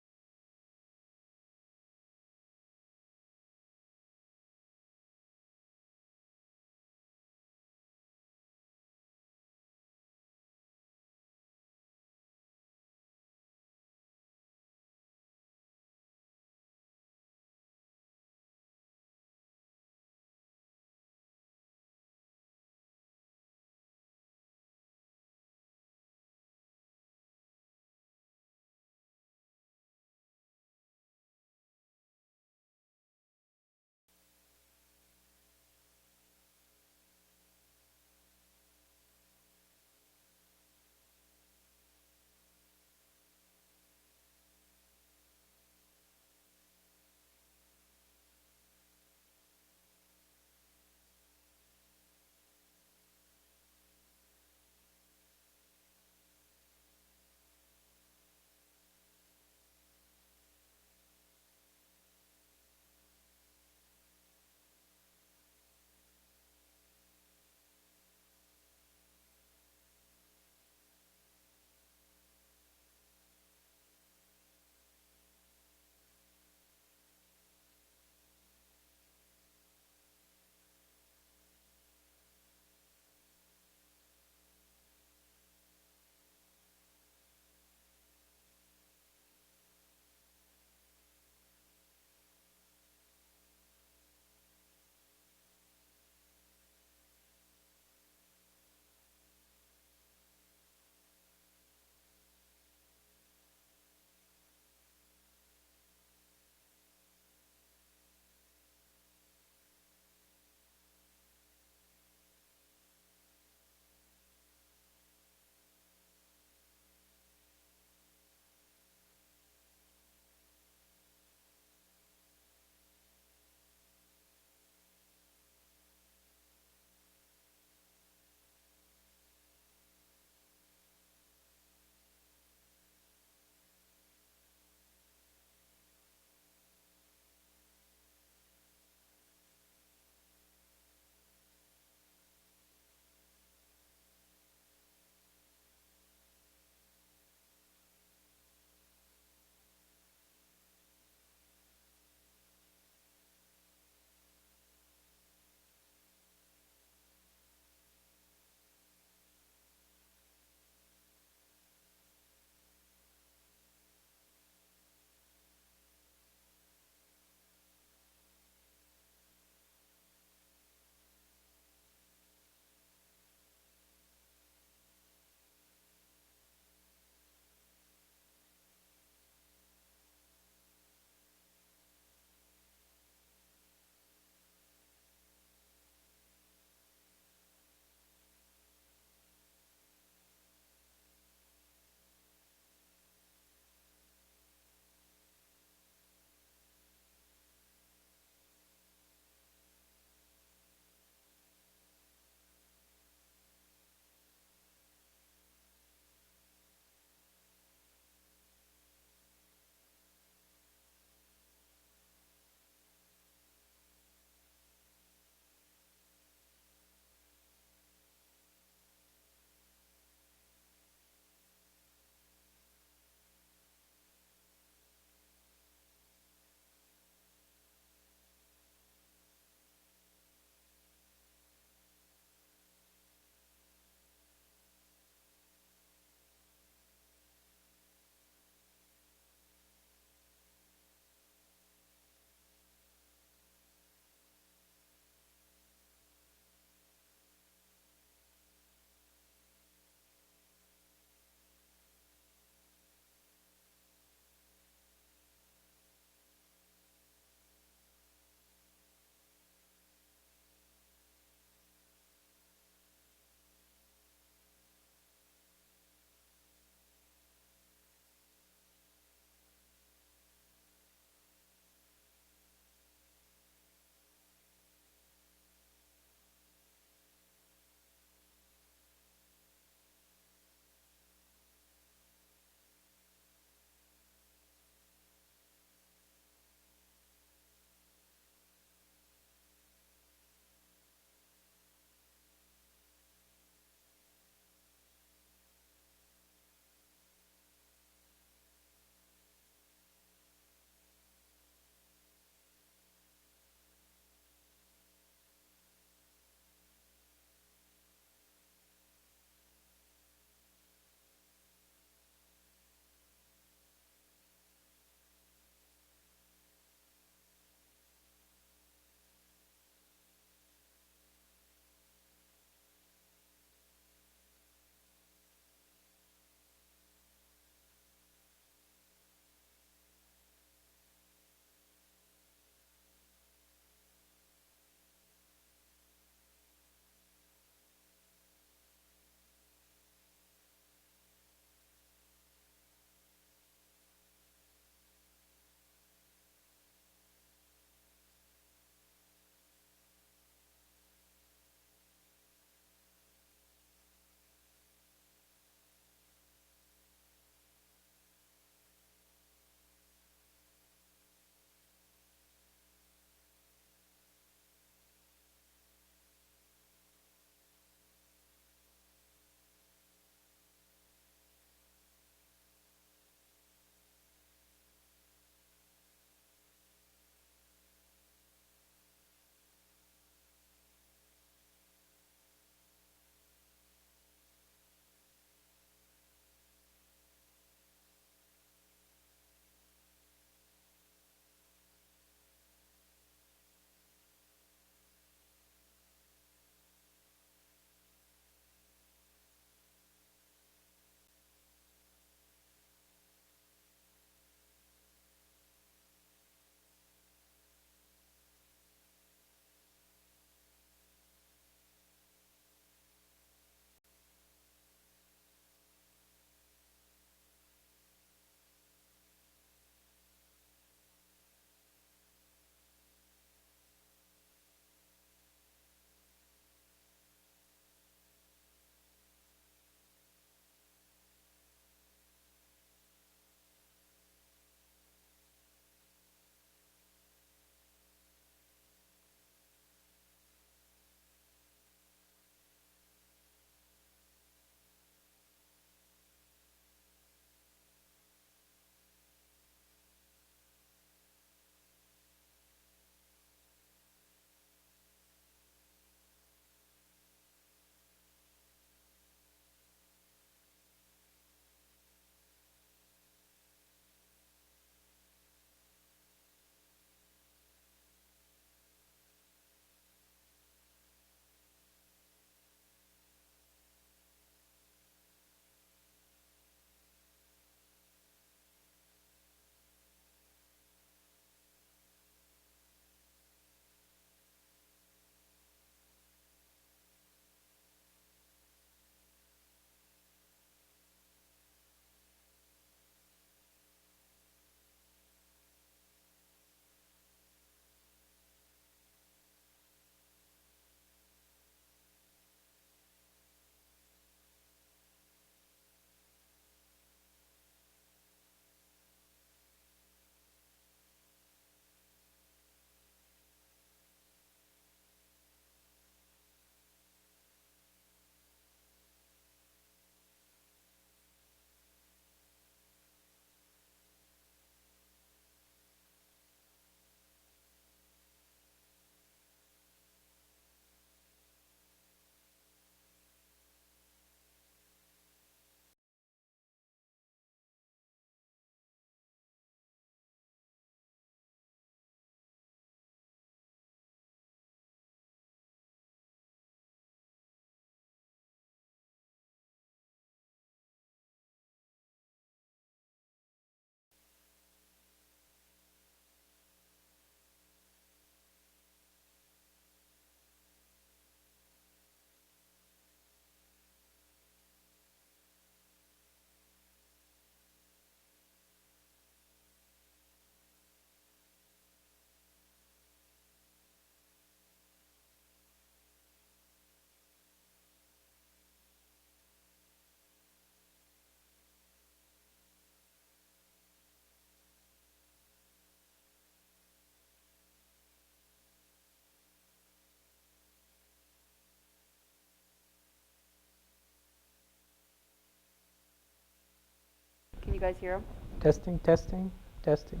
Can you guys hear him? Testing, testing, testing.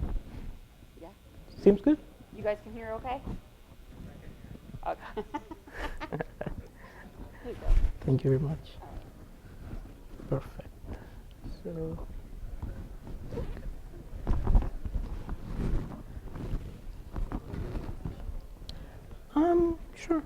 Yeah. Seems good. You guys can hear okay? Okay. There you go. Thank you very much. Perfect. So, sure.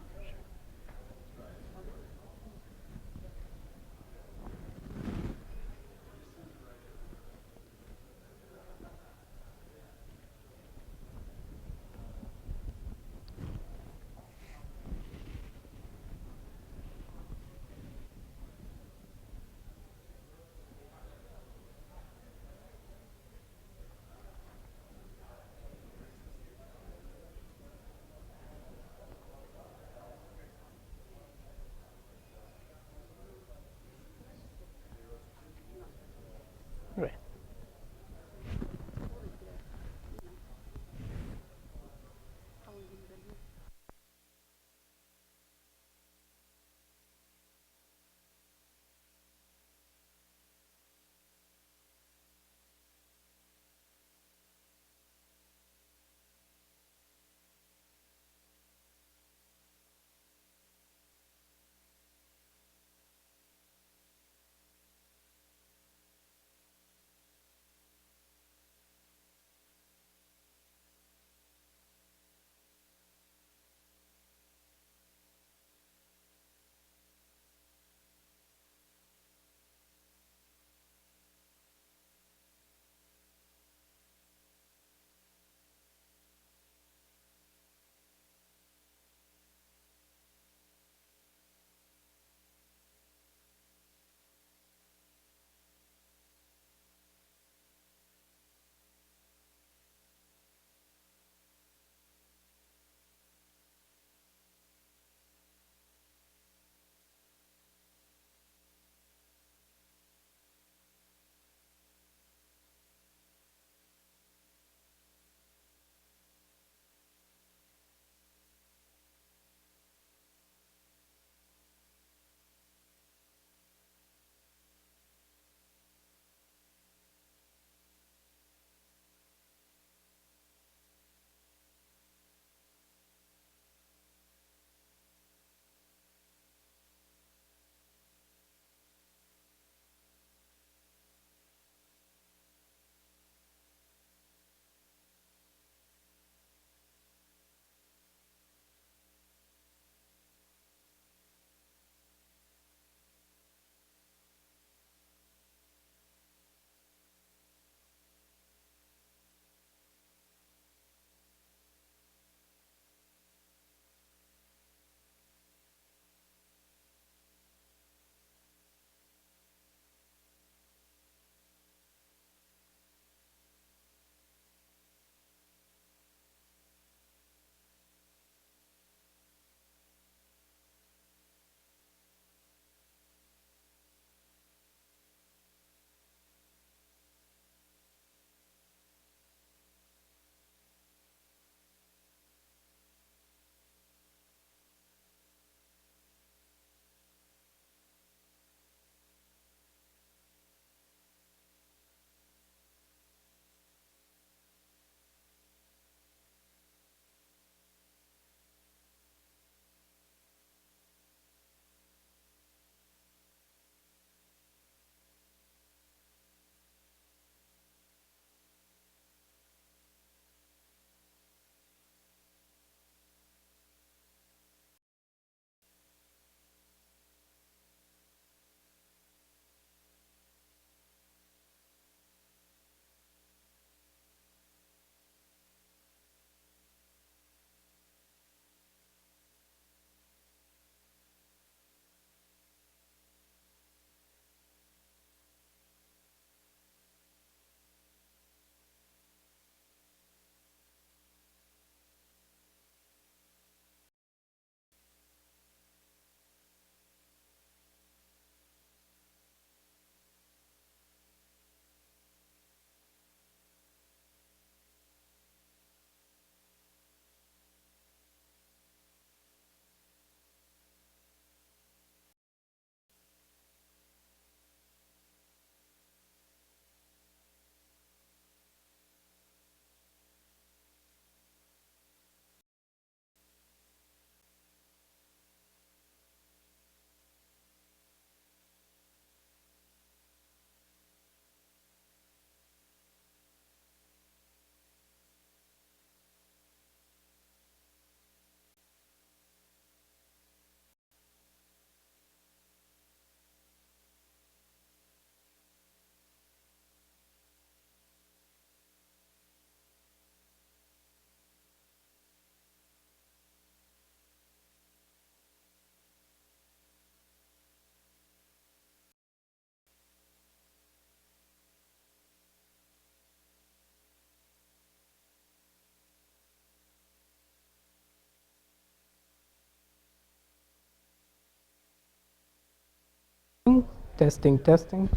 Testing, testing.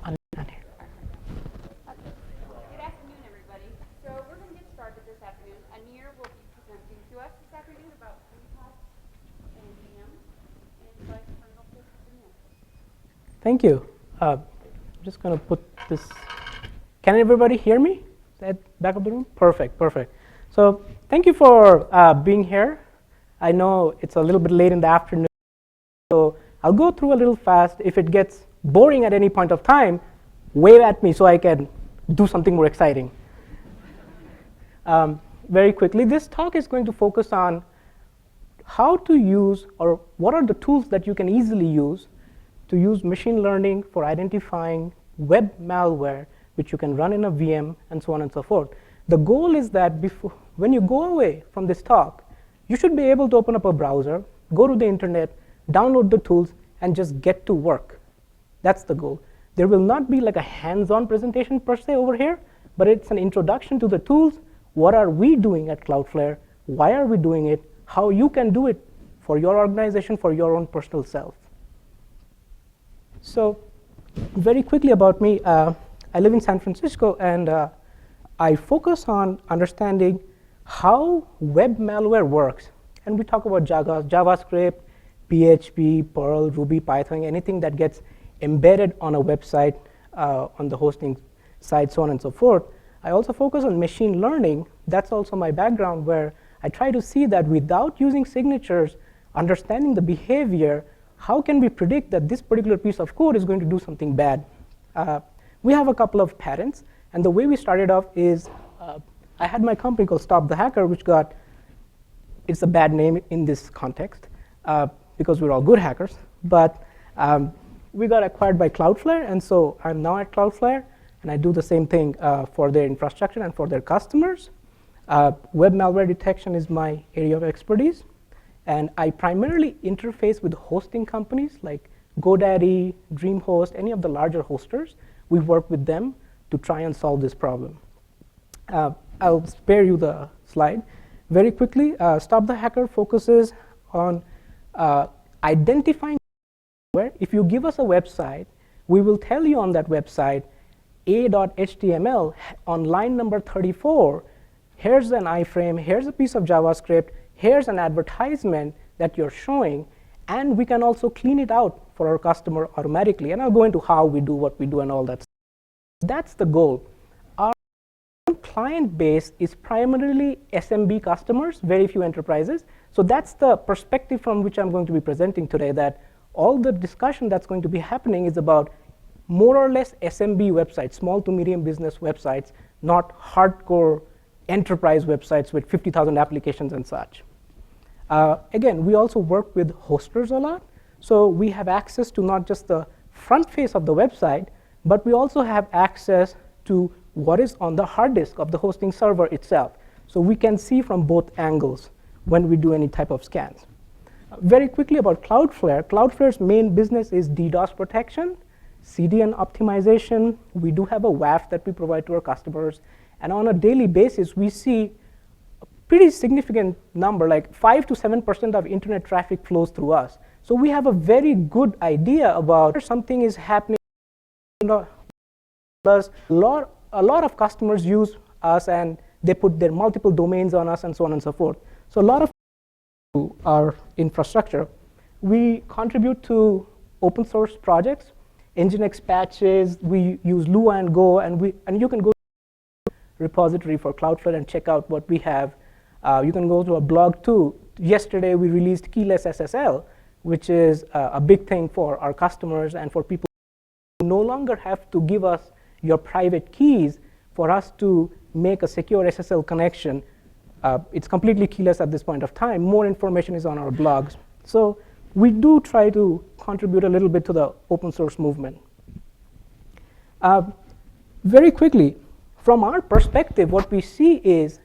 Good afternoon, everybody. So we're going to get started this afternoon. Anir will be presenting to us this afternoon about FreePass and VM. And so I can turn it over to Anir. Thank you. I'm just going to put this. Can everybody hear me? At back of the room? Perfect, perfect. So thank you for being here. I know it's a little bit late in the afternoon, so I'll go through a little fast. If it gets boring at any point of time, wave at me so I can do something more exciting. Very quickly, this talk is going to focus on how to use, or what are the tools that you can easily use to use machine learning for identifying web malware, which you can run in a VM, and so on and so forth. The goal is that when you go away from this talk, you should be able to open up a browser, go to the internet, download the tools, and just get to work. That's the goal. There will not be like a hands-on presentation per se over here, but it's an introduction to the tools. What are we doing at Cloudflare? Why are we doing it? How you can do it for your organization, for your own personal self. So very quickly about me, I live in San Francisco, and I focus on understanding how web malware works. And we talk about JavaScript, PHP, Perl, Ruby, Python, anything that gets embedded on a website, on the hosting side, so on and so forth. I also focus on machine learning. That's also my background, where I try to see that without using signatures, understanding the behavior, how can we predict that this particular piece of code is going to do something bad? We have a couple of patents, and the way we started off is I had my company called Stop the Hacker, which it's a bad name in this context because we're all good hackers. But we got acquired by Cloudflare, and so I'm now at Cloudflare, and I do the same thing for their infrastructure and for their customers. Web malware detection is my area of expertise, and I primarily interface with hosting companies like GoDaddy, DreamHost, any of the larger hosters. We work with them to try and solve this problem. I'll spare you the slide. Very quickly, Stop the Hacker focuses on identifying where if you give us a website, we will tell you on that website, a.html on line number 34, here's an iframe, here's a piece of JavaScript, here's an advertisement that you're showing, and we can also clean it out for our customer automatically. And I'll go into how we do what we do and all that. That's the goal. Our client base is primarily SMB customers, very few enterprises. So that's the perspective from which I'm going to be presenting today, that all the discussion that's going to be happening is about more or less SMB websites, small to medium business websites, not hardcore enterprise websites with 50,000 applications and such. Again, we also work with hosters a lot. So we have access to not just the front face of the website, but we also have access to what is on the hard disk of the hosting server itself. So we can see from both angles when we do any type of scans. Very quickly about Cloudflare. Cloudflare's main business is DDoS protection, CDN optimization. We do have a WAF that we provide to our customers. And on a daily basis, we see a pretty significant number, like 5 to 7% of internet traffic flows through us. So we have a very good idea about something is happening. Plus, a lot of customers use us, and they put their multiple domains on us, and so on and so forth. So a lot of our infrastructure. We contribute to open source projects, Nginx patches. We use Lua and Go, and you can go to the repository for Cloudflare and check out what we have. You can go to a blog too. Yesterday we released keyless SSL, which is a big thing for our customers and for people who no longer have to give us your private keys for us to make a secure SSL connection. It's completely keyless at this point of time. More information is on our blogs. So we do try to contribute a little bit to the open source movement. Very quickly, from our perspective, what we see is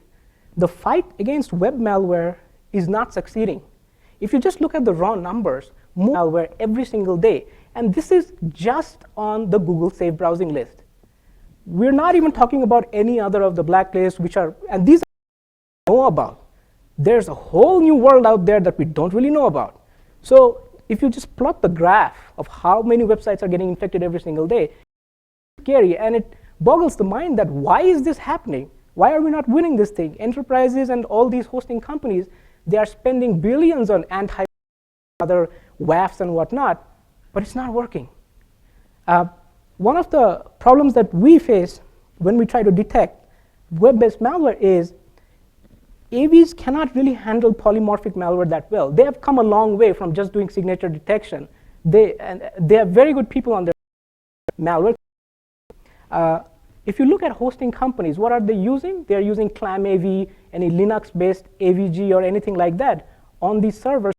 the fight against web malware is not succeeding. If you just look at the raw numbers, more malware every single day. And this is just on the Google Safe Browsing list. We're not even talking about any other of the blacklists, and these know about. There's a whole new world out there that we don't really know about. So if you just plot the graph of how many websites are getting infected every single day, it's scary, and it boggles the mind that why is this happening? Why are we not winning this thing? Enterprises and all these hosting companies, they are spending billions on other WAFs and whatnot, but it's not working. One of the problems that we face when we try to detect web-based malware is AVs cannot really handle polymorphic malware that well. They have come a long way from just doing signature detection. They have very good people on their malware. If you look at hosting companies, what are they using? They're using ClamAV, any Linux-based AVG or anything like that on these servers.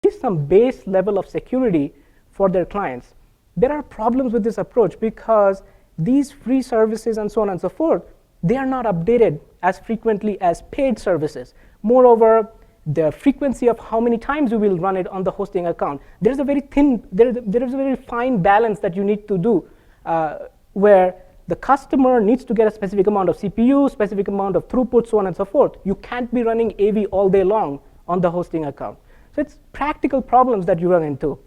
There is some base level of security for their clients. There are problems with this approach because these free services and so on and so forth, they are not updated as frequently as paid services. Moreover, the frequency of how many times you will run it on the hosting account, there is a very fine balance that you need to do where the customer needs to get a specific amount of CPU, specific amount of throughput, so on and so forth. You can't be running AV all day long on the hosting account. So it's practical problems that you run into.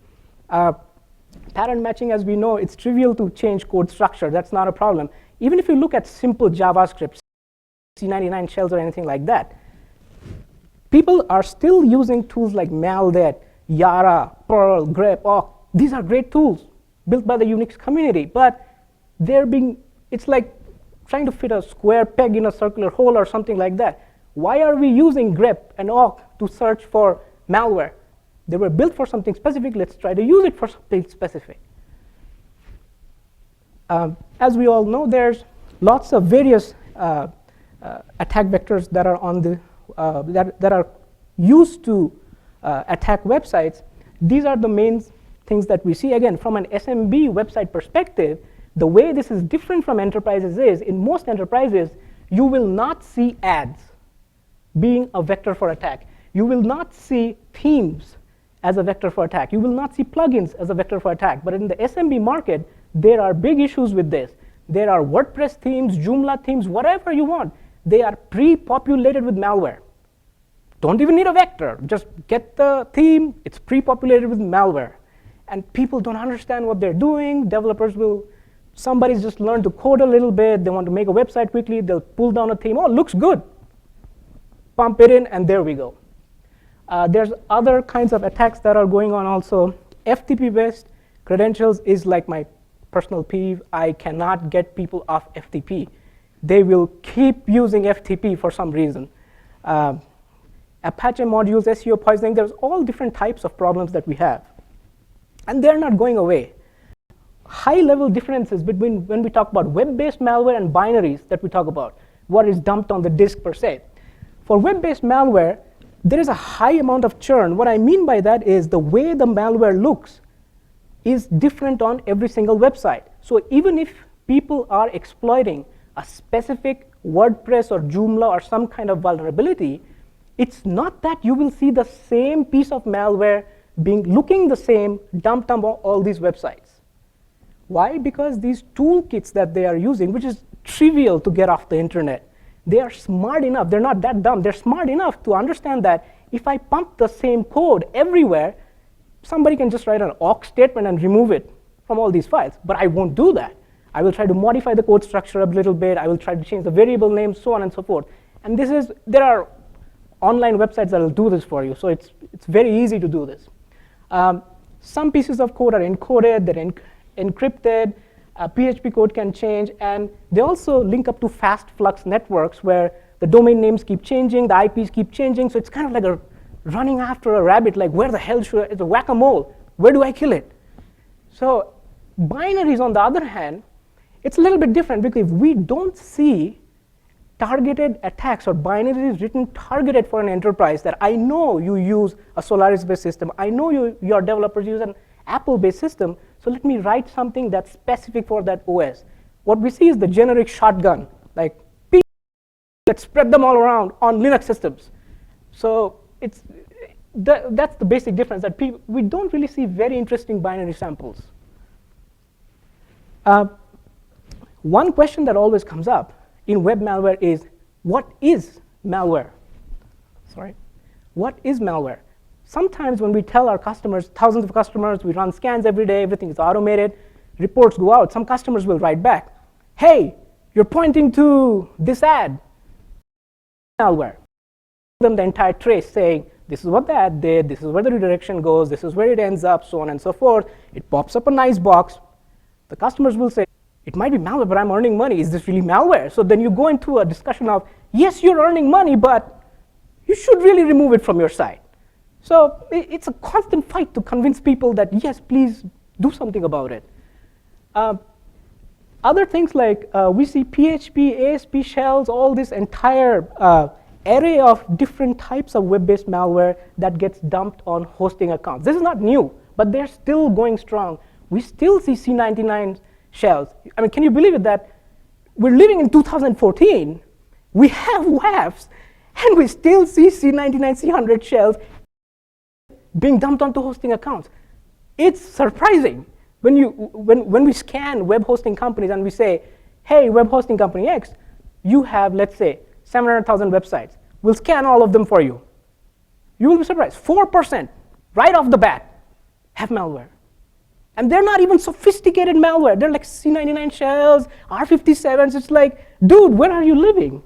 Pattern matching, as we know, it's trivial to change code structure. That's not a problem. Even if you look at simple JavaScript, C99 shells or anything like that, people are still using tools like Maldet, Yara, Perl, grep, awk. These are great tools built by the Unix community, but it's like trying to fit a square peg in a circular hole or something like that. Why are we using grep and awk to search for malware? They were built for something specific. Let's try to use it for something specific. As we all know, there's lots of various attack vectors that are on the that are used to attack websites. These are the main things that we see. Again, from an SMB website perspective, the way this is different from enterprises is, in most enterprises, you will not see ads being a vector for attack. You will not see themes as a vector for attack. You will not see plugins as a vector for attack. But in the SMB market, there are big issues with this. There are WordPress themes, Joomla themes, whatever you want. They are pre-populated with malware. Don't even need a vector. Just get the theme. It's pre-populated with malware. And people don't understand what they're doing. Somebody's just learned to code a little bit. They want to make a website quickly. They'll pull down a theme. Oh, looks good. Pump it in, and there we go. There's other kinds of attacks that are going on also. FTP-based credentials is like my personal peeve. I cannot get people off FTP. They will keep using FTP for some reason. Apache modules, SEO poisoning, there's all different types of problems that we have. And they're not going away. High-level differences between when we talk about web-based malware and binaries that we talk about, what is dumped on the disk per se. For web-based malware, there is a high amount of churn. What I mean by that is the way the malware looks is different on every single website. So even if people are exploiting a specific WordPress or Joomla or some kind of vulnerability, it's not that you will see the same piece of malware looking the same dumped on all these websites. Why? Because these toolkits that they are using, which is trivial to get off the internet, they are smart enough. They're not that dumb. They're smart enough to understand that if I pump the same code everywhere, somebody can just write an awk statement and remove it from all these files. But I won't do that. I will try to modify the code structure a little bit. I will try to change the variable name, so on and so forth. And there are online websites that will do this for you. So it's very easy to do this. Some pieces of code are encoded. They're encrypted. PHP code can change, and they also link up to fast flux networks where the domain names keep changing, the IPs keep changing, so it's kind of like running after a rabbit, like where the hell it's a whack-a-mole, where do I kill it? So binaries, on the other hand, it's a little bit different because we don't see targeted attacks or binaries written targeted for an enterprise that I know you use a Solaris-based system, I know your developers use an Apple-based system, so let me write something that's specific for that OS. What we see is the generic shotgun, like, let's spread them all around on Linux systems. So that's the basic difference, that we don't really see very interesting binary samples. One question that always comes up in web malware is, what is malware? What is malware? sometimes when we tell our customers, thousands of customers, we run scans every day, everything is automated, reports go out, some customers will write back, hey, you're pointing to this ad, malware. Them the entire trace saying, this is what the ad did, this is where the redirection goes, this is where it ends up, so on and so forth. It pops up a nice box. The customers will say, it might be malware, but I'm earning money. Is this really malware? So then you go into a discussion of, yes, you're earning money, but you should really remove it from your site. So it's a constant fight to convince people that, yes, please do something about it. Other things like we see PHP, ASP shells, all this entire array of different types of web-based malware that gets dumped on hosting accounts. This is not new, but they're still going strong. We still see C99 shells. I mean, can you believe it that we're living in 2014, we have WAFs, and we still see C99, C100 shells being dumped onto hosting accounts. It's surprising. When we scan web hosting companies and we say, hey, web hosting company X, you have, let's say, 700,000 websites. We'll scan all of them for you. You will be surprised. 4% right off the bat have malware. And they're not even sophisticated malware. They're like C99 shells, R57s. It's like, dude, where are you living?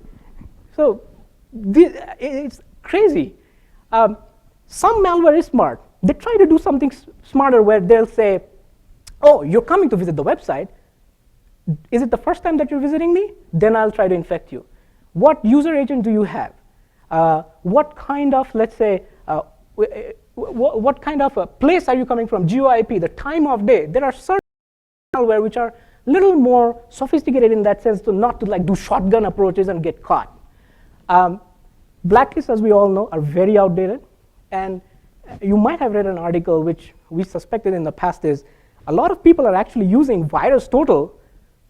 So it's crazy. Some malware is smart. They try to do something smarter where they'll say, oh, you're coming to visit the website. Is it the first time that you're visiting me? Then I'll try to infect you. What user agent do you have? What kind of, let's say, what kind of a place are you coming from? GeoIP, the time of day. There are certain malware which are a little more sophisticated in that sense, to not to like do shotgun approaches and get caught. Blacklists, as we all know, are very outdated. And you might have read an article which we suspected in the past is a lot of people are actually using VirusTotal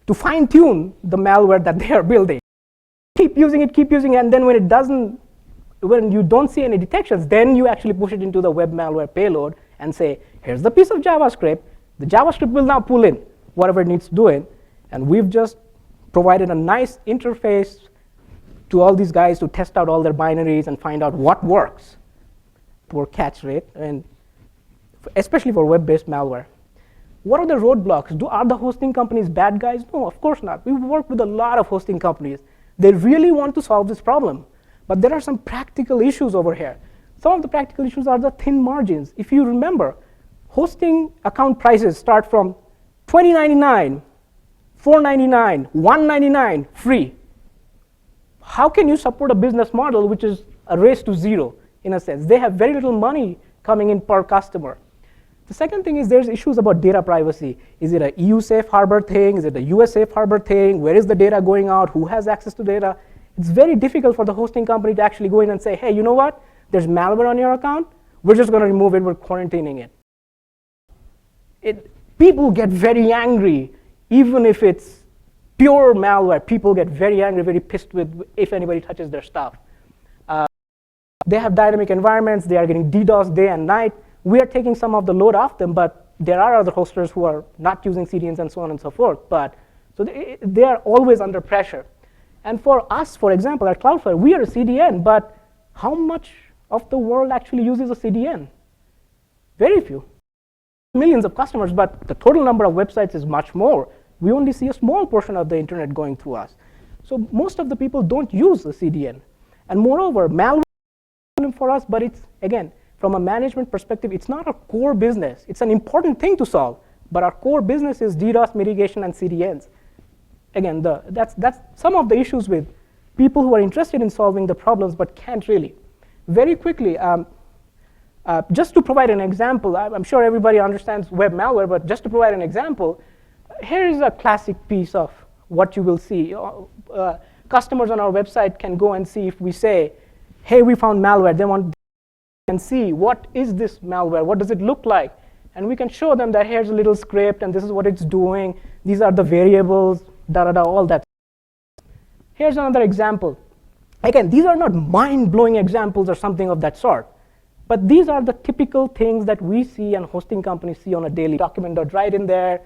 to fine-tune the malware that they are building. Keep using it, and then when you don't see any detections, then you actually push it into the web malware payload and say, here's the piece of JavaScript. The JavaScript will now pull in whatever it needs to do in. And we've just provided a nice interface to all these guys to test out all their binaries and find out what works. Poor catch rate, and especially for web-based malware. What are the roadblocks? Are the hosting companies bad guys? No, of course not. We work with a lot of hosting companies. They really want to solve this problem. But there are some practical issues over here. Some of the practical issues are the thin margins. If you remember, hosting account prices start from $20.99, $4.99, $1.99, free. How can you support a business model which is a race to zero, in a sense? They have very little money coming in per customer. The second thing is there's issues about data privacy. Is it a EU safe harbor thing? Is it a US safe harbor thing? Where is the data going out? Who has access to data? It's very difficult for the hosting company to actually go in and say, hey, you know what? There's malware on your account. We're just going to remove it. We're quarantining it. People get very angry, even if it's pure malware. People get very angry, very pissed with if anybody touches their stuff. They have dynamic environments. They are getting DDoS day and night. We are taking some of the load off them, but there are other hosters who are not using CDNs and so on and so forth. So they are always under pressure. And for us, for example, at Cloudflare, we are a CDN, but how much of the world actually uses a CDN? Very few. Millions of customers, but the total number of websites is much more. We only see a small portion of the internet going through us. So most of the people don't use a CDN. And moreover, malware is a problem for us, but it's, again, from a management perspective, it's not our core business. It's an important thing to solve, but our core business is DDoS mitigation and CDNs. Again, that's some of the issues with people who are interested in solving the problems but can't really. Very quickly, just to provide an example, I'm sure everybody understands web malware, but just to provide an example, here is a classic piece of what you will see. Customers on our website can go and see if we say, hey, we found malware. They want and see what is this malware, what does it look like, and we can show them that here's a little script and this is what it's doing, these are the variables, all that. Here's another example. Again, these are not mind-blowing examples or something of that sort, but these are the typical things that we see and hosting companies see on a daily. Document.write in there,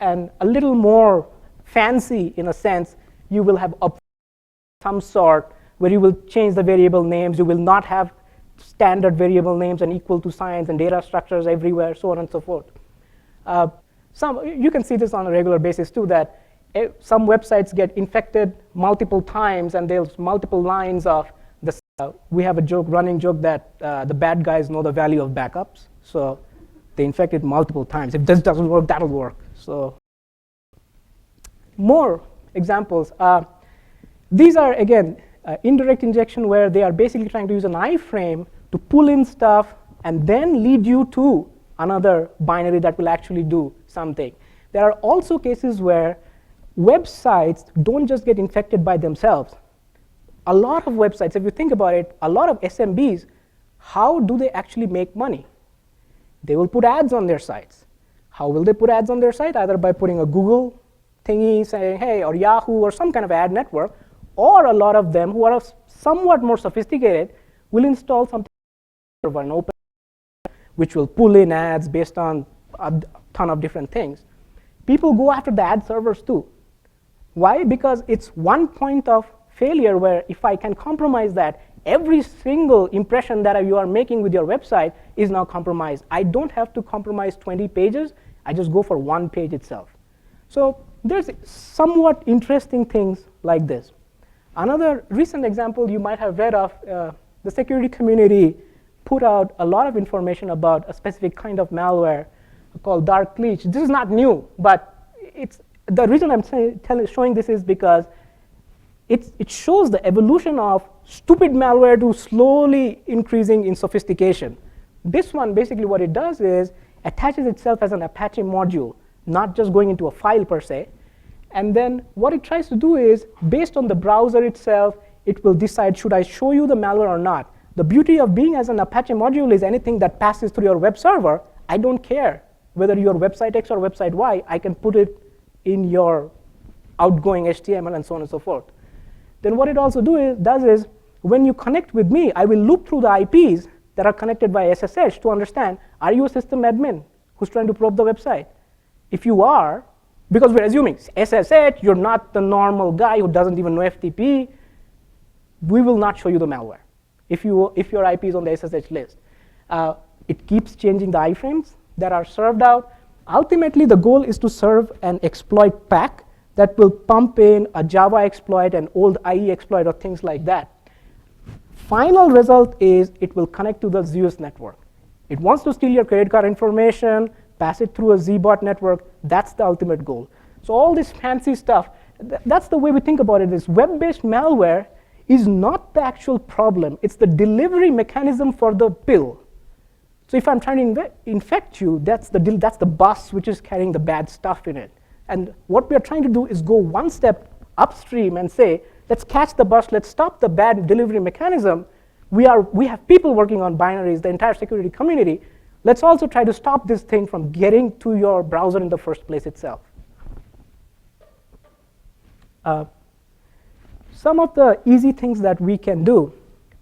and a little more fancy in a sense, you will have some sort where you will change the variable names, you will not have standard variable names and equal to signs and data structures everywhere, so on and so forth. You can see this on a regular basis too, that some websites get infected multiple times, and there's multiple lines of the. We have a running joke that the bad guys know the value of backups, so they infect it multiple times. If this doesn't work, that'll work. So more examples. These are again indirect injection, where they are basically trying to use an iframe to pull in stuff and then lead you to another binary that will actually do something. There are also cases where websites don't just get infected by themselves. A lot of websites, if you think about it, a lot of SMBs, how do they actually make money? They will put ads on their sites. How will they put ads on their site? Either by putting a Google thingy saying, hey, or Yahoo, or some kind of ad network, or a lot of them who are somewhat more sophisticated will install something over an open, which will pull in ads based on a ton of different things. People go after the ad servers too. Why? Because it's one point of failure where if I can compromise that, every single impression that you are making with your website is now compromised. I don't have to compromise 20 pages. I just go for one page itself. So there's somewhat interesting things like this. Another recent example you might have read of, the security community put out a lot of information about a specific kind of malware called dark leech. This is not new, but the reason I'm showing this is because it shows the evolution of stupid malware to slowly increasing in sophistication. This one, basically what it does is attaches itself as an Apache module, not just going into a file per se. And then what it tries to do is, based on the browser itself, it will decide, should I show you the malware or not? The beauty of being as an Apache module is anything that passes through your web server, I don't care whether you're website X or website Y, I can put it in your outgoing HTML and so on and so forth. Then what it also does is, when you connect with me, I will loop through the IPs that are connected by SSH to understand, are you a system admin who's trying to probe the website? If you are, because we're assuming SSH, you're not the normal guy who doesn't even know FTP, we will not show you the malware if your IP is on the SSH list. It keeps changing the iframes that are served out. Ultimately, the goal is to serve an exploit pack that will pump in a Java exploit, an old IE exploit, or things like that. Final result is it will connect to the Zeus network. It wants to steal your credit card information, pass it through a ZBot network. That's the ultimate goal. So all this fancy stuff, that's the way we think about it, is web-based malware is not the actual problem. It's the delivery mechanism for the pill. So if I'm trying to infect you, that's the bus which is carrying the bad stuff in it. And what we are trying to do is go one step upstream and say, let's catch the bus, let's stop the bad delivery mechanism. We have people working on binaries, the entire security community. Let's also try to stop this thing from getting to your browser in the first place itself. Some of the easy things that we can do.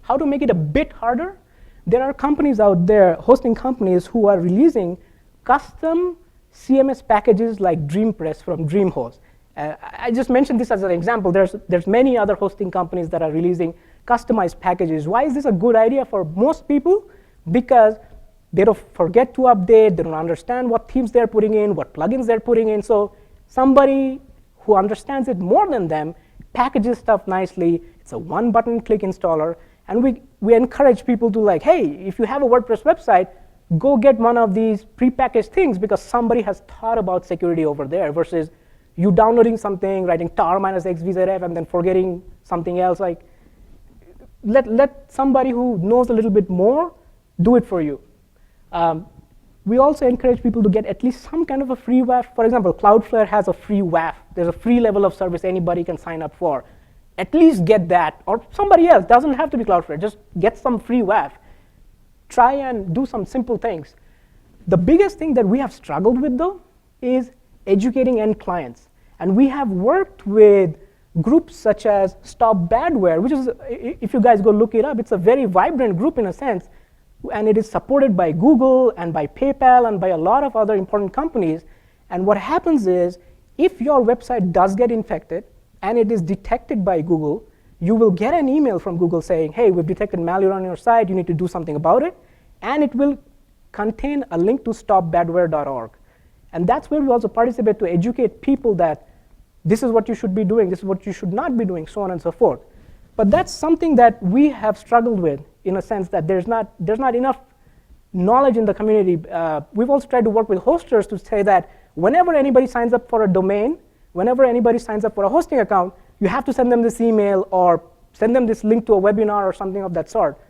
How to make it a bit harder? There are companies out there, hosting companies, who are releasing custom CMS packages like DreamPress from DreamHost. I just mentioned this as an example. There's many other hosting companies that are releasing customized packages. Why is this a good idea for most people? Because they don't forget to update, they don't understand what themes they're putting in, what plugins they're putting in. So somebody who understands it more than them packages stuff nicely. It's a one-button click installer. And we encourage people to, like, hey, if you have a WordPress website, go get one of these prepackaged things, because somebody has thought about security over there, versus you downloading something, writing tar-xvzf, and then forgetting something else. Like, let somebody who knows a little bit more do it for you. We also encourage people to get at least some kind of a free WAF. For example, Cloudflare has a free WAF. There's a free level of service anybody can sign up for. At least get that, or somebody else. Doesn't have to be Cloudflare. Just get some free WAF. Try and do some simple things. The biggest thing that we have struggled with, though, is educating end clients. And we have worked with groups such as Stop Badware, which is, if you guys go look it up, it's a very vibrant group in a sense. And it is supported by Google and by PayPal and by a lot of other important companies. And what happens is, if your website does get infected and it is detected by Google, you will get an email from Google saying, hey, we've detected malware on your site, you need to do something about it, and it will contain a link to stopbadware.org. And that's where we also participate to educate people that this is what you should be doing, this is what you should not be doing, so on and so forth. But that's something that we have struggled with in a sense that there's not enough knowledge in the community. We've also tried to work with hosters to say that whenever anybody signs up for a domain, whenever anybody signs up for a hosting account, you have to send them this email or send them this link to a webinar or something of that sort.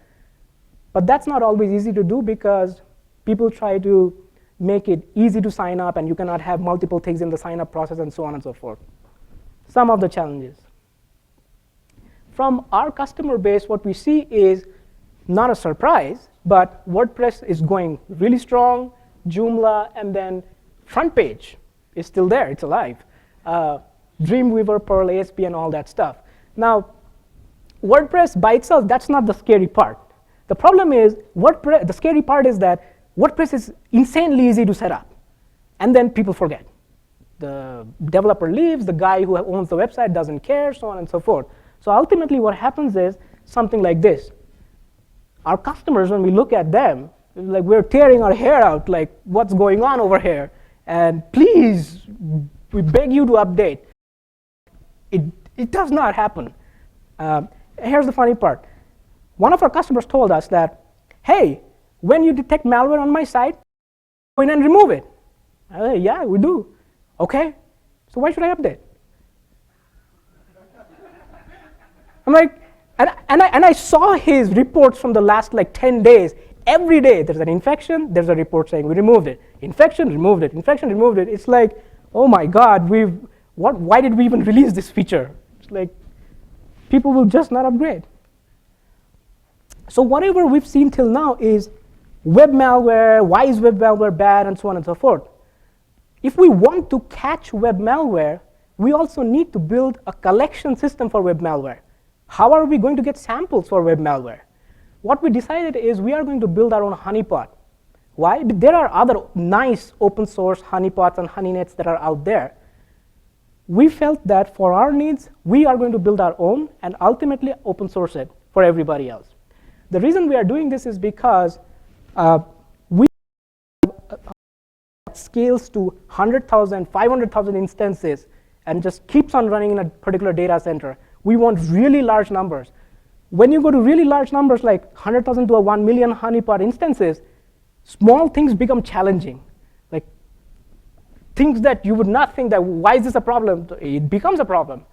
But that's not always easy to do because people try to make it easy to sign up, and you cannot have multiple things in the sign-up process and so on and so forth. Some of the challenges. From our customer base, what we see is not a surprise, but WordPress is going really strong, Joomla, and then front page is still there, it's alive. Dreamweaver, Perl, ASP, and all that stuff. Now, WordPress by itself, that's not the scary part. The problem is, the scary part is that WordPress is insanely easy to set up, and then people forget. The developer leaves, the guy who owns the website doesn't care, so on and so forth. So ultimately what happens is something like this. Our customers, when we look at them, like we're tearing our hair out, like what's going on over here? And please, we beg you to update. It does not happen. Here's the funny part. One of our customers told us that, hey, when you detect malware on my site, go in and remove it. I said, yeah, we do. Okay, so why should I update? I'm like, and I saw his reports from the last like 10 days. Every day there's an infection, there's a report saying we removed it. Infection, removed it. Infection, removed it. It's like, oh my God, why did we even release this feature? It's like, people will just not upgrade. So whatever we've seen till now is web malware, why is web malware bad, and so on and so forth. If we want to catch web malware, we also need to build a collection system for web malware. How are we going to get samples for web malware? What we decided is we are going to build our own honeypot. Why? There are other nice open source honeypots and honeynets that are out there. We felt that for our needs, we are going to build our own and ultimately open source it for everybody else. The reason we are doing this is because we scales to 100,000, 500,000 instances and just keeps on running in a particular data center. We want really large numbers. When you go to really large numbers like 100,000 to 1 million honeypot instances, small things become challenging. Like things that you would not think that why is this a problem, it becomes a problem.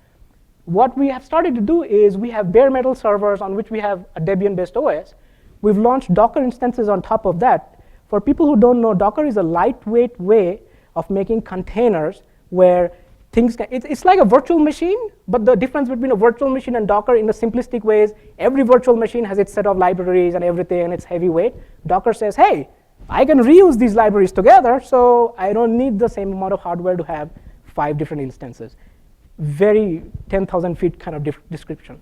What we have started to do is we have bare metal servers on which we have a Debian-based OS. We've launched Docker instances on top of that. For people who don't know, Docker is a lightweight way of making containers where things can, it's like a virtual machine, but the difference between a virtual machine and Docker in the simplistic ways, every virtual machine has its set of libraries and everything, and it's heavyweight. Docker says, hey, I can reuse these libraries together, so I don't need the same amount of hardware to have 5 different instances. Very 10,000 feet kind of description.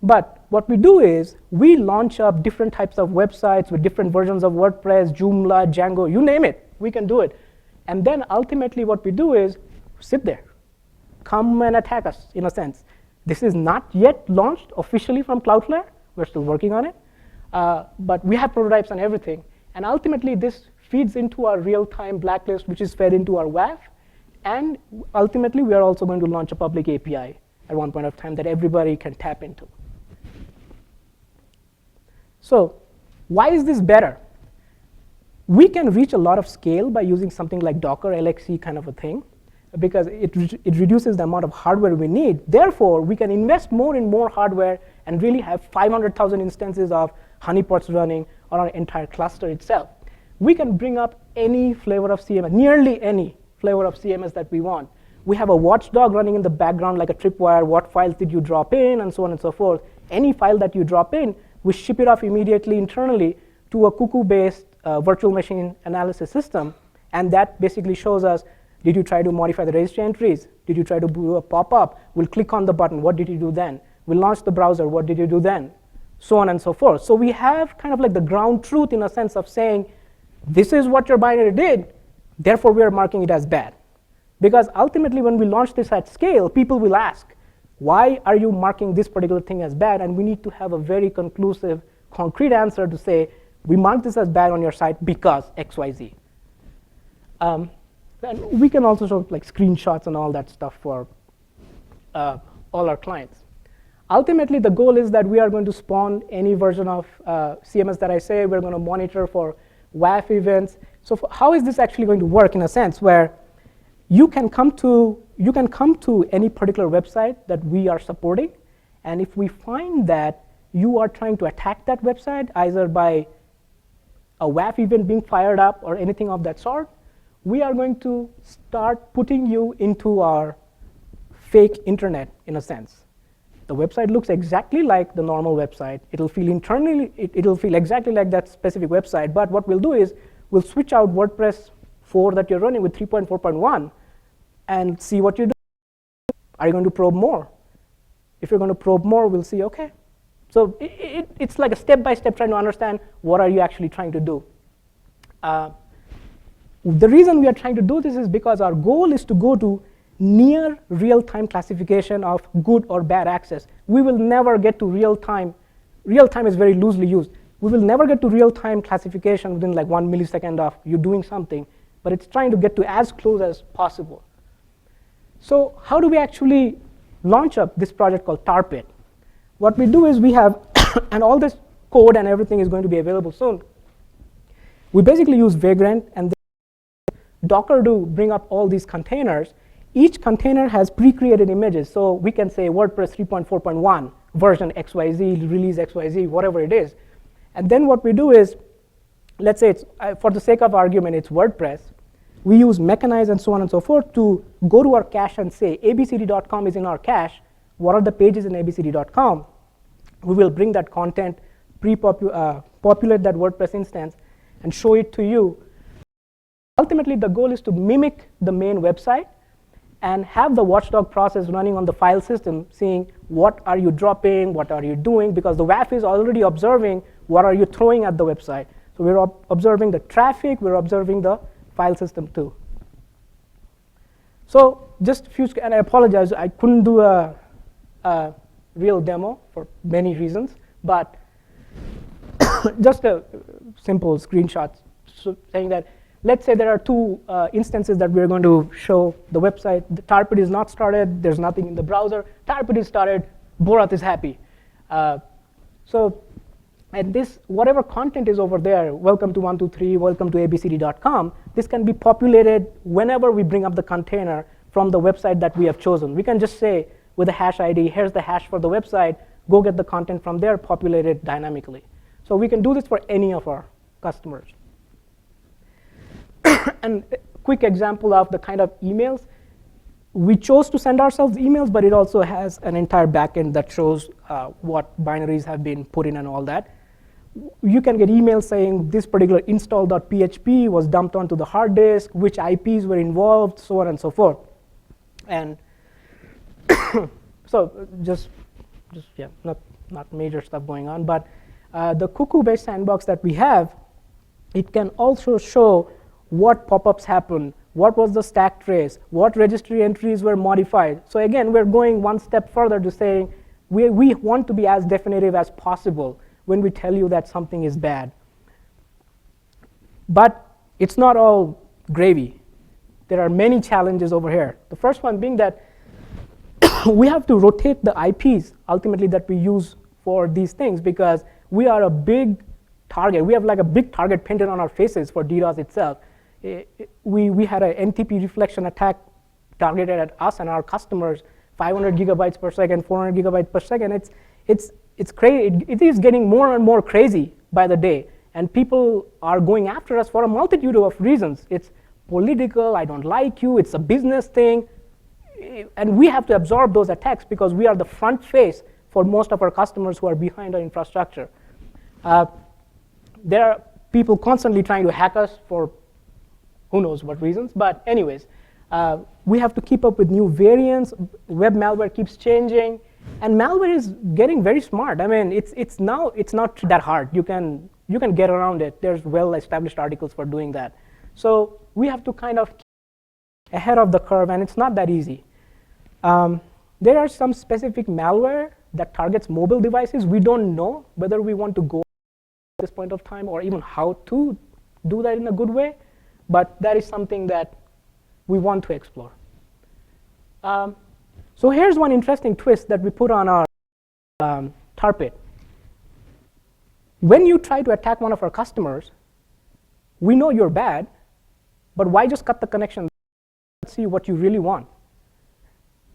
But what we do is we launch up different types of websites with different versions of WordPress, Joomla, Django, you name it, we can do it. And then ultimately what we do is sit there, come and attack us in a sense. This is not yet launched officially from Cloudflare. We're still working on it. But we have prototypes and everything. And ultimately this feeds into our real-time blacklist, which is fed into our WAF. And ultimately we are also going to launch a public API at one point of time that everybody can tap into. So why is this better? We can reach a lot of scale by using something like Docker, LXC kind of a thing, because it reduces the amount of hardware we need. Therefore, we can invest more in more hardware and really have 500,000 instances of honeypots running on our entire cluster itself. We can bring up any flavor of CMS, nearly any flavor of CMS that we want. We have a watchdog running in the background like a tripwire. What files did you drop in, and so on and so forth. Any file that you drop in, we ship it off immediately internally to a cuckoo-based virtual machine analysis system. And that basically shows us, did you try to modify the registry entries? Did you try to do a pop-up? We'll click on the button. What did you do then? We'll launch the browser. What did you do then? So on and so forth. So we have kind of like the ground truth in a sense of saying, this is what your binary did. Therefore, we are marking it as bad. Because ultimately, when we launch this at scale, people will ask, Why are you marking this particular thing as bad? And we need to have a very conclusive, concrete answer to say, we mark this as bad on your site because X, Y, Z. And we can also show like screenshots and all that stuff for all our clients. Ultimately, the goal is that we are going to spawn any version of CMS that I say. We're going to monitor for WAF events. So how is this actually going to work in a sense where you can come to any particular website that we are supporting, and if we find that you are trying to attack that website either by a WAF event being fired up or anything of that sort, we are going to start putting you into our fake internet in a sense. The website looks exactly like the normal website. It'll feel internally, it'll feel exactly like that specific website, but what we'll do is we'll switch out WordPress 4 that you're running with 3.4.1 and see what you do. Are you going to probe more? If you're going to probe more, we'll see, okay. So it's like a step-by-step trying to understand what are you actually trying to do. The reason we are trying to do this is because our goal is to go to near real-time classification of good or bad access. We will never get to real-time. Real-time is very loosely used. We will never get to real-time classification within like 1 millisecond of you doing something, but it's trying to get to as close as possible. So how do we actually launch up this project called Tarpit? What we do is we have, and all this code and everything is going to be available soon. We basically use Vagrant and Docker to bring up all these containers. Each container has pre-created images, so we can say WordPress 3.4.1, version XYZ, release XYZ, whatever it is. And then what we do is, let's say it's, for the sake of argument, it's WordPress. We use Mechanize and so on and so forth to go to our cache and say, abcd.com is in our cache. What are the pages in abcd.com? We will bring that content, populate that WordPress instance, and show it to you. Ultimately, the goal is to mimic the main website and have the watchdog process running on the file system, seeing what are you dropping, what are you doing, because the WAF is already observing what are you throwing at the website. So we're observing the traffic, we're observing the file system too. So just a few, and I apologize, I couldn't do a real demo for many reasons, but just a simple screenshot saying that, let's say there are two instances that we're going to show the website. The Tarpit is not started, there's nothing in the browser. Tarpit is started, Borat is happy. And this, whatever content is over there, welcome to 123, welcome to abcd.com, this can be populated whenever we bring up the container from the website that we have chosen. We can just say with a hash ID, here's the hash for the website, go get the content from there, populate it dynamically. So we can do this for any of our customers. And a quick example of the kind of emails. We chose to send ourselves emails, but it also has an entire backend that shows what binaries have been put in and all that. You can get emails saying this particular install.php was dumped onto the hard disk, which IPs were involved, so on and so forth. And so just yeah, not major stuff going on, but the Cuckoo-based sandbox that we have, it can also show what pop-ups happen, what was the stack trace, what registry entries were modified. So again, we're going one step further to saying we want to be as definitive as possible when we tell you that something is bad. But it's not all gravy. There are many challenges over here. The first one being that we have to rotate the IPs ultimately that we use for these things, because we are a big target. We have like a big target painted on our faces for DDoS itself. We had an NTP reflection attack targeted at us and our customers, 500 gigabytes per second, 400 gigabytes per second. It's crazy. It is getting more and more crazy by the day, and people are going after us for a multitude of reasons. It's political, I don't like you, it's a business thing, and we have to absorb those attacks because we are the front face for most of our customers who are behind our infrastructure. There are people constantly trying to hack us for who knows what reasons, but anyways, we have to keep up with new variants. Web malware keeps changing, and malware is getting very smart. I mean, it's not that hard. You can get around it. There's well-established articles for doing that. So we have to kind of keep ahead of the curve, and it's not that easy. There are some specific malware that targets mobile devices. We don't know whether we want to go at this point of time or even how to do that in a good way, but that is something that we want to explore. So here's one interesting twist that we put on our tar pit. When you try to attack one of our customers, we know you're bad, but why just cut the connection? Let's see what you really want.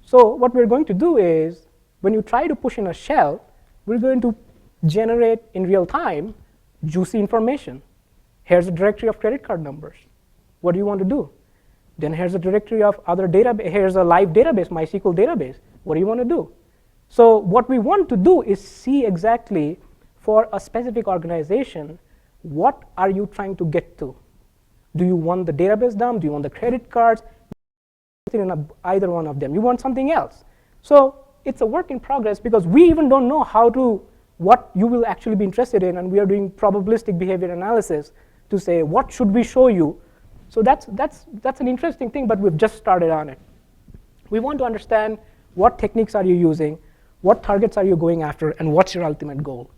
So what we're going to do is, when you try to push in a shell, we're going to generate in real time juicy information. Here's a directory of credit card numbers. What do you want to do? Then here's a directory of other database. Here's a live database, MySQL database. What do you want to do? So what we want to do is see exactly for a specific organization, what are you trying to get to? Do you want the database dump? Do you want the credit cards? In either one of them. You want something else. So it's a work in progress because we even don't know what you will actually be interested in, and we are doing probabilistic behavior analysis to say what should we show you. So that's an interesting thing, but we've just started on it. We want to understand what techniques are you using, what targets are you going after, and what's your ultimate goal.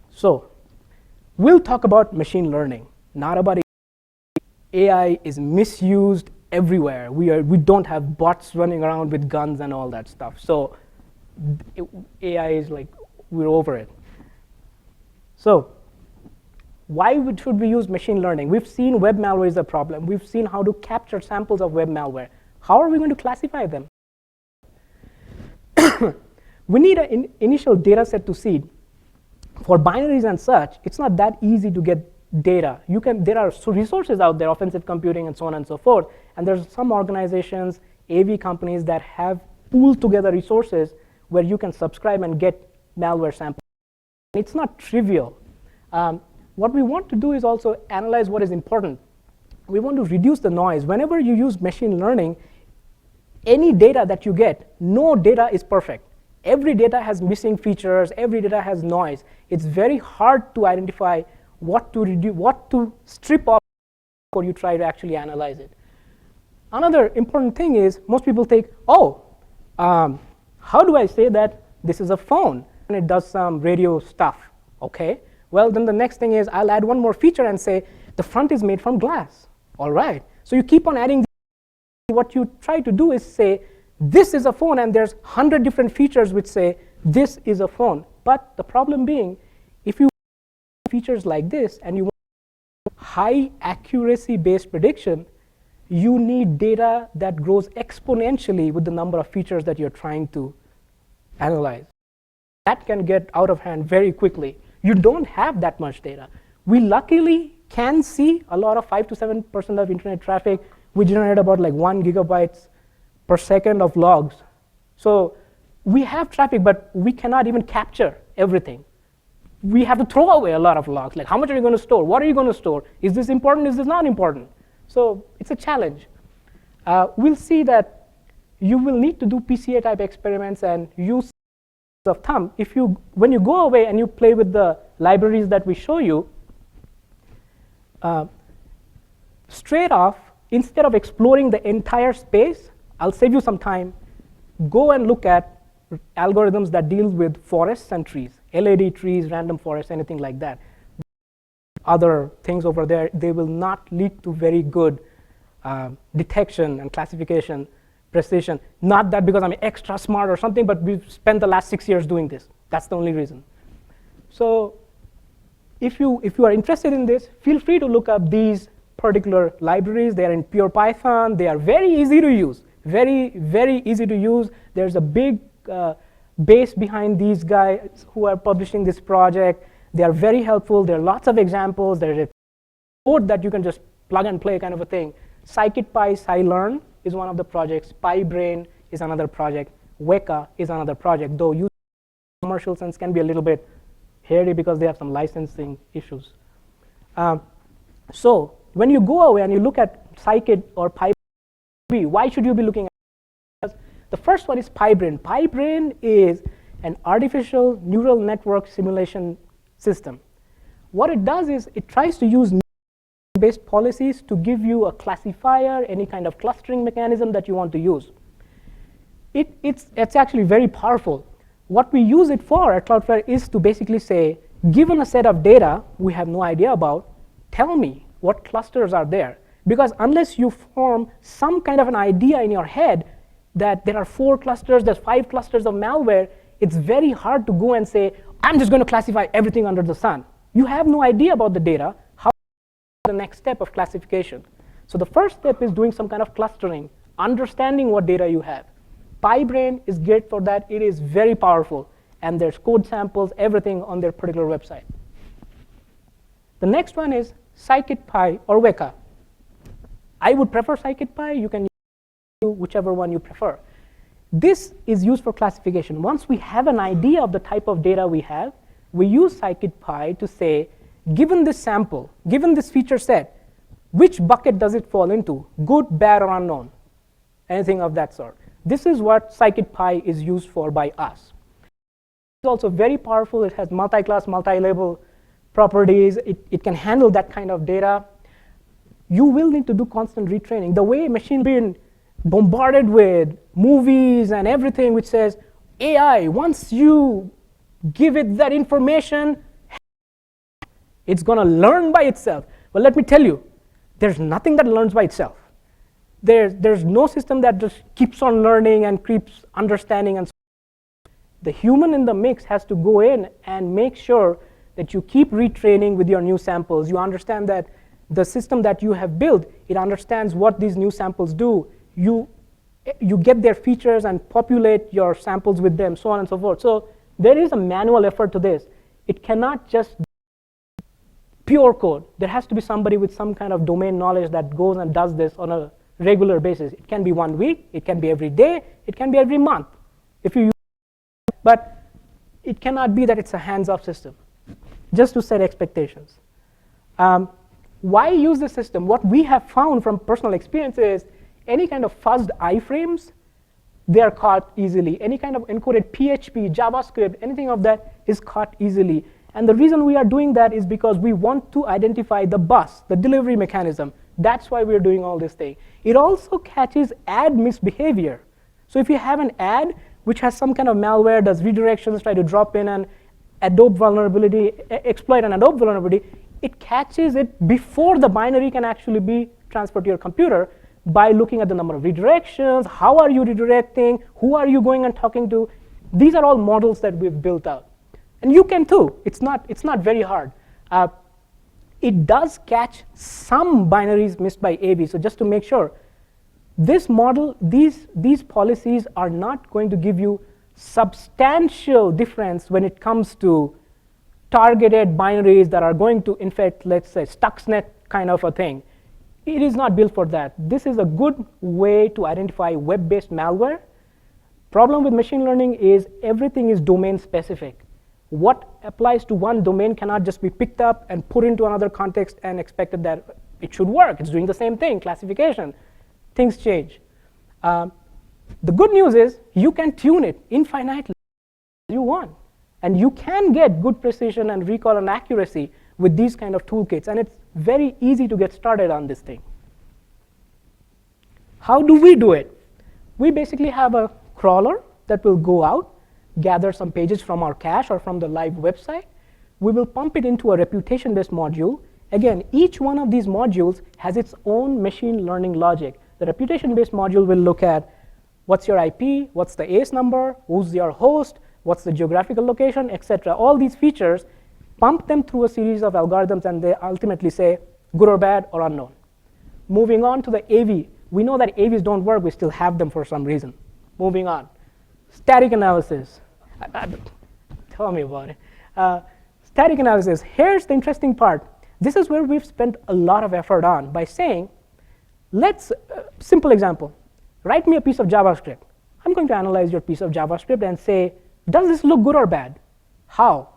So we'll talk about machine learning, not about AI is misused everywhere. We don't have bots running around with guns and all that stuff. So AI is like, we're over it. So why should we use machine learning? We've seen web malware is a problem. We've seen how to capture samples of web malware. How are we going to classify them? We need an initial data set to seed. For binaries and such, it's not that easy to get data. There are resources out there, offensive computing and so on and so forth, and there's some organizations, AV companies that have pooled together resources where you can subscribe and get malware samples. It's not trivial. What we want to do is also analyze what is important. We want to reduce the noise. Whenever you use machine learning, any data that you get, no data is perfect. Every data has missing features, every data has noise. It's very hard to identify what to strip off before you try to actually analyze it. Another important thing is most people think, how do I say that this is a phone and it does some radio stuff? Okay, well then the next thing is I'll add one more feature and say the front is made from glass. All right, so you keep on adding. What you try to do is say this is a phone, and there's 100 different features which say this is a phone. But the problem being, if you features like this and you want high accuracy based prediction, you need data that grows exponentially with the number of features that you're trying to analyze. That can get out of hand very quickly. You don't have that much data. We luckily can see a lot of 5 to 7% of internet traffic. We generate about like 1 gigabytes per second of logs. So we have traffic, but we cannot even capture everything. We have to throw away a lot of logs. Like, how much are you going to store? What are you going to store? Is this important? Is this not important? So it's a challenge. We'll see that you will need to do PCA type experiments and use of thumb. When you go away and you play with the libraries that we show you, straight off, instead of exploring the entire space, I'll save you some time. Go and look at algorithms that deal with forests and trees, LAD trees, random forests, anything like that. Other things over there, they will not lead to very good detection and classification precision. Not that because I'm extra smart or something, but we've spent the last 6 years doing this. That's the only reason. So if you are interested in this, feel free to look up these particular libraries. They are in pure Python. They are very easy to use. Very, very easy to use. There's a big base behind these guys who are publishing this project. They are very helpful. There are lots of examples. There's a code that you can just plug and play kind of a thing. Scikit-Py, Scilern is one of the projects. PyBrain is another project. Weka is another project, though use commercial sense can be a little bit hairy because they have some licensing issues. So when you go away and you look at Scikit or PyBrain, why should you be looking at it? The first one is PyBrain. PyBrain is an artificial neural network simulation system. What it does is it tries to use based policies to give you a classifier, any kind of clustering mechanism that you want to use. It's actually very powerful. What we use it for at Cloudflare is to basically say, given a set of data we have no idea about, tell me what clusters are there. Because unless you form some kind of an idea in your head that there are 4 clusters, there's 5 clusters of malware, it's very hard to go and say, I'm just going to classify everything under the sun. You have no idea about the data. How the next step of classification? So the first step is doing some kind of clustering, understanding what data you have. PyBrain is great for that. It is very powerful. And there's code samples, everything on their particular website. The next one is scikit-py or Weka. I would prefer scikit-py. You can use whichever one you prefer. This is used for classification. Once we have an idea of the type of data we have, we use scikit-py to say, given this sample, given this feature set, which bucket does it fall into? Good, bad, or unknown? Anything of that sort. This is what scikit-py is used for by us. It's also very powerful. It has multi-class, multi-label properties. It can handle that kind of data. You will need to do constant retraining. The way machine being bombarded with movies and everything which says, AI, once you give it that information, it's going to learn by itself. Well, let me tell you, there's nothing that learns by itself. There's no system that just keeps on learning and keeps understanding. And so the human in the mix has to go in and make sure that you keep retraining with your new samples. You understand that the system that you have built, it understands what these new samples do. You get their features and populate your samples with them, so on and so forth. So there is a manual effort to this. It cannot just be pure code. There has to be somebody with some kind of domain knowledge that goes and does this on a regular basis. It can be 1 week, it can be every day, it can be every month. If you use it, but it cannot be that it's a hands-off system, just to set expectations. Why use the system? What we have found from personal experience is any kind of fuzzed iframes, they are caught easily. Any kind of encoded PHP, JavaScript, anything of that is caught easily. And the reason we are doing that is because we want to identify the bus, the delivery mechanism. That's why we're doing all this thing. It also catches ad misbehavior. So if you have an ad which has some kind of malware, does redirections, try to drop in an Adobe vulnerability, exploit an Adobe vulnerability, it catches it before the binary can actually be transferred to your computer by looking at the number of redirections, how are you redirecting, who are you going and talking to. These are all models that we've built out. And you can too. It's not very hard. It does catch some binaries missed by AV. So just to make sure, this model, these policies are not going to give you substantial difference when it comes to targeted binaries that are going to infect, let's say, Stuxnet kind of a thing. It is not built for that. This is a good way to identify web-based malware. Problem with machine learning is everything is domain specific. What applies to one domain cannot just be picked up and put into another context and expected that it should work. It's doing the same thing, classification. Things change. The good news is you can tune it infinitely as you want. And you can get good precision and recall and accuracy with these kind of toolkits. And it's very easy to get started on this thing. How do we do it? We basically have a crawler that will go out, gather some pages from our cache or from the live website. We will pump it into a reputation-based module. Again, each one of these modules has its own machine learning logic. The reputation-based module will look at what's your IP, what's the ACE number, who's your host, what's the geographical location, etc. All these features, pump them through a series of algorithms, and they ultimately say good or bad or unknown. Moving on to the AV. We know that AVs don't work. We still have them for some reason. Moving on. Static analysis. Tell me about it. Static analysis. Here's the interesting part. This is where we've spent a lot of effort on by saying, simple example, write me a piece of JavaScript. I'm going to analyze your piece of JavaScript and say, does this look good or bad? How?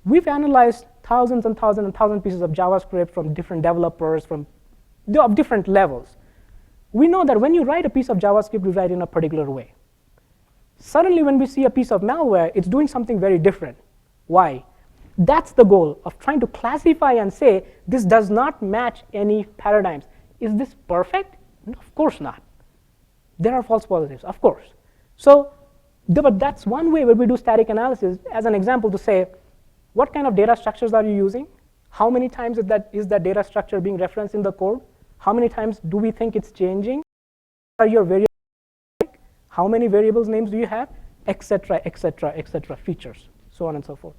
We've analyzed thousands and thousands and thousands of pieces of JavaScript from different developers of different levels. We know that when you write a piece of JavaScript, you write in a particular way. Suddenly, when we see a piece of malware, it's doing something very different. Why? That's the goal of trying to classify and say, this does not match any paradigms. Is this perfect? No, of course not. There are false positives, of course. So, but that's one way where we do static analysis as an example to say, what kind of data structures are you using? How many times is that data structure being referenced in the code? How many times do we think it's changing? What are your variables? How many variables names do you have? Etc., etc., etc., features, so on and so forth.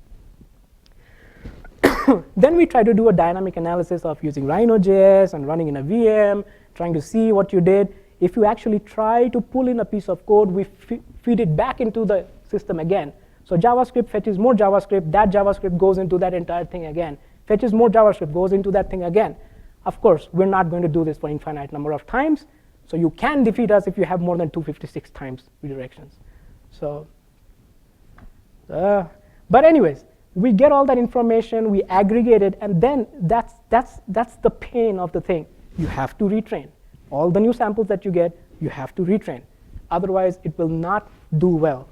Then we try to do a dynamic analysis of using Rhino.js and running in a VM, trying to see what you did. If you actually try to pull in a piece of code, we feed it back into the system again. So JavaScript fetches more JavaScript. That JavaScript goes into that entire thing again. Fetches more JavaScript, goes into that thing again. Of course, we're not going to do this for infinite number of times. So you can defeat us if you have more than 256 times redirections. So, but anyways, we get all that information, we aggregate it, and then that's the pain of the thing. You have to retrain. All the new samples that you get, you have to retrain. Otherwise, it will not do well.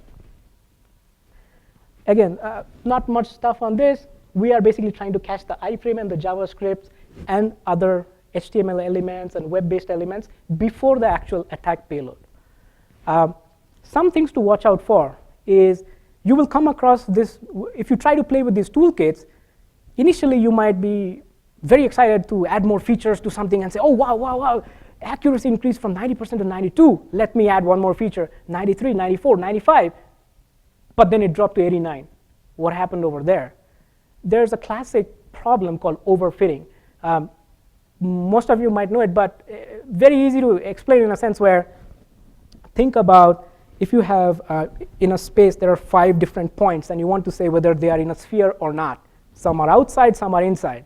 Again, not much stuff on this. We are basically trying to catch the iframe and the JavaScript and other HTML elements and web-based elements before the actual attack payload. Some things to watch out for is you will come across this. If you try to play with these toolkits, initially you might be very excited to add more features to something and say, oh, wow, wow, wow, accuracy increased from 90% to 92. Let me add one more feature, 93, 94, 95. But then it dropped to 89. What happened over there? There's a classic problem called overfitting. Most of you might know it, but very easy to explain in a sense where, think about if you have, in a space, there are 5 different points, and you want to say whether they are in a sphere or not. Some are outside, some are inside.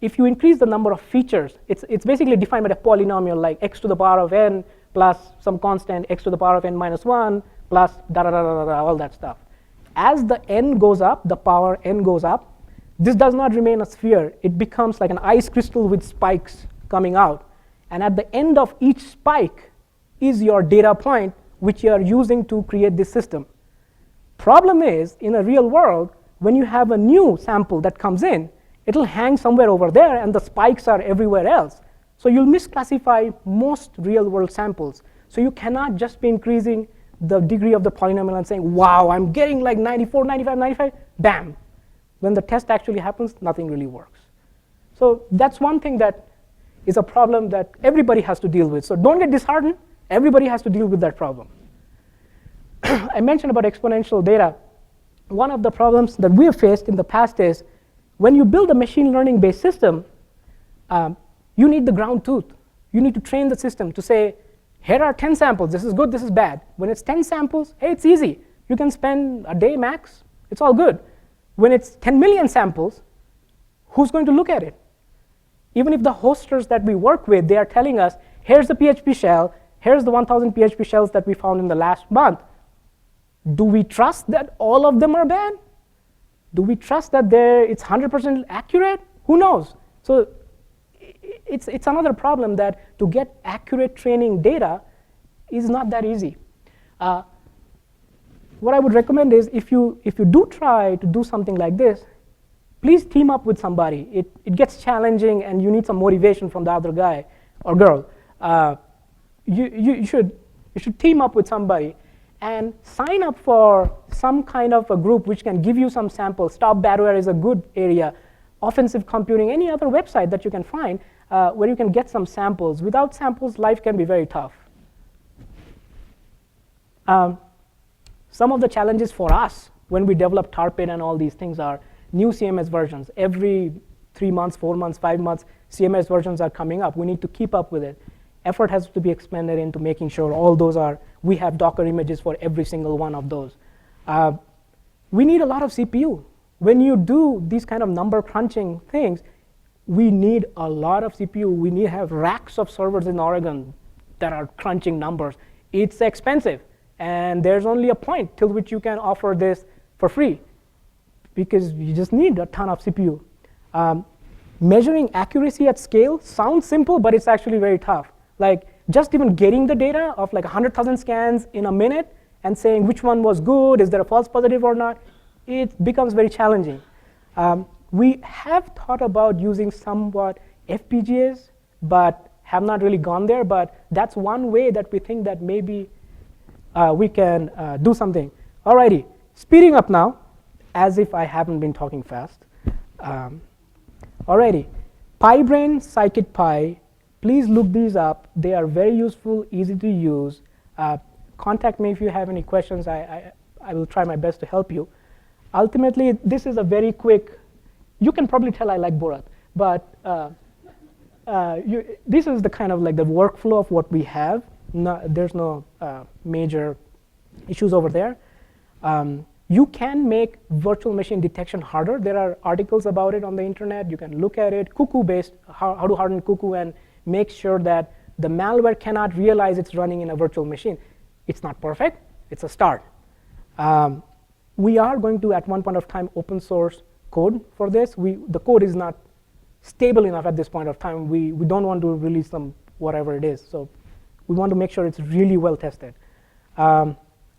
If you increase the number of features, it's basically defined by a polynomial like x to the power of n plus some constant x to the power of n minus 1 plus da-da-da-da-da, all that stuff. As the n goes up, the power n goes up, this does not remain a sphere. It becomes like an ice crystal with spikes coming out. And at the end of each spike is your data point, which you are using to create this system. Problem is, in a real world, when you have a new sample that comes in, it'll hang somewhere over there, and the spikes are everywhere else. So you'll misclassify most real-world samples. So you cannot just be increasing the degree of the polynomial and saying, wow, I'm getting like 94, 95, 95, bam. When the test actually happens, nothing really works. So that's one thing that is a problem that everybody has to deal with. So don't get disheartened. Everybody has to deal with that problem. I mentioned about exponential data. One of the problems that we have faced in the past is when you build a machine learning-based system, you need the ground truth. You need to train the system to say, here are 10 samples. This is good, this is bad. When it's 10 samples, hey, it's easy. You can spend a day max. It's all good. When it's 10 million samples, who's going to look at it? Even if the hosters that we work with, they are telling us, here's the PHP shell, here's the 1,000 PHP shells that we found in the last month. Do we trust that all of them are bad? Do we trust that it's 100% accurate? Who knows? So it's another problem that to get accurate training data is not that easy. What I would recommend is if you do try to do something like this, please team up with somebody. It gets challenging, and you need some motivation from the other guy or girl. You should team up with somebody and sign up for some kind of a group which can give you some samples. Stop Badware is a good area. Offensive Computing, any other website that you can find where you can get some samples. Without samples, life can be very tough. Some of the challenges for us when we develop Tarpit and all these things are new CMS versions. Every 3 months, 4 months, 5 months, CMS versions are coming up. We need to keep up with it. Effort has to be expended into making sure all those we have Docker images for every single one of those. We need a lot of CPU. When you do these kind of number crunching things, we need a lot of CPU. We need to have racks of servers in Oregon that are crunching numbers. It's expensive. And there's only a point till which you can offer this for free, because you just need a ton of CPU. Measuring accuracy at scale sounds simple, but it's actually very tough. Like just even getting the data of like 100,000 scans in a minute and saying which one was good, is there a false positive or not, it becomes very challenging. We have thought about using somewhat FPGAs, but have not really gone there. But that's one way that we think that maybe we can do something. Alrighty, speeding up now, as if I haven't been talking fast. Alrighty, PyBrain, scikit-py. Please look these up. They are very useful, easy to use. Contact me if you have any questions. I will try my best to help you. Ultimately, this is a very quick. You can probably tell I like Borat, but this is the kind of like the workflow of what we have. There's no major issues over there. You can make virtual machine detection harder. There are articles about it on the internet. You can look at it. Cuckoo-based, how to harden Cuckoo and make sure that the malware cannot realize it's running in a virtual machine. It's not perfect. It's a start. We are going to, at one point of time, open source code for this. The code is not stable enough at this point of time. We don't want to release some whatever it is. So we want to make sure it's really well tested.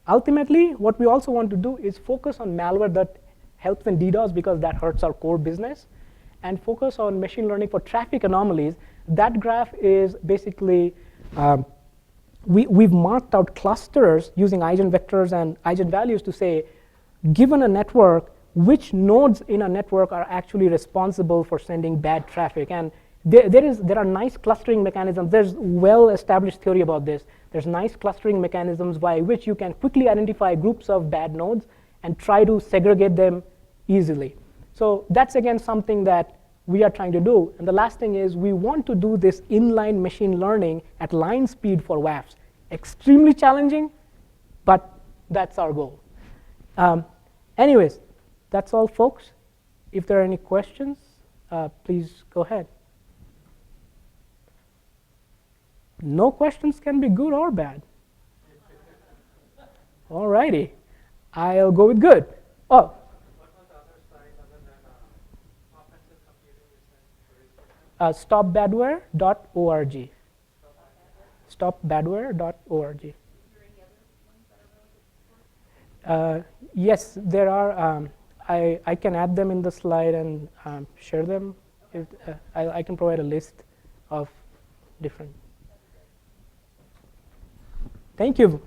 Ultimately, what we also want to do is focus on malware that helps in DDoS because that hurts our core business, and focus on machine learning for traffic anomalies. That graph is basically, we've marked out clusters using eigenvectors and eigenvalues to say, given a network, which nodes in a network are actually responsible for sending bad traffic. And there are nice clustering mechanisms. There's well-established theory about this. There's nice clustering mechanisms by which you can quickly identify groups of bad nodes and try to segregate them easily. So that's, again, something that we are trying to do. And the last thing is we want to do this inline machine learning at line speed for WAFs. Extremely challenging, but that's our goal. Anyways, that's all, folks. If there are any questions, please go ahead. No questions can be good or bad. All righty. I'll go with good. Oh. Stopbadware.org. Stopbadware.org. Yes, there are. I can add them in the slide and share them. If, I can provide a list of different. Thank you.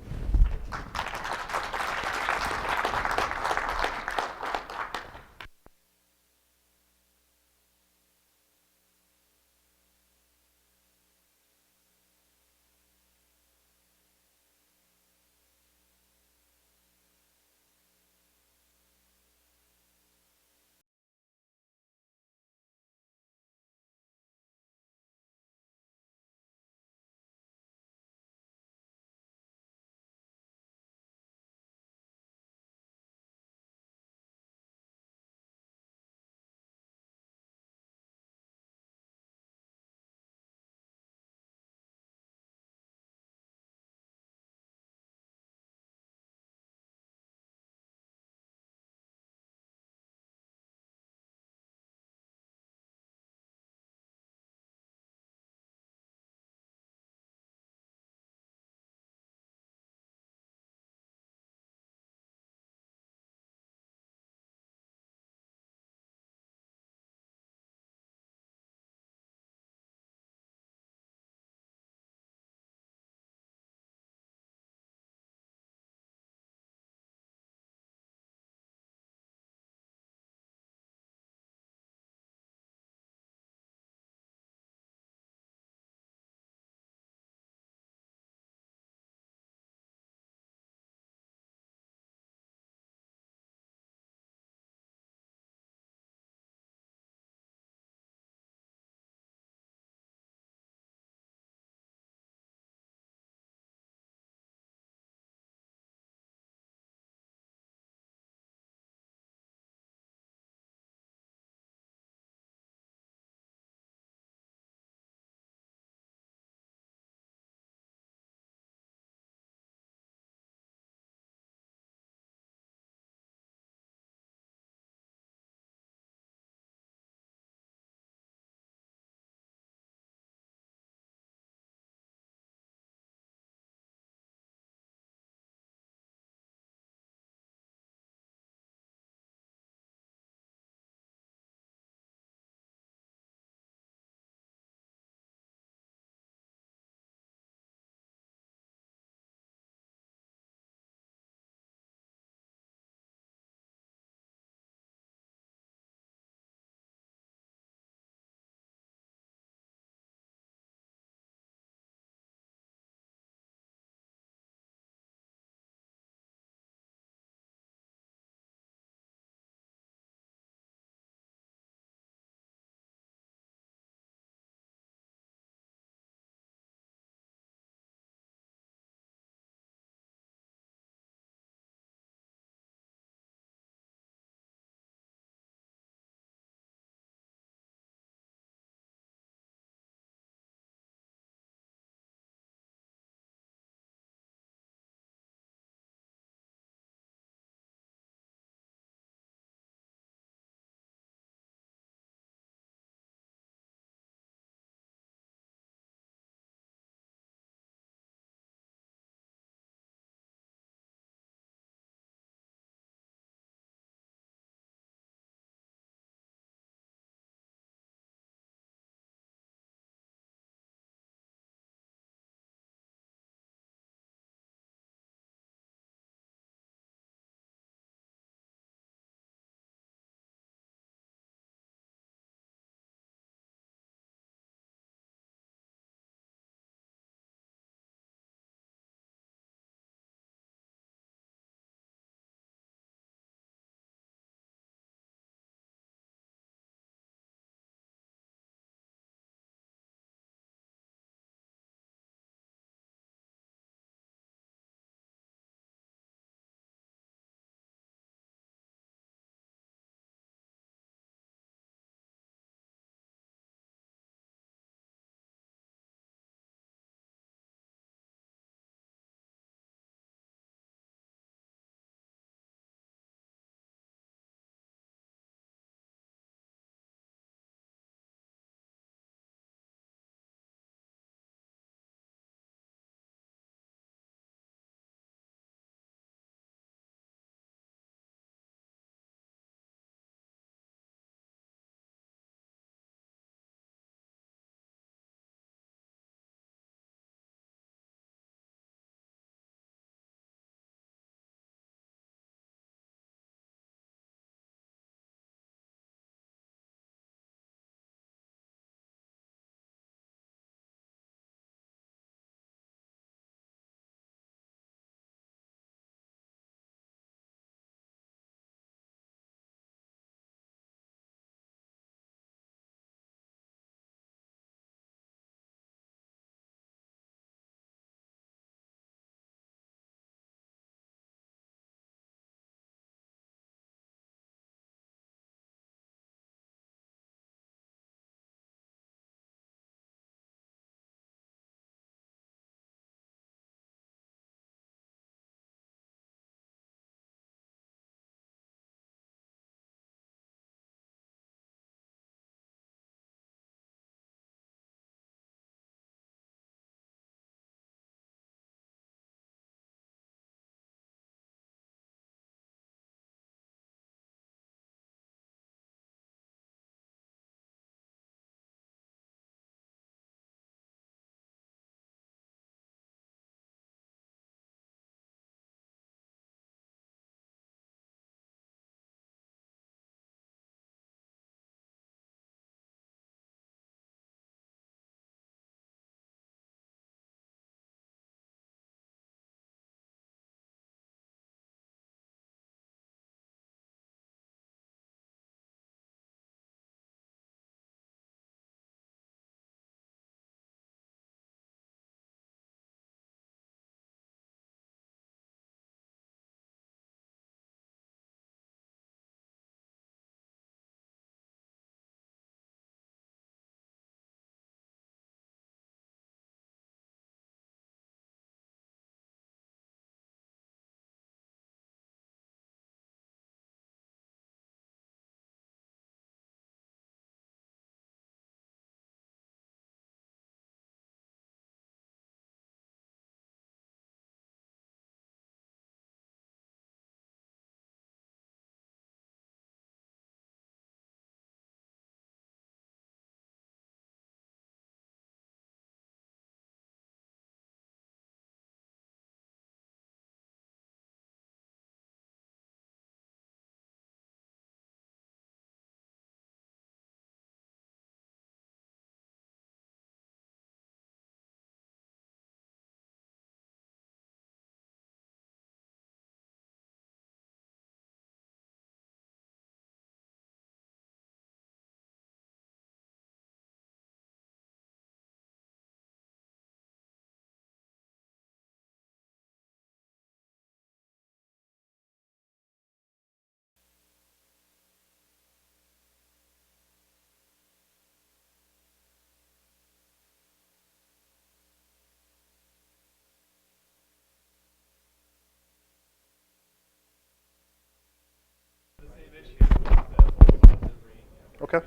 Okay.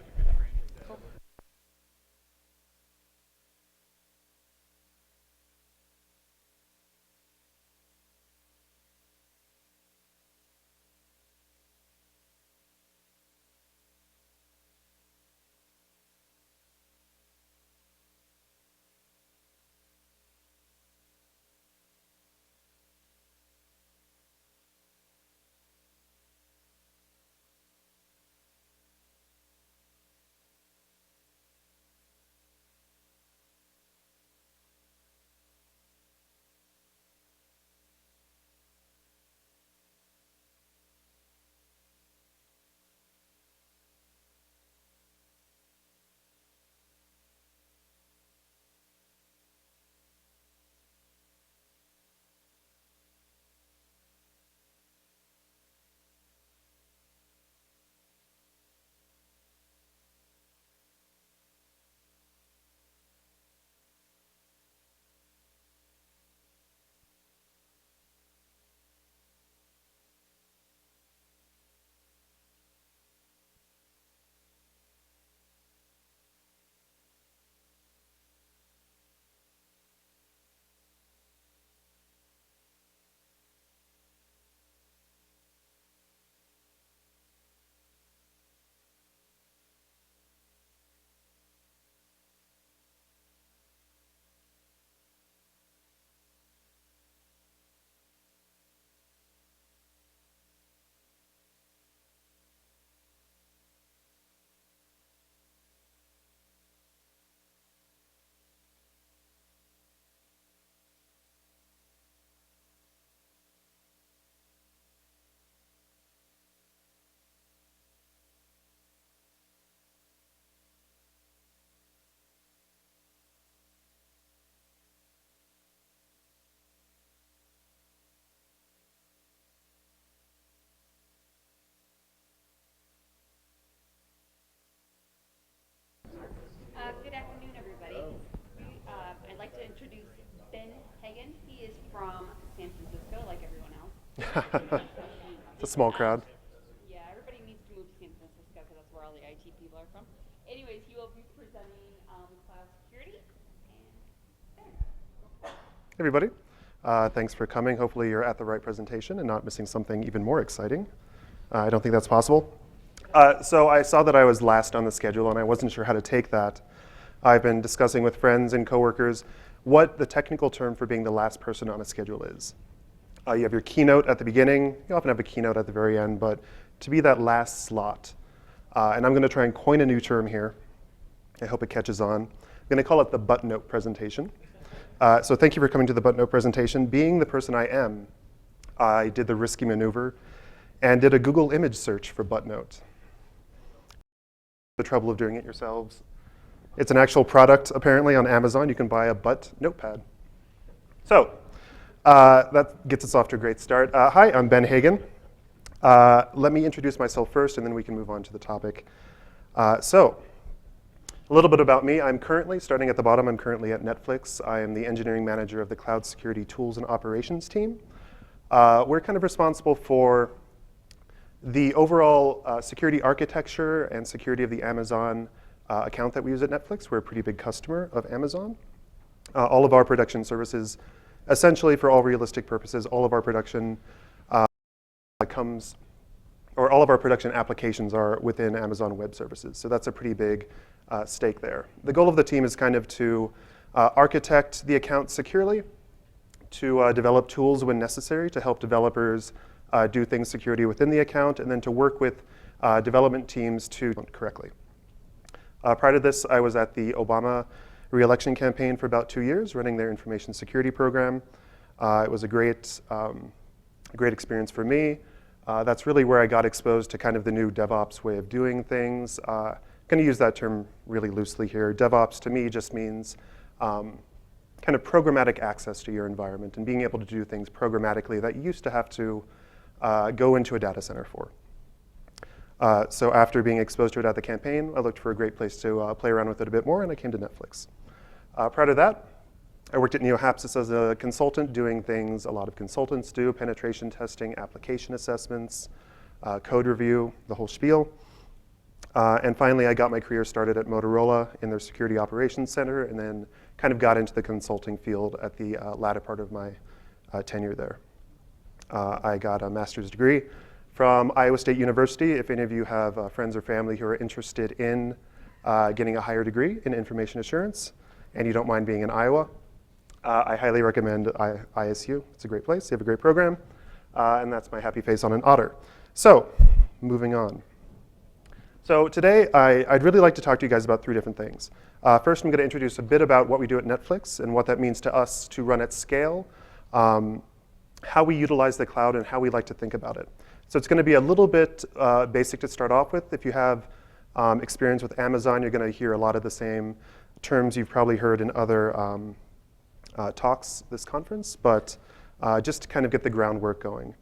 Good afternoon, everybody. I'd like to introduce Ben Hagan. He is from San Francisco, like everyone else. It's a small crowd. Yeah, everybody needs to move to San Francisco because that's where all the IT people are from. Anyways, he will be presenting cloud security. And Ben. Hey everybody, thanks for coming. Hopefully you're at the right presentation and not missing something even more exciting. I don't think that's possible. So I saw that I was last on the schedule and I wasn't sure how to take that. I've been discussing with friends and coworkers what the technical term for being the last person on a schedule is. You have your keynote at the beginning. You often have a keynote at the very end, but to be that last slot. And I'm going to try and coin a new term here. I hope it catches on. I'm going to call it the butt note presentation. So thank you for coming to the butt note presentation. Being the person I am, I did the risky maneuver and did a Google image search for butt note. The trouble of doing it yourselves. It's an actual product, apparently, on Amazon. You can buy a butt notepad. So that gets us off to a great start. Hi, I'm Ben Hagan. Let me introduce myself first, and then we can move on to the topic. So a little bit about me. I'm currently, starting at the bottom, I'm currently at Netflix. I am the engineering manager of the Cloud Security Tools and Operations team. We're kind of responsible for the overall security architecture and security of the Amazon account that we use at Netflix. We're a pretty big customer of Amazon. All of our production services, essentially for all realistic purposes, all of our production all of our production applications are within Amazon Web Services. So that's a pretty big stake there. The goal of the team is kind of to architect the account securely, to develop tools when necessary to help developers do things security within the account, and then to work with development teams to do it correctly. Prior to this, I was at the Obama re-election campaign for about 2 years, running their information security program. It was a great experience for me. That's really where I got exposed to kind of the new DevOps way of doing things. I'm going to use that term really loosely here. DevOps to me just means kind of programmatic access to your environment and being able to do things programmatically that you used to have to go into a data center for. So after being exposed to it at the campaign, I looked for a great place to play around with it a bit more, and I came to Netflix. Prior to that, I worked at NeoHapsis as a consultant, doing things a lot of consultants do: penetration testing, application assessments, code review, the whole spiel. And finally, I got my career started at Motorola in their Security Operations Center, and then kind of got into the consulting field at the latter part of my tenure there. I got a master's degree from Iowa State University. If any of you have friends or family who are interested in getting a higher degree in information assurance, and you don't mind being in Iowa, I highly recommend ISU. It's a great place. They have a great program. And that's my happy face on an otter. So, moving on. So today, I'd really like to talk to you guys about 3 different things. First, I'm going to introduce a bit about what we do at Netflix and what that means to us to run at scale, how we utilize the cloud, and how we like to think about it. So it's going to be a little bit basic to start off with. If you have experience with Amazon, you're going to hear a lot of the same terms you've probably heard in other talks this conference, but just to kind of get the groundwork going.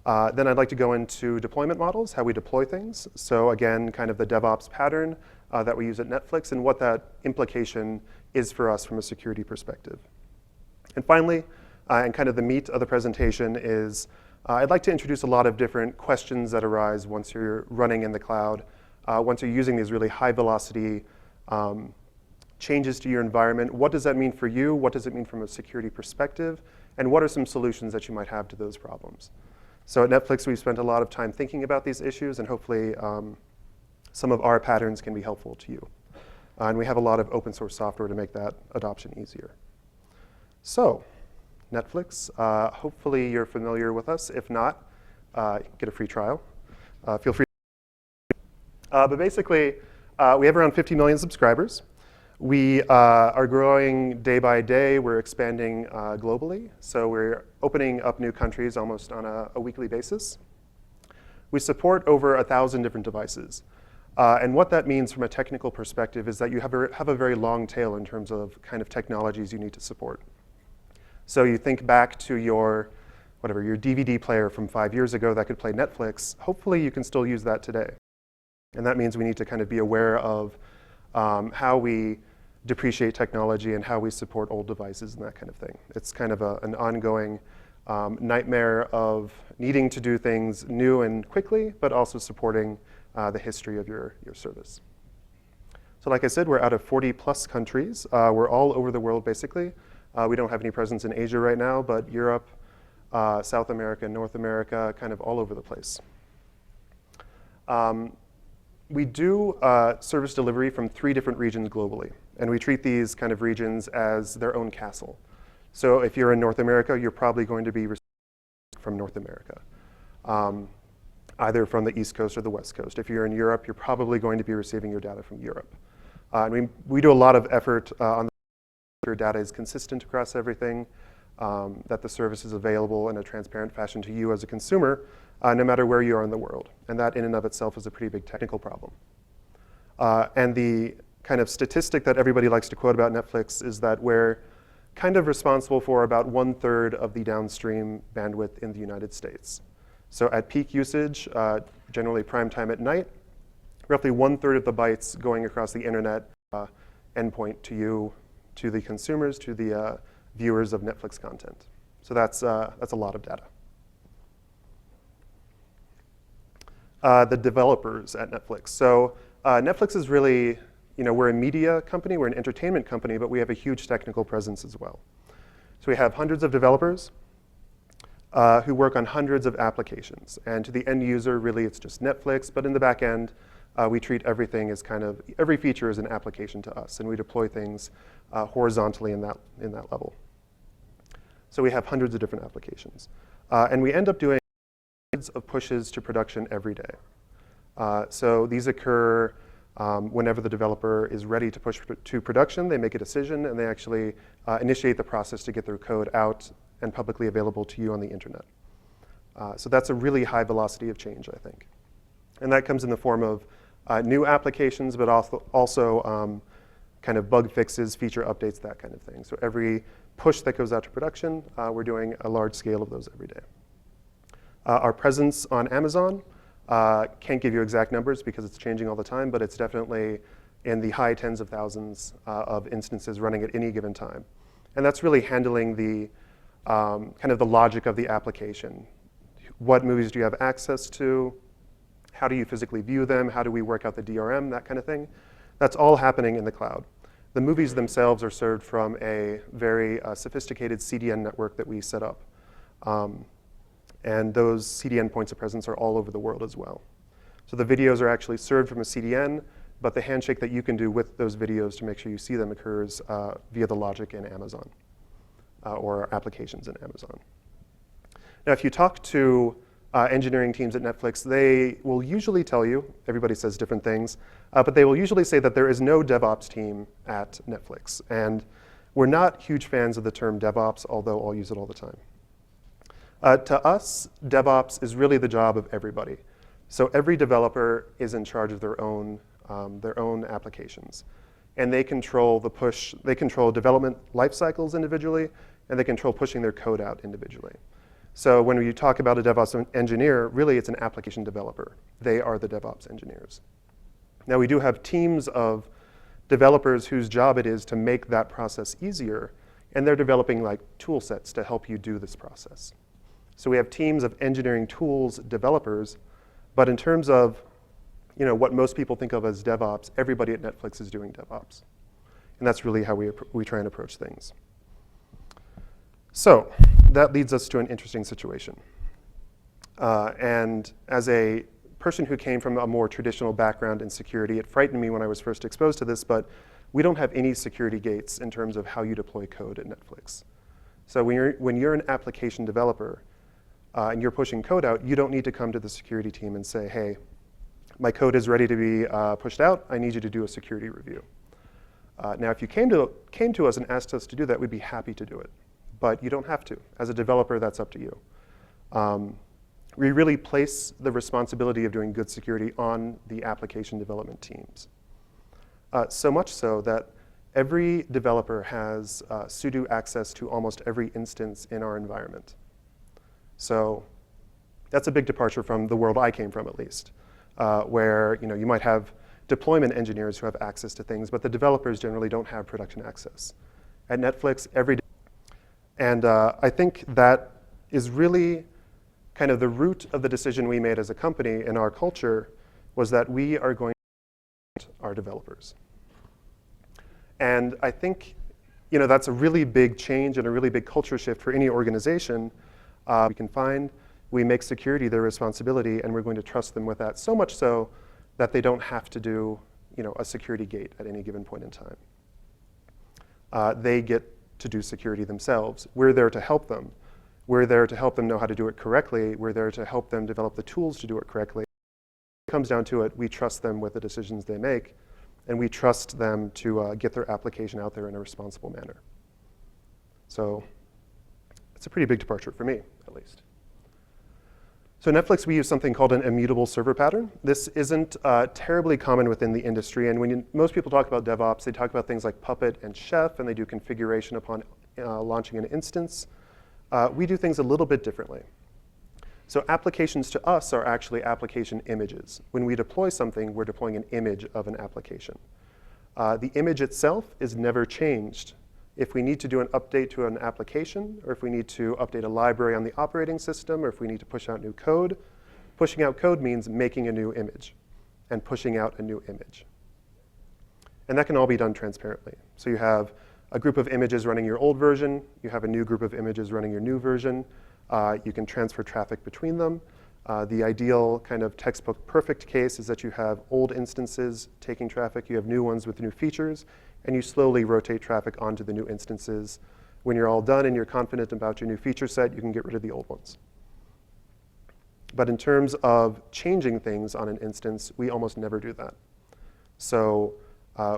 Then I'd like to go into deployment models, how we deploy things. So again, kind of the DevOps pattern that we use at Netflix and what that implication is for us from a security perspective. And finally, and kind of the meat of the presentation is, I'd like to introduce a lot of different questions that arise once you're running in the cloud, once you're using these really high velocity changes to your environment. What does that mean for you? What does it mean from a security perspective? And what are some solutions that you might have to those problems? So at Netflix, we've spent a lot of time thinking about these issues, and hopefully some of our patterns can be helpful to you. And we have a lot of open source software to make that adoption easier. So Netflix, hopefully you're familiar with us. If not, get a free trial. Feel free. But basically, we have around 50 million subscribers. We are growing day by day. We're expanding globally. So we're opening up new countries almost on a weekly basis. We support over 1,000 different devices. And what that means from a technical perspective is that you have a very long tail in terms of kind of technologies you need to support. So you think back to your DVD player from 5 years ago that could play Netflix. Hopefully you can still use that today. And that means we need to kind of be aware of how we depreciate technology and how we support old devices and that kind of thing. It's kind of an ongoing nightmare of needing to do things new and quickly, but also supporting the history of your service. So like I said, we're out of 40 plus countries. We're all over the world, basically. We don't have any presence in Asia right now, but Europe, South America, North America, kind of all over the place. We do service delivery from 3 different regions globally, and we treat these kind of regions as their own castle. So if you're in North America, you're probably going to be receiving from North America, either from the East Coast or the West Coast. If you're in Europe, you're probably going to be receiving your data from Europe. And we do a lot of effort on your data is consistent across everything, that the service is available in a transparent fashion to you as a consumer, no matter where you are in the world. And that in and of itself is a pretty big technical problem. And the kind of statistic that everybody likes to quote about Netflix is that we're kind of responsible for about 1/3 of the downstream bandwidth in the United States. So at peak usage, generally prime time at night, roughly 1/3 of the bytes going across the internet endpoint to you, to the consumers, to the viewers of Netflix content. So that's a lot of data. The developers at Netflix. So Netflix is really, we're a media company, we're an entertainment company, but we have a huge technical presence as well. So we have hundreds of developers who work on hundreds of applications. And to the end user, really it's just Netflix, but in the back end, we treat everything as every feature is an application to us, and we deploy things horizontally in that level. So we have hundreds of different applications. And we end up doing hundreds of pushes to production every day. So these occur whenever the developer is ready to push to production. They make a decision, and they actually initiate the process to get their code out and publicly available to you on the internet. So that's a really high velocity of change, I think. And that comes in the form of new applications, but also kind of bug fixes, feature updates, that kind of thing. So every push that goes out to production, we're doing a large scale of those every day. Our presence on Amazon, can't give you exact numbers because it's changing all the time, but it's definitely in the high tens of thousands of instances running at any given time. And that's really handling the kind of the logic of the application. What movies do you have access to? How do you physically view them? How do we work out the DRM, that kind of thing? That's all happening in the cloud. The movies themselves are served from a very sophisticated CDN network that we set up. And those CDN points of presence are all over the world as well. So the videos are actually served from a CDN, but the handshake that you can do with those videos to make sure you see them occurs via the logic in Amazon or applications in Amazon. Now, if you talk to engineering teams at Netflix, they will usually tell you, everybody says different things, but they will usually say that there is no DevOps team at Netflix. And we're not huge fans of the term DevOps, although I'll use it all the time. To us, DevOps is really the job of everybody. So every developer is in charge of their own applications. And they control the push, they control development life cycles individually, and they control pushing their code out individually. So when you talk about a DevOps engineer, really it's an application developer. They are the DevOps engineers. Now we do have teams of developers whose job it is to make that process easier, and they're developing like tool sets to help you do this process. So we have teams of engineering tools developers, but in terms of what most people think of as DevOps, everybody at Netflix is doing DevOps. And that's really how we try and approach things. So that leads us to an interesting situation. And as a person who came from a more traditional background in security, it frightened me when I was first exposed to this, but we don't have any security gates in terms of how you deploy code at Netflix. So when you're an application developer and you're pushing code out, you don't need to come to the security team and say, hey, my code is ready to be pushed out. I need you to do a security review. Now, if you came to us and asked us to do that, we'd be happy to do it. But you don't have to. As a developer, that's up to you. We really place the responsibility of doing good security on the application development teams. So much so that every developer has sudo access to almost every instance in our environment. So that's a big departure from the world I came from, at least, where you might have deployment engineers who have access to things, but the developers generally don't have production access. At Netflix, every day. And I think that is really kind of the root of the decision we made as a company in our culture, was that we are going to our developers. And I think that's a really big change and a really big culture shift for any organization. We can find, we make security their responsibility, and we're going to trust them with that, so much so that they don't have to do a security gate at any given point in time. They get to do security themselves. We're there to help them. We're there to help them know how to do it correctly. We're there to help them develop the tools to do it correctly. When it comes down to it, we trust them with the decisions they make, and we trust them to get their application out there in a responsible manner. So it's a pretty big departure for me, at least. So at Netflix, we use something called an immutable server pattern. This isn't terribly common within the industry. And when most people talk about DevOps, they talk about things like Puppet and Chef, and they do configuration upon launching an instance. We do things a little bit differently. So applications to us are actually application images. When we deploy something, we're deploying an image of an application. The image itself is never changed. If we need to do an update to an application, or if we need to update a library on the operating system, or if we need to push out new code, pushing out code means making a new image and pushing out a new image. And that can all be done transparently. So you have a group of images running your old version. You have a new group of images running your new version. You can transfer traffic between them. The ideal kind of textbook perfect case is that you have old instances taking traffic. You have new ones with new features. And you slowly rotate traffic onto the new instances. When you're all done and you're confident about your new feature set, you can get rid of the old ones. But in terms of changing things on an instance, we almost never do that. So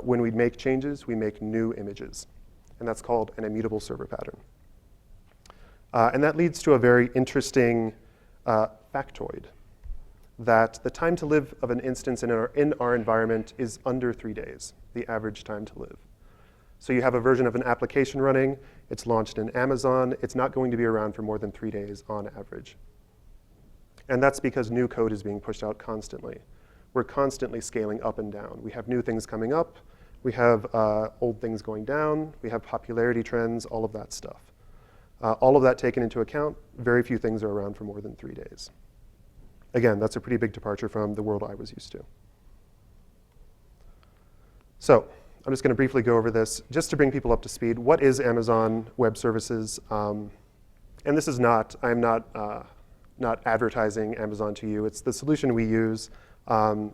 when we make changes, we make new images. And that's called an immutable server pattern. And that leads to a very interesting factoid, that the time to live of an instance in our environment is under 3 days, the average time to live. So you have a version of an application running, it's launched in Amazon, it's not going to be around for more than 3 days on average. And that's because new code is being pushed out constantly. We're constantly scaling up and down. We have new things coming up, we have old things going down, we have popularity trends, all of that stuff. All of that taken into account, very few things are around for more than 3 days. Again, that's a pretty big departure from the world I was used to. So I'm just going to briefly go over this just to bring people up to speed. What is Amazon Web Services? And this is not, I'm not advertising Amazon to you. It's the solution we use.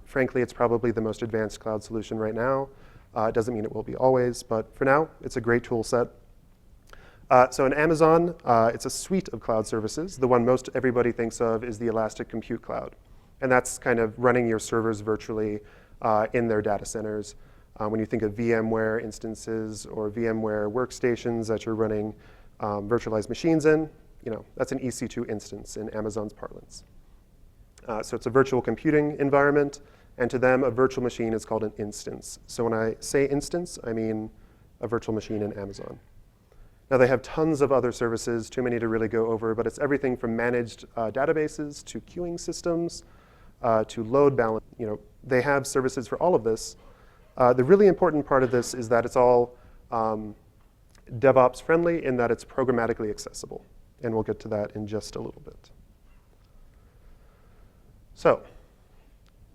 Frankly, it's probably the most advanced cloud solution right now. It doesn't mean it will be always, but for now, it's a great tool set. So in Amazon, it's a suite of cloud services. The one most everybody thinks of is the Elastic Compute Cloud. And that's kind of running your servers virtually in their data centers. When you think of VMware instances or VMware workstations that you're running virtualized machines in, that's an EC2 instance in Amazon's parlance. So it's a virtual computing environment, and to them, a virtual machine is called an instance. So when I say instance, I mean a virtual machine in Amazon. Now, they have tons of other services, too many to really go over, but it's everything from managed databases to queuing systems to load balance. They have services for all of this. The really important part of this is that it's all DevOps friendly in that it's programmatically accessible. And we'll get to that in just a little bit. So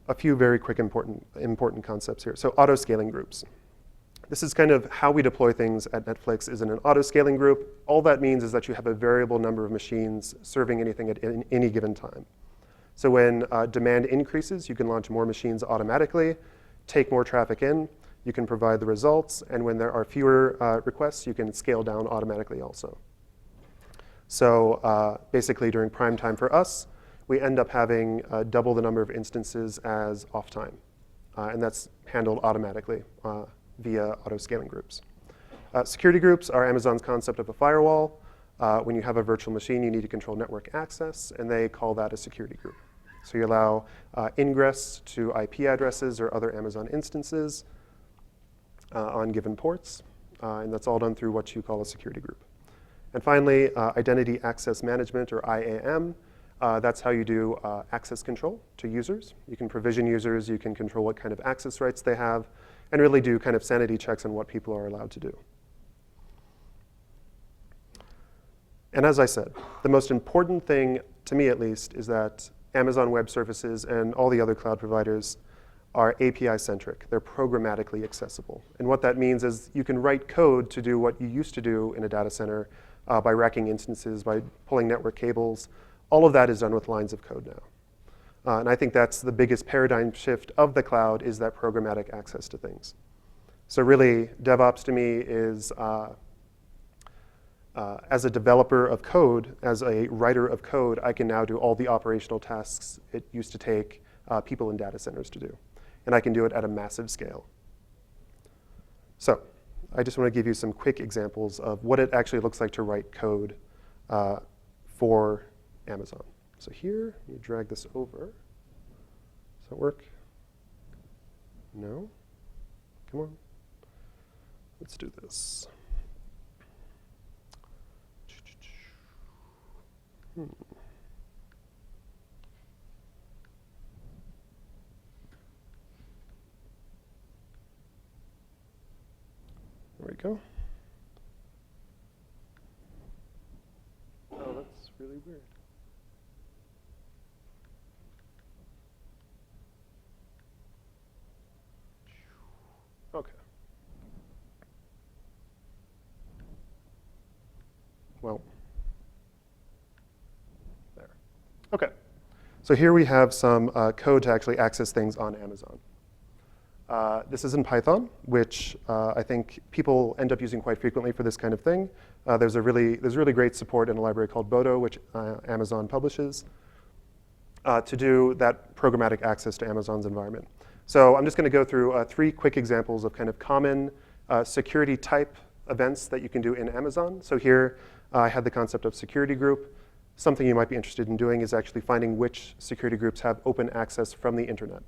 a few very quick important concepts here. So auto-scaling groups. This is kind of how we deploy things at Netflix is in an auto-scaling group. All that means is that you have a variable number of machines serving anything at any given time. So when demand increases, you can launch more machines automatically, take more traffic in, you can provide the results, and when there are fewer requests, you can scale down automatically also. So basically during prime time for us, we end up having double the number of instances as off time. And that's handled automatically via auto-scaling groups. Security groups are Amazon's concept of a firewall. When you have a virtual machine, you need to control network access, and they call that a security group. So you allow ingress to IP addresses or other Amazon instances on given ports, and that's all done through what you call a security group. And finally, Identity Access Management, or IAM. That's how you do access control to users. You can provision users, you can control what kind of access rights they have, and really do kind of sanity checks on what people are allowed to do. And as I said, the most important thing, to me at least, is that Amazon Web Services and all the other cloud providers are API-centric. They're programmatically accessible. And what that means is you can write code to do what you used to do in a data center by racking instances, by pulling network cables. All of that is done with lines of code now. And I think that's the biggest paradigm shift of the cloud is that programmatic access to things. So really, DevOps to me is, as a developer of code, as a writer of code, I can now do all the operational tasks it used to take people in data centers to do. And I can do it at a massive scale. So I just want to give you some quick examples of what it actually looks like to write code for Amazon. So here, you drag this over. Does that work? No? Come on. Let's do this. There we go. Oh, that's really weird. Okay. Well, there. Okay. So here we have some code to actually access things on Amazon. This is in Python, which I think people end up using quite frequently for this kind of thing. There's really great support in a library called Bodo, which Amazon publishes, to do that programmatic access to Amazon's environment. So I'm just going to go through 3 quick examples of kind of common security type events that you can do in Amazon. So here I had the concept of security group. Something you might be interested in doing is actually finding which security groups have open access from the internet.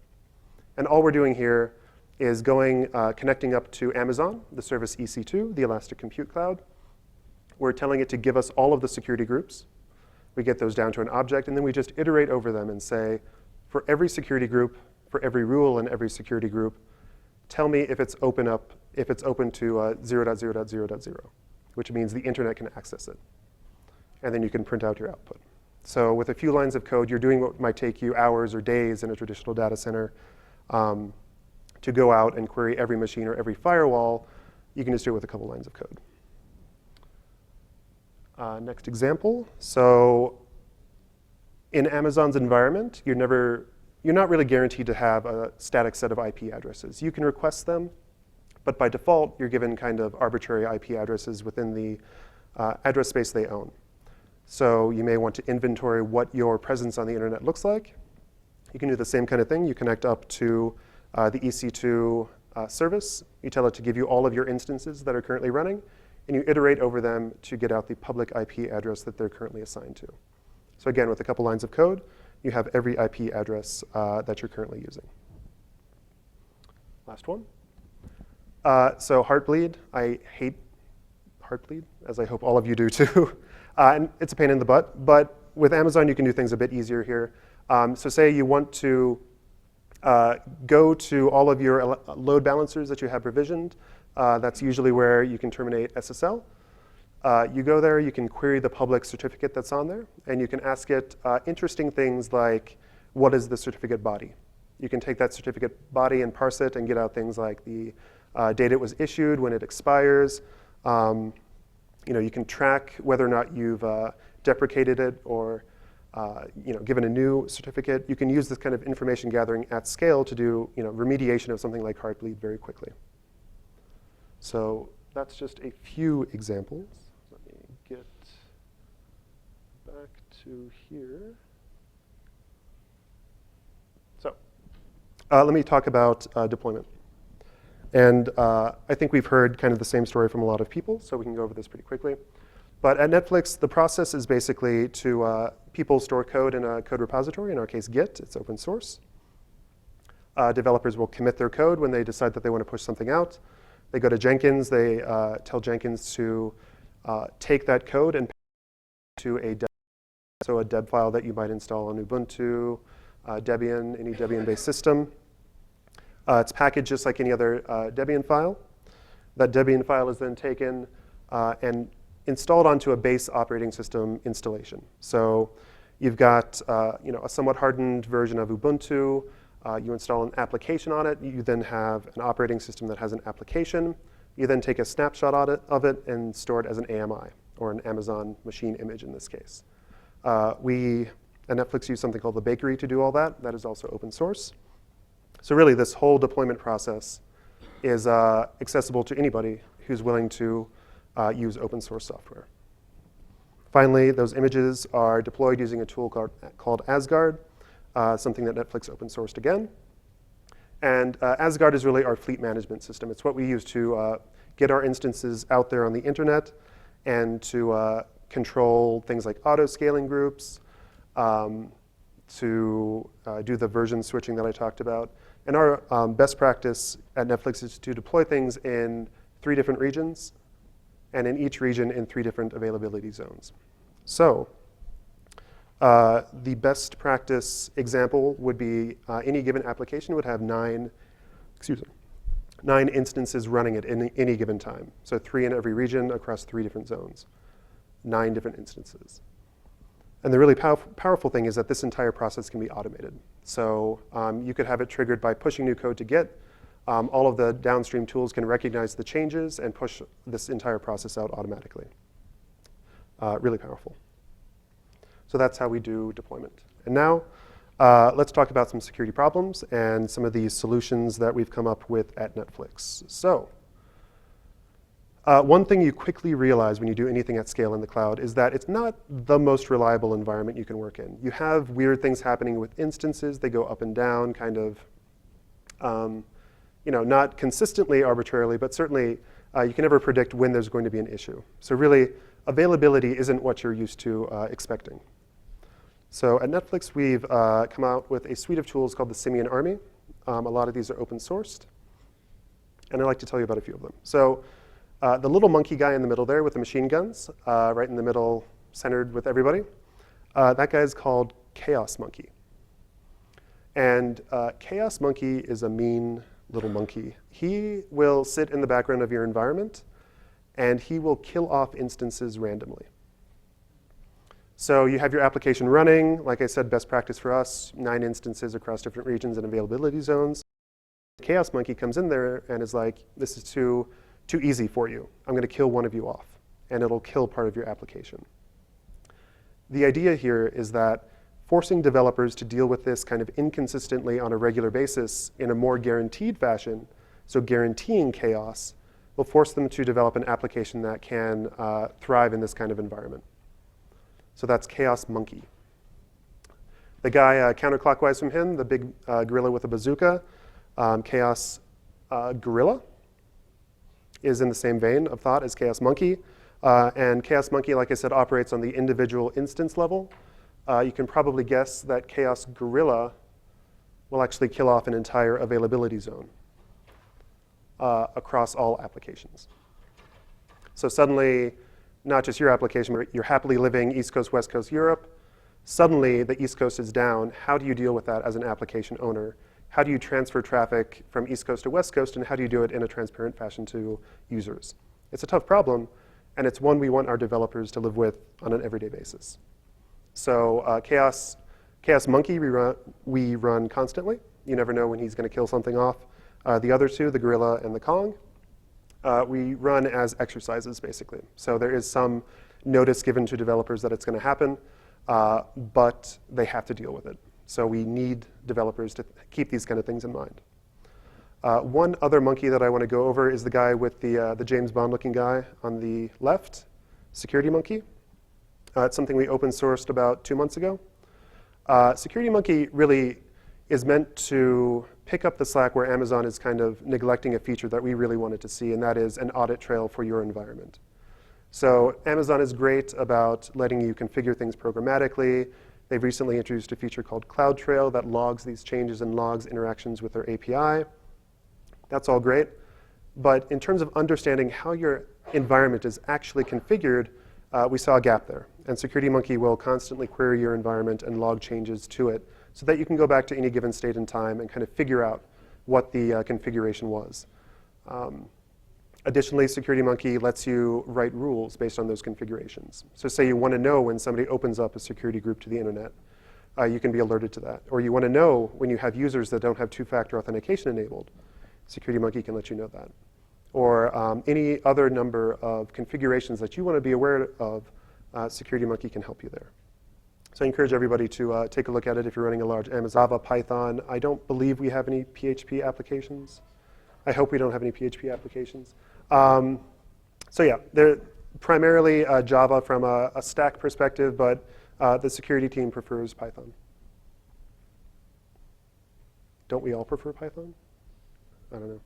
And all we're doing here is connecting up to Amazon, the service EC2, the Elastic Compute Cloud. We're telling it to give us all of the security groups. We get those down to an object, and then we just iterate over them and say, for every security group, for every rule in every security group, tell me if it's open to 0.0.0.0, which means the internet can access it. And then you can print out your output. So with a few lines of code, you're doing what might take you hours or days in a traditional data center to go out and query every machine or every firewall. You can just do it with a couple lines of code. Next example. So in Amazon's environment, you're not really guaranteed to have a static set of IP addresses. You can request them, but by default, you're given kind of arbitrary IP addresses within the address space they own. So you may want to inventory what your presence on the internet looks like. You can do the same kind of thing. You connect up to the EC2 service. You tell it to give you all of your instances that are currently running, and you iterate over them to get out the public IP address that they're currently assigned to. So again, with a couple lines of code, you have every IP address that you're currently using. Last one. So Heartbleed. I hate Heartbleed, as I hope all of you do too. And it's a pain in the butt, but with Amazon, you can do things a bit easier here. So say you want to go to all of your load balancers that you have provisioned. That's usually where you can terminate SSL. You go there, you can query the public certificate that's on there, and you can ask it interesting things like, what is the certificate body? You can take that certificate body and parse it and get out things like the date it was issued, when it expires. You can track whether or not you've deprecated it or given a new certificate. You can use this kind of information gathering at scale to do remediation of something like Heartbleed very quickly. So that's just a few examples. Let me get back to here. So let me talk about deployment. And I think we've heard kind of the same story from a lot of people, so we can go over this pretty quickly. But at Netflix, the process is basically to people store code in a code repository, in our case Git. It's open source. Developers will commit their code when they decide that they want to push something out. They go to Jenkins. They tell Jenkins to take that code and pass it to a deb, so a deb file that you might install on Ubuntu, Debian, any Debian-based system. It's packaged just like any other Debian file. That Debian file is then taken and installed onto a base operating system installation. So you've got a somewhat hardened version of Ubuntu. You install an application on it. You then have an operating system that has an application. You then take a snapshot of it and store it as an AMI, or an Amazon machine image in this case. We at Netflix use something called the Bakery to do all that. That is also open source. So really, this whole deployment process is accessible to anybody who's willing to use open source software. Finally, those images are deployed using a tool called Asgard, something that Netflix open sourced again. And Asgard is really our fleet management system. It's what we use to get our instances out there on the internet and to control things like auto-scaling groups, to do the version switching that I talked about. And our best practice at Netflix is to deploy things in 3 different regions, and in each region in 3 different availability zones. So the best practice example would be any given application would have 9 instances running at any given time. So 3 in every region across 3 different zones, 9 different instances. And the really powerful thing is that this entire process can be automated. So you could have it triggered by pushing new code to Git. All of the downstream tools can recognize the changes and push this entire process out automatically. Really powerful. So that's how we do deployment. And now let's talk about some security problems and some of the solutions that we've come up with at Netflix. So one thing you quickly realize when you do anything at scale in the cloud is that it's not the most reliable environment you can work in. You have weird things happening with instances. They go up and down, kind of, not consistently arbitrarily, but certainly you can never predict when there's going to be an issue. So really, availability isn't what you're used to expecting. So at Netflix, we've come out with a suite of tools called the Simian Army. A lot of these are open sourced. And I'd like to tell you about a few of them. So the little monkey guy in the middle there with the machine guns, right in the middle, centered with everybody, that guy is called Chaos Monkey. And Chaos Monkey is a mean little monkey. He will sit in the background of your environment, and he will kill off instances randomly. So you have your application running. Like I said, best practice for us, 9 instances across different regions and availability zones. Chaos Monkey comes in there and is like, this is too easy for you. I'm going to kill one of you off, and it'll kill part of your application. The idea here is that forcing developers to deal with this kind of inconsistently on a regular basis in a more guaranteed fashion, so guaranteeing chaos, will force them to develop an application that can thrive in this kind of environment. So that's Chaos Monkey. The guy counterclockwise from him, the big gorilla with a bazooka, Chaos Gorilla, is in the same vein of thought as Chaos Monkey. And Chaos Monkey, like I said, operates on the individual instance level. You can probably guess that Chaos Gorilla will actually kill off an entire availability zone across all applications. So suddenly, not just your application, but you're happily living East Coast, West Coast, Europe. Suddenly, the East Coast is down. How do you deal with that as an application owner? How do you transfer traffic from East Coast to West Coast, and how do you do it in a transparent fashion to users? It's a tough problem, and it's one we want our developers to live with on an everyday basis. So Chaos Monkey, we run constantly. You never know when he's going to kill something off. The other two, the Gorilla and the Kong, we run as exercises, basically. So there is some notice given to developers that it's going to happen, but they have to deal with it. So we need developers to keep these kind of things in mind. One other monkey that I want to go over is the guy with the James Bond-looking guy on the left, Security Monkey. It's something we open sourced about 2 months ago. Security Monkey really is meant to pick up the slack where Amazon is kind of neglecting a feature that we really wanted to see, and that is an audit trail for your environment. So Amazon is great about letting you configure things programmatically. They've recently introduced a feature called CloudTrail that logs these changes and logs interactions with their API. That's all great. But in terms of understanding how your environment is actually configured, we saw a gap there. And Security Monkey will constantly query your environment and log changes to it so that you can go back to any given state and time and kind of figure out what the configuration was. Additionally, Security Monkey lets you write rules based on those configurations. So say you want to know when somebody opens up a security group to the internet, you can be alerted to that. Or you want to know when you have users that don't have two-factor authentication enabled, Security Monkey can let you know that. Or any other number of configurations that you want to be aware of, Security Monkey can help you there. So I encourage everybody to take a look at it if you're running a large Amazon, Java, Python. I don't believe we have any PHP applications. I hope we don't have any PHP applications. So yeah, they're primarily Java from a stack perspective, but the security team prefers Python. Don't we all prefer Python? I don't know.